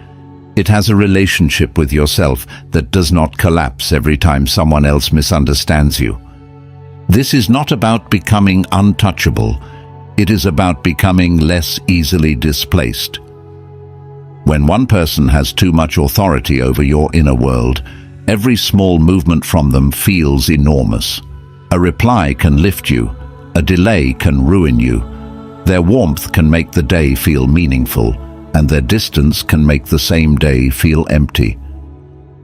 It has a relationship with yourself that does not collapse every time someone else misunderstands you. This is not about becoming untouchable. It is about becoming less easily displaced. When one person has too much authority over your inner world, every small movement from them feels enormous. A reply can lift you. A delay can ruin you. Their warmth can make the day feel meaningful, and their distance can make the same day feel empty.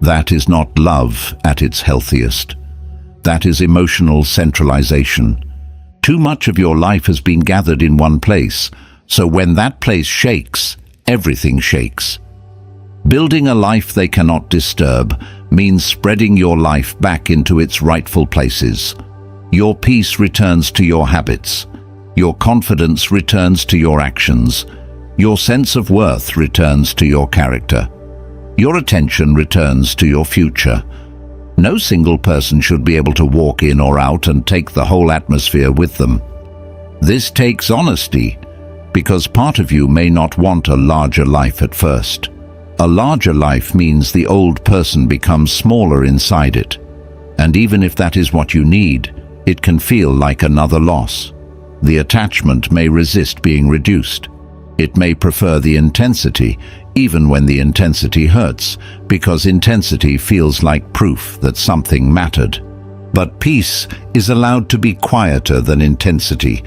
That is not love at its healthiest. That is emotional centralization. Too much of your life has been gathered in one place, so when that place shakes, everything shakes. Building a life they cannot disturb means spreading your life back into its rightful places. Your peace returns to your habits. Your confidence returns to your actions. Your sense of worth returns to your character. Your attention returns to your future. No single person should be able to walk in or out and take the whole atmosphere with them. This takes honesty, because part of you may not want a larger life at first. A larger life means the old person becomes smaller inside it. And even if that is what you need, it can feel like another loss. The attachment may resist being reduced. It may prefer the intensity, even when the intensity hurts, because intensity feels like proof that something mattered. But peace is allowed to be quieter than intensity.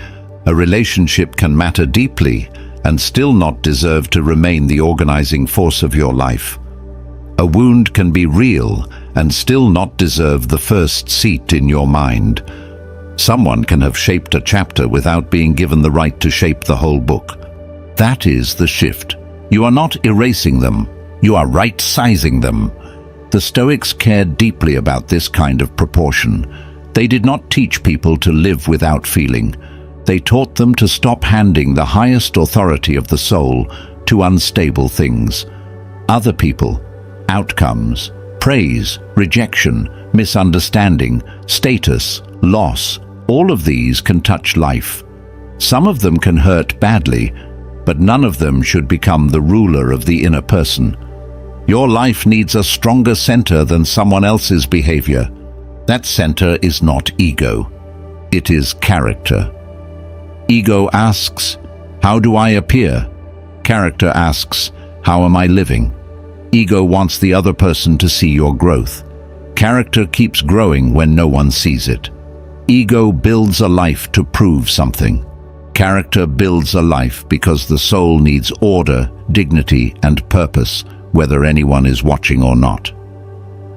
A relationship can matter deeply and still not deserve to remain the organizing force of your life. A wound can be real and still not deserve the first seat in your mind. Someone can have shaped a chapter without being given the right to shape the whole book. That is the shift. You are not erasing them, you are right-sizing them. The Stoics cared deeply about this kind of proportion. They did not teach people to live without feeling. They taught them to stop handing the highest authority of the soul to unstable things. Other people, outcomes, praise, rejection, misunderstanding, status, loss, all of these can touch life. Some of them can hurt badly, but none of them should become the ruler of the inner person. Your life needs a stronger center than someone else's behavior. That center is not ego. It is character. Ego asks, how do I appear? Character asks, how am I living? Ego wants the other person to see your growth. Character keeps growing when no one sees it. Ego builds a life to prove something. Character builds a life because the soul needs order, dignity, and purpose, whether anyone is watching or not.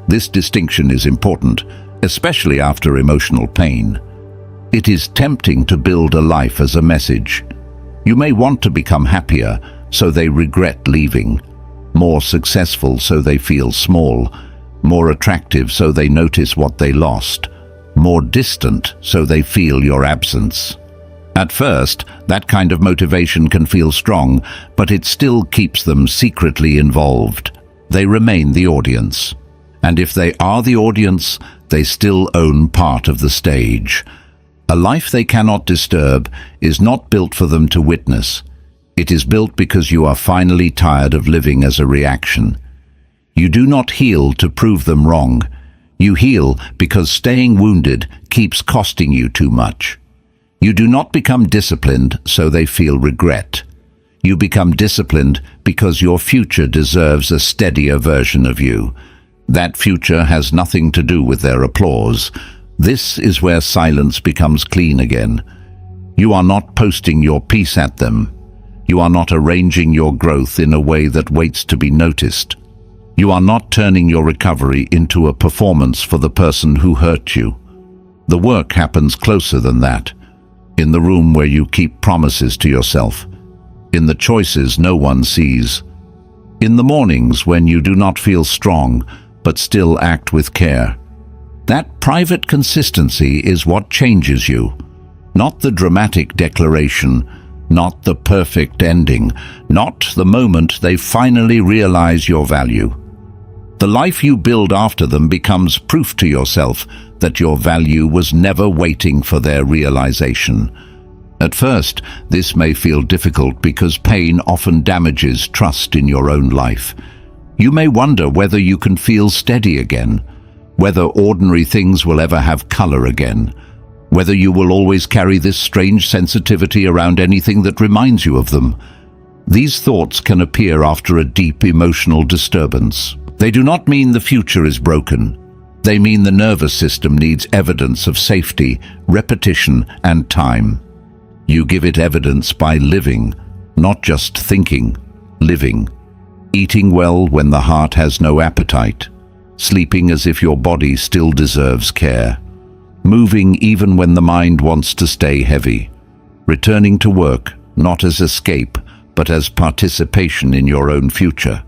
This distinction is important especially after emotional pain. It is tempting to build a life as a message. You may want to become happier, so they regret leaving; more successful, so they feel small; more attractive, so they notice what they lost; more distant, so they feel your absence. At first, that kind of motivation can feel strong, but it still keeps them secretly involved. They remain the audience. And if they are the audience, they still own part of the stage. A life they cannot disturb is not built for them to witness. It is built because you are finally tired of living as a reaction. You do not heal to prove them wrong. You heal because staying wounded keeps costing you too much. You do not become disciplined so they feel regret. You become disciplined because your future deserves a steadier version of you. That future has nothing to do with their applause. This is where silence becomes clean again. You are not posting your peace at them. You are not arranging your growth in a way that waits to be noticed. You are not turning your recovery into a performance for the person who hurt you. The work happens closer than that. In the room where you keep promises to yourself. In the choices no one sees. In the mornings when you do not feel strong, but still act with care. That private consistency is what changes you. Not the dramatic declaration, not the perfect ending, not the moment they finally realize your value. The life you build after them becomes proof to yourself that your value was never waiting for their realization. At first, this may feel difficult because pain often damages trust in your own life. You may wonder whether you can feel steady again, whether ordinary things will ever have color again, whether you will always carry this strange sensitivity around anything that reminds you of them. These thoughts can appear after a deep emotional disturbance. They do not mean the future is broken. They mean the nervous system needs evidence of safety, repetition, and time. You give it evidence by living, not just thinking, living. Eating well when the heart has no appetite. Sleeping as if your body still deserves care. Moving even when the mind wants to stay heavy. Returning to work, not as escape, but as participation in your own future.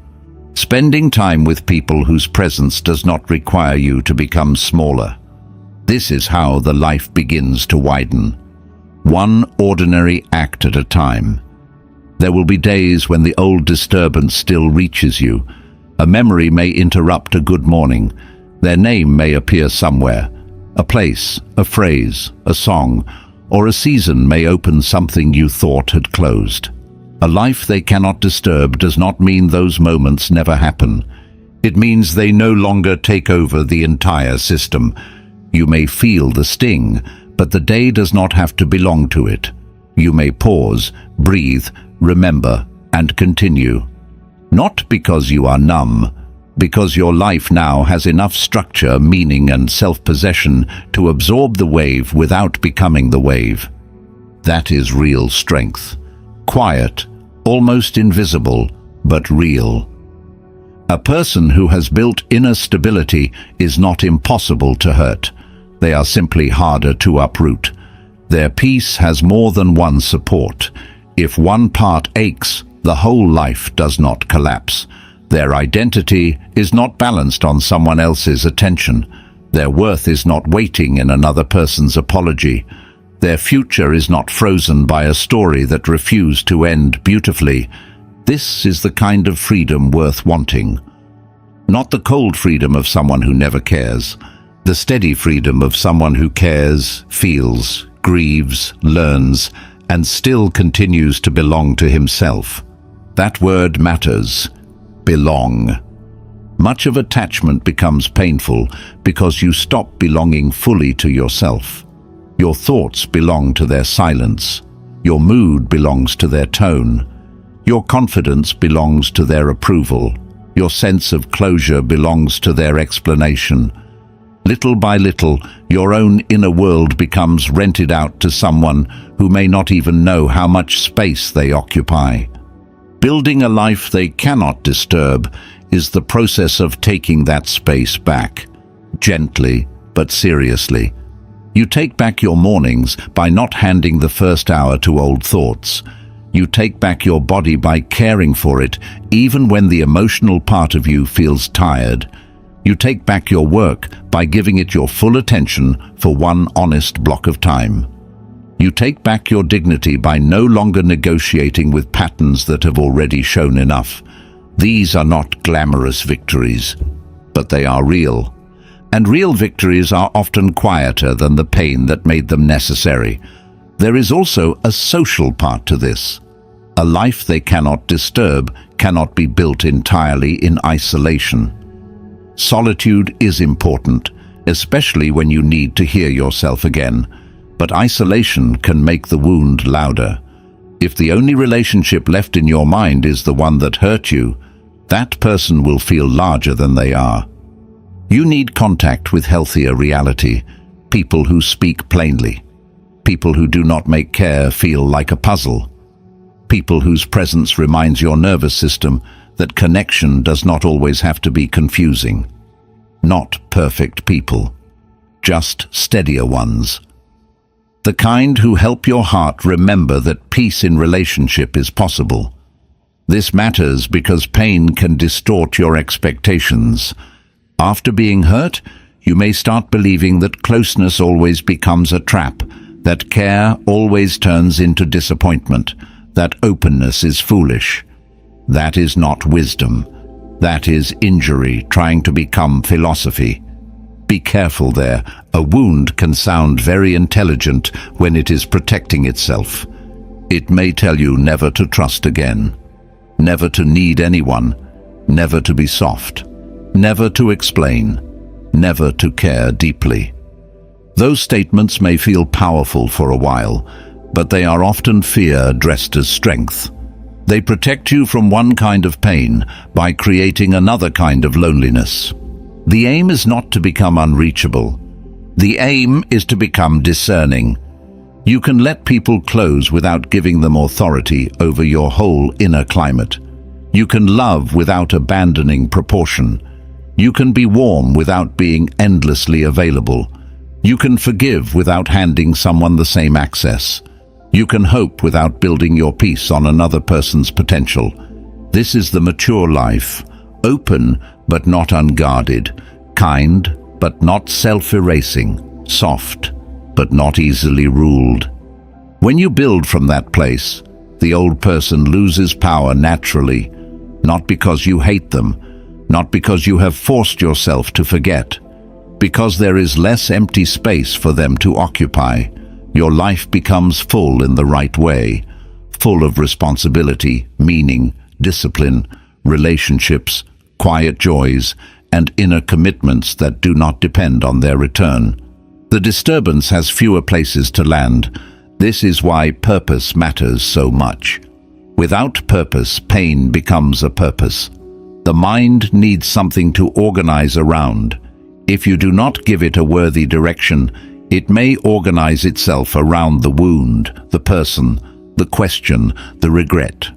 Spending time with people whose presence does not require you to become smaller. This is how the life begins to widen. One ordinary act at a time. There will be days when the old disturbance still reaches you. A memory may interrupt a good morning. Their name may appear somewhere. A place, a phrase, a song, or a season may open something you thought had closed. A life they cannot disturb does not mean those moments never happen. It means they no longer take over the entire system. You may feel the sting, but the day does not have to belong to it. You may pause, breathe, remember, and continue. Not because you are numb, because your life now has enough structure, meaning, and self-possession to absorb the wave without becoming the wave. That is real strength. Quiet, almost invisible, but real. A person who has built inner stability is not impossible to hurt. They are simply harder to uproot. Their peace has more than one support. If one part aches, the whole life does not collapse. Their identity is not balanced on someone else's attention. Their worth is not waiting in another person's apology. Their future is not frozen by a story that refused to end beautifully. This is the kind of freedom worth wanting. Not the cold freedom of someone who never cares. The steady freedom of someone who cares, feels, grieves, learns, and still continues to belong to himself. That word matters. Belong. Much of attachment becomes painful because you stop belonging fully to yourself. Your thoughts belong to their silence. Your mood belongs to their tone. Your confidence belongs to their approval. Your sense of closure belongs to their explanation. Little by little, your own inner world becomes rented out to someone who may not even know how much space they occupy. Building a life they cannot disturb is the process of taking that space back, gently but seriously. You take back your mornings by not handing the first hour to old thoughts. You take back your body by caring for it, even when the emotional part of you feels tired. You take back your work by giving it your full attention for one honest block of time. You take back your dignity by no longer negotiating with patterns that have already shown enough. These are not glamorous victories, but they are real. And real victories are often quieter than the pain that made them necessary. There is also a social part to this. A life they cannot disturb cannot be built entirely in isolation. Solitude is important, especially when you need to hear yourself again. But isolation can make the wound louder. If the only relationship left in your mind is the one that hurt you, that person will feel larger than they are. You need contact with healthier reality, people who speak plainly, people who do not make care feel like a puzzle, people whose presence reminds your nervous system that connection does not always have to be confusing. Not perfect people, just steadier ones. The kind who help your heart remember that peace in relationship is possible. This matters because pain can distort your expectations. After being hurt, you may start believing that closeness always becomes a trap, that care always turns into disappointment, that openness is foolish. That is not wisdom. That is injury trying to become philosophy. Be careful there. A wound can sound very intelligent when it is protecting itself. It may tell you never to trust again, never to need anyone, never to be soft, never to explain, never to care deeply. Those statements may feel powerful for a while, but they are often fear dressed as strength. They protect you from one kind of pain by creating another kind of loneliness. The aim is not to become unreachable. The aim is to become discerning. You can let people close without giving them authority over your whole inner climate. You can love without abandoning proportion. You can be warm without being endlessly available. You can forgive without handing someone the same access. You can hope without building your peace on another person's potential. This is the mature life, open but not unguarded, kind but not self-erasing, soft but not easily ruled. When you build from that place, the old person loses power naturally, not because you hate them, not because you have forced yourself to forget, because there is less empty space for them to occupy. Your life becomes full in the right way, full of responsibility, meaning, discipline, relationships, quiet joys, and inner commitments that do not depend on their return. The disturbance has fewer places to land. This is why purpose matters so much. Without purpose, pain becomes a purpose. The mind needs something to organize around. If you do not give it a worthy direction, it may organize itself around the wound, the person, the question, the regret.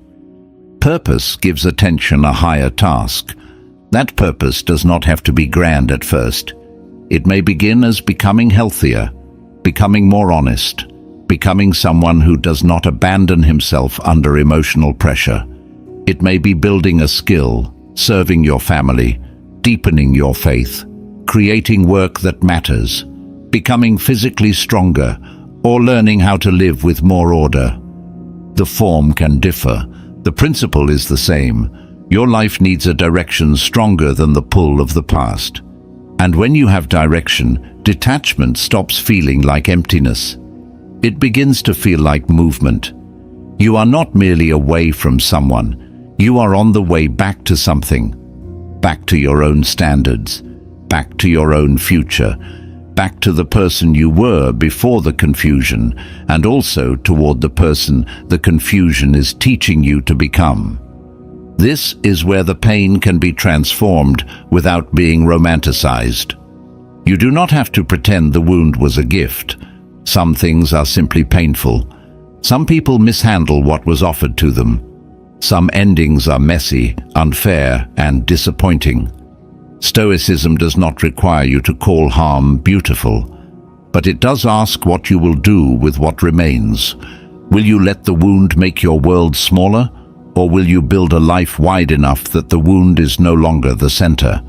Purpose gives attention a higher task. That purpose does not have to be grand at first. It may begin as becoming healthier, becoming more honest, becoming someone who does not abandon himself under emotional pressure. It may be building a skill, serving your family, deepening your faith, creating work that matters, becoming physically stronger, or learning how to live with more order. The form can differ. The principle is the same. Your life needs a direction stronger than the pull of the past. And when you have direction, detachment stops feeling like emptiness. It begins to feel like movement. You are not merely away from someone. You are on the way back to something. Back to your own standards. Back to your own future. Back to the person you were before the confusion, and also toward the person the confusion is teaching you to become. This is where the pain can be transformed without being romanticized. You do not have to pretend the wound was a gift. Some things are simply painful. Some people mishandle what was offered to them. Some endings are messy, unfair, and disappointing. Stoicism does not require you to call harm beautiful, but it does ask what you will do with what remains. Will you let the wound make your world smaller, or will you build a life wide enough that the wound is no longer the center?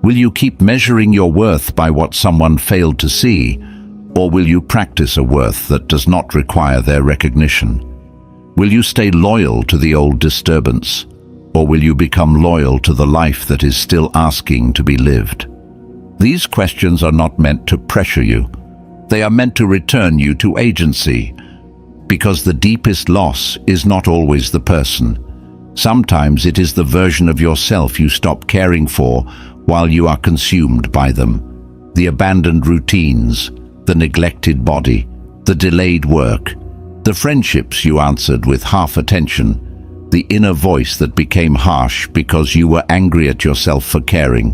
Will you keep measuring your worth by what someone failed to see, or will you practice a worth that does not require their recognition? Will you stay loyal to the old disturbance, or will you become loyal to the life that is still asking to be lived? These questions are not meant to pressure you. They are meant to return you to agency, because the deepest loss is not always the person. Sometimes it is the version of yourself you stop caring for while you are consumed by them. The abandoned routines, the neglected body, the delayed work, the friendships you answered with half attention, the inner voice that became harsh because you were angry at yourself for caring.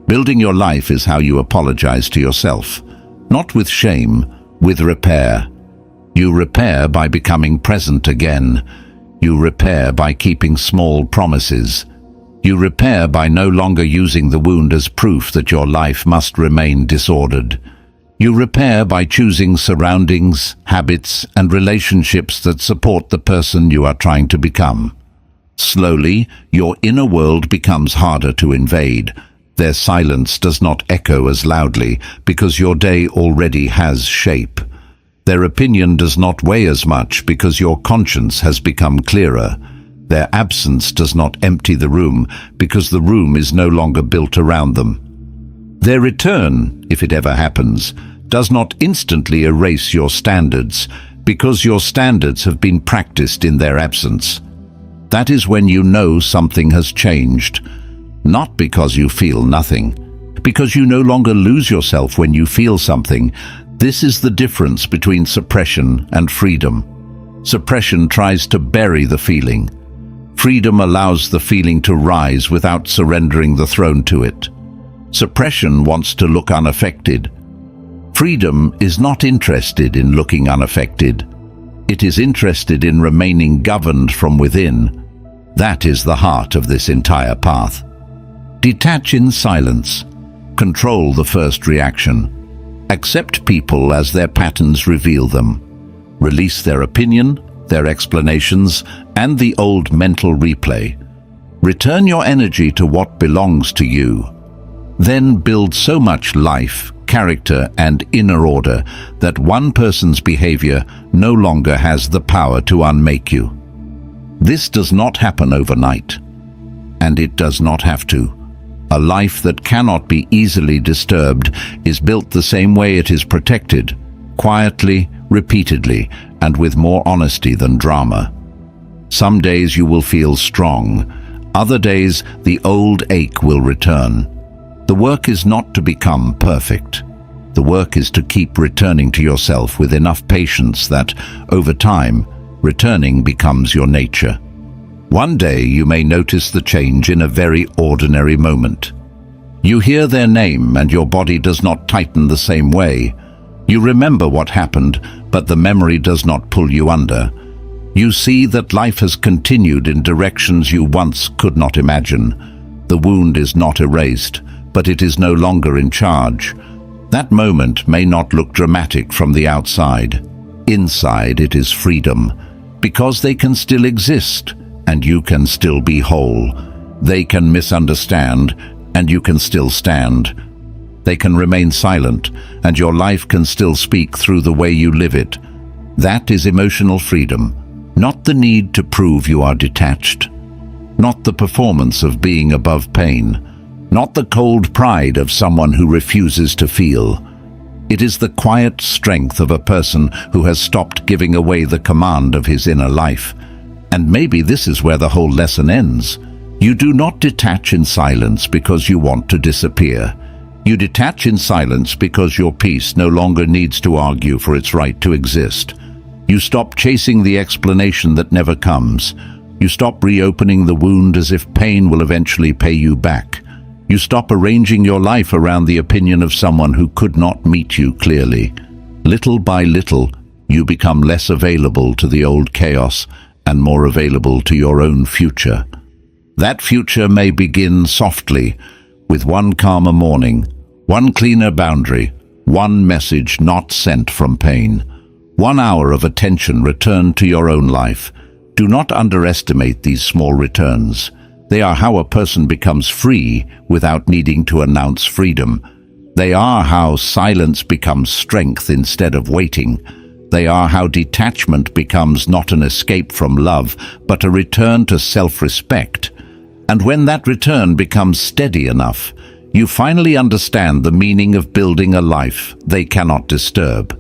Building your life is how you apologize to yourself, not with shame, with repair. You repair by becoming present again. You repair by keeping small promises. You repair by no longer using the wound as proof that your life must remain disordered. You repair by choosing surroundings, habits, and relationships that support the person you are trying to become. Slowly, your inner world becomes harder to invade. Their silence does not echo as loudly because your day already has shape. Their opinion does not weigh as much because your conscience has become clearer. Their absence does not empty the room because the room is no longer built around them. Their return, if it ever happens, does not instantly erase your standards because your standards have been practiced in their absence. That is when you know something has changed, not because you feel nothing, because you no longer lose yourself when you feel something. This is the difference between suppression and freedom. Suppression tries to bury the feeling. Freedom allows the feeling to rise without surrendering the throne to it. Suppression wants to look unaffected. Freedom is not interested in looking unaffected. It is interested in remaining governed from within. That is the heart of this entire path. Detach in silence. Control the first reaction. Accept people as their patterns reveal them. Release their opinion, their explanations, and the old mental replay. Return your energy to what belongs to you. Then build so much life, character, and inner order that one person's behavior no longer has the power to unmake you. This does not happen overnight, and it does not have to. A life that cannot be easily disturbed is built the same way it is protected, quietly, repeatedly, and with more honesty than drama. Some days you will feel strong. Other days, the old ache will return. The work is not to become perfect. The work is to keep returning to yourself with enough patience that, over time, returning becomes your nature. One day you may notice the change in a very ordinary moment. You hear their name and your body does not tighten the same way. You remember what happened, but the memory does not pull you under. You see that life has continued in directions you once could not imagine. The wound is not erased, but it is no longer in charge. That moment may not look dramatic from the outside. Inside it is freedom, because they can still exist, and you can still be whole. They can misunderstand, and you can still stand. They can remain silent, and your life can still speak through the way you live it. That is emotional freedom, not the need to prove you are detached, not the performance of being above pain, not the cold pride of someone who refuses to feel. It is the quiet strength of a person who has stopped giving away the command of his inner life. And maybe this is where the whole lesson ends. You do not detach in silence because you want to disappear. You detach in silence because your peace no longer needs to argue for its right to exist. You stop chasing the explanation that never comes. You stop reopening the wound as if pain will eventually pay you back. You stop arranging your life around the opinion of someone who could not meet you clearly. Little by little, you become less available to the old chaos and more available to your own future. That future may begin softly, with one calmer morning, one cleaner boundary, one message not sent from pain, 1 hour of attention returned to your own life. Do not underestimate these small returns. They are how a person becomes free without needing to announce freedom. They are how silence becomes strength instead of waiting. They are how detachment becomes not an escape from love, but a return to self-respect. And when that return becomes steady enough, you finally understand the meaning of building a life they cannot disturb.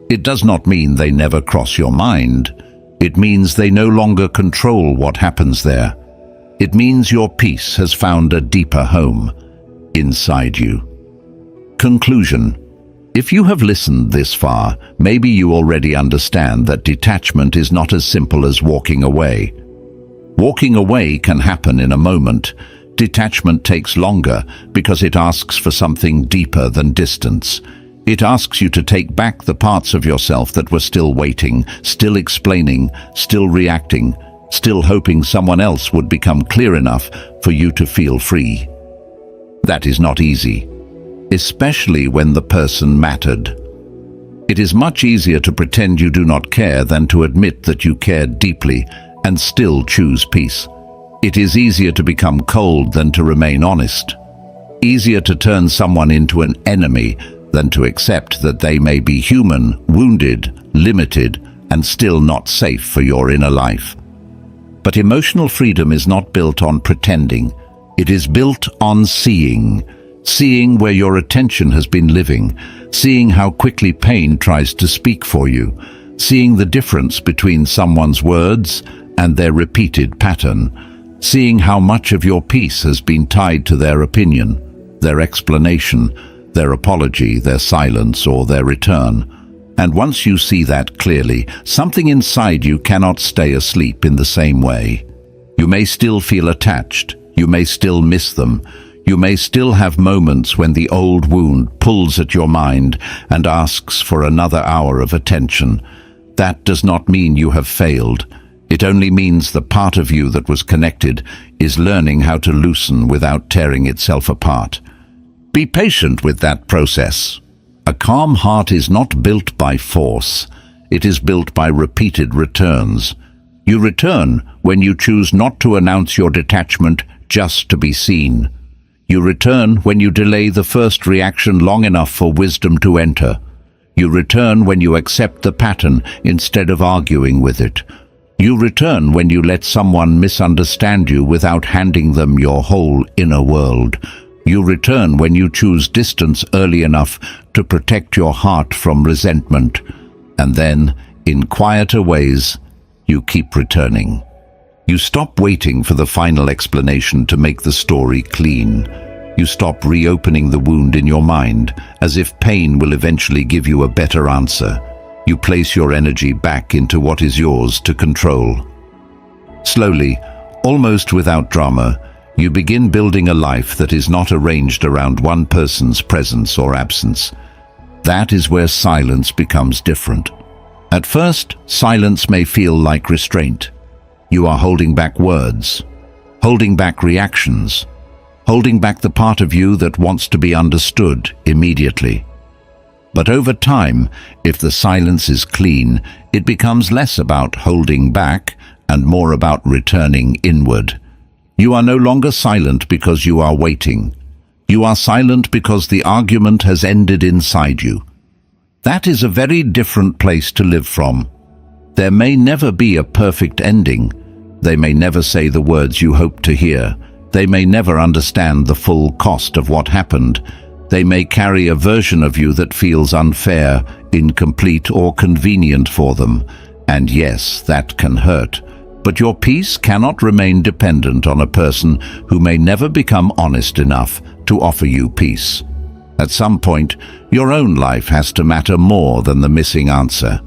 It does not mean they never cross your mind. It means they no longer control what happens there. It means your peace has found a deeper home inside you. Conclusion. If you have listened this far, maybe you already understand that detachment is not as simple as walking away. Walking away can happen in a moment. Detachment takes longer because it asks for something deeper than distance. It asks you to take back the parts of yourself that were still waiting, still explaining, still reacting, still hoping someone else would become clear enough for you to feel free. That is not easy, especially when the person mattered. It is much easier to pretend you do not care than to admit that you cared deeply and still choose peace. It is easier to become cold than to remain honest. Easier to turn someone into an enemy than to accept that they may be human, wounded, limited, and still not safe for your inner life. But emotional freedom is not built on pretending. It is built on seeing. Seeing where your attention has been living. Seeing how quickly pain tries to speak for you. Seeing the difference between someone's words and their repeated pattern. Seeing how much of your peace has been tied to their opinion, their explanation, their apology, their silence, or their return. And once you see that clearly, something inside you cannot stay asleep in the same way. You may still feel attached. You may still miss them. You may still have moments when the old wound pulls at your mind and asks for another hour of attention. That does not mean you have failed. It only means the part of you that was connected is learning how to loosen without tearing itself apart. Be patient with that process. A calm heart is not built by force. It is built by repeated returns. You return when you choose not to announce your detachment just to be seen. You return when you delay the first reaction long enough for wisdom to enter. You return when you accept the pattern instead of arguing with it. You return when you let someone misunderstand you without handing them your whole inner world. You return when you choose distance early enough to protect your heart from resentment. And then, in quieter ways, you keep returning. You stop waiting for the final explanation to make the story clean. You stop reopening the wound in your mind, as if pain will eventually give you a better answer. You place your energy back into what is yours to control. Slowly, almost without drama, you begin building a life that is not arranged around one person's presence or absence. That is where silence becomes different. At first, silence may feel like restraint. You are holding back words, holding back reactions, holding back the part of you that wants to be understood immediately. But over time, if the silence is clean, it becomes less about holding back and more about returning inward. You are no longer silent because you are waiting. You are silent because the argument has ended inside you. That is a very different place to live from. There may never be a perfect ending. They may never say the words you hope to hear. They may never understand the full cost of what happened. They may carry a version of you that feels unfair, incomplete, or convenient for them. And yes, that can hurt. But your peace cannot remain dependent on a person who may never become honest enough to offer you peace. At some point, your own life has to matter more than the missing answer.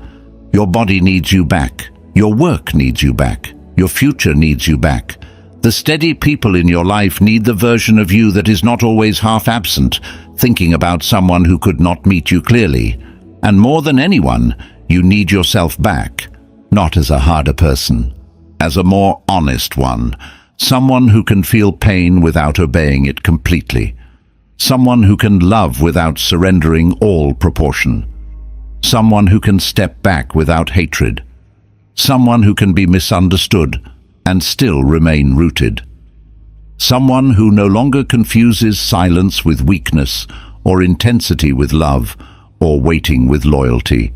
Your body needs you back. Your work needs you back. Your future needs you back. The steady people in your life need the version of you that is not always half absent, thinking about someone who could not meet you clearly. And more than anyone, you need yourself back, not as a harder person, as a more honest one, someone who can feel pain without obeying it completely, Someone who can love without surrendering all proportion. Someone who can step back without hatred. Someone who can be misunderstood and still remain rooted. Someone who no longer confuses silence with weakness, or intensity with love, or waiting with loyalty.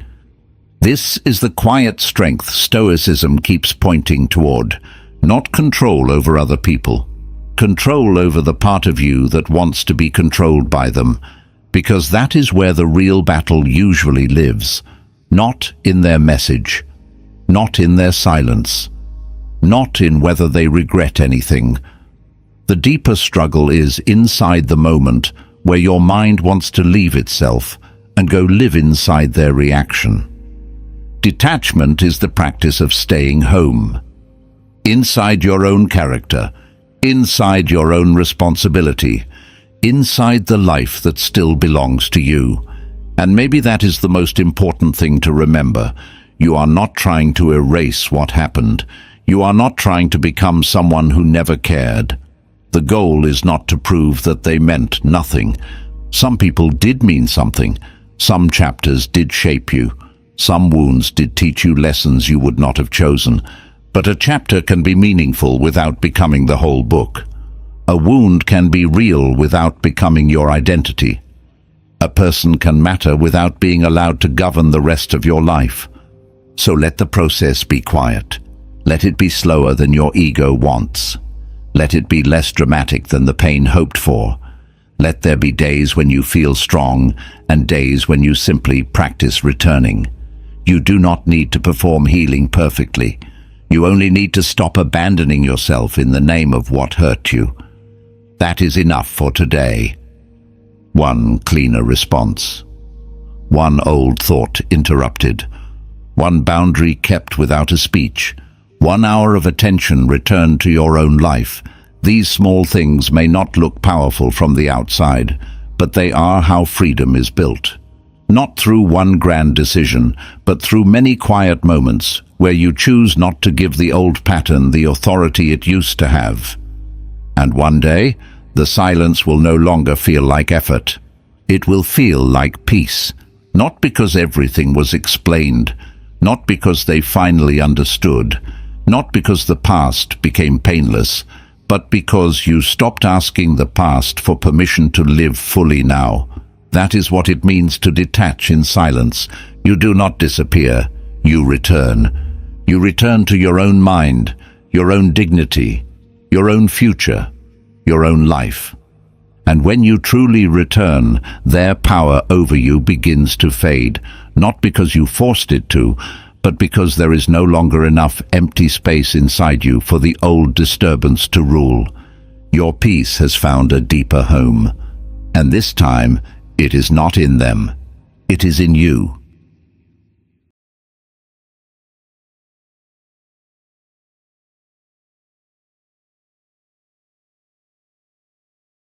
This is the quiet strength Stoicism keeps pointing toward, not control over other people. Control over the part of you that wants to be controlled by them, because that is where the real battle usually lives, not in their message, not in their silence, not in whether they regret anything. The deeper struggle is inside the moment, where your mind wants to leave itself and go live inside their reaction. Detachment is the practice of staying home, inside your own character, inside your own responsibility, inside the life that still belongs to you. And maybe that is the most important thing to remember. You are not trying to erase what happened. You are not trying to become someone who never cared. The goal is not to prove that they meant nothing. Some people did mean something. Some chapters did shape you. Some wounds did teach you lessons you would not have chosen. But a chapter can be meaningful without becoming the whole book. A wound can be real without becoming your identity. A person can matter without being allowed to govern the rest of your life. So let the process be quiet. Let it be slower than your ego wants. Let it be less dramatic than the pain hoped for. Let there be days when you feel strong and days when you simply practice returning. You do not need to perform healing perfectly. You only need to stop abandoning yourself in the name of what hurt you. That is enough for today. One cleaner response. One old thought interrupted. One boundary kept without a speech. 1 hour of attention returned to your own life. These small things may not look powerful from the outside, but they are how freedom is built. Not through one grand decision, but through many quiet moments where you choose not to give the old pattern the authority it used to have. And one day, the silence will no longer feel like effort. It will feel like peace, not because everything was explained, not because they finally understood, not because the past became painless, but because you stopped asking the past for permission to live fully now. That is what it means to detach in silence. You do not disappear, you return. You return to your own mind, your own dignity, your own future, your own life. And when you truly return, their power over you begins to fade, not because you forced it to, but because there is no longer enough empty space inside you for the old disturbance to rule. Your peace has found a deeper home, and this time it is not in them, it is in you.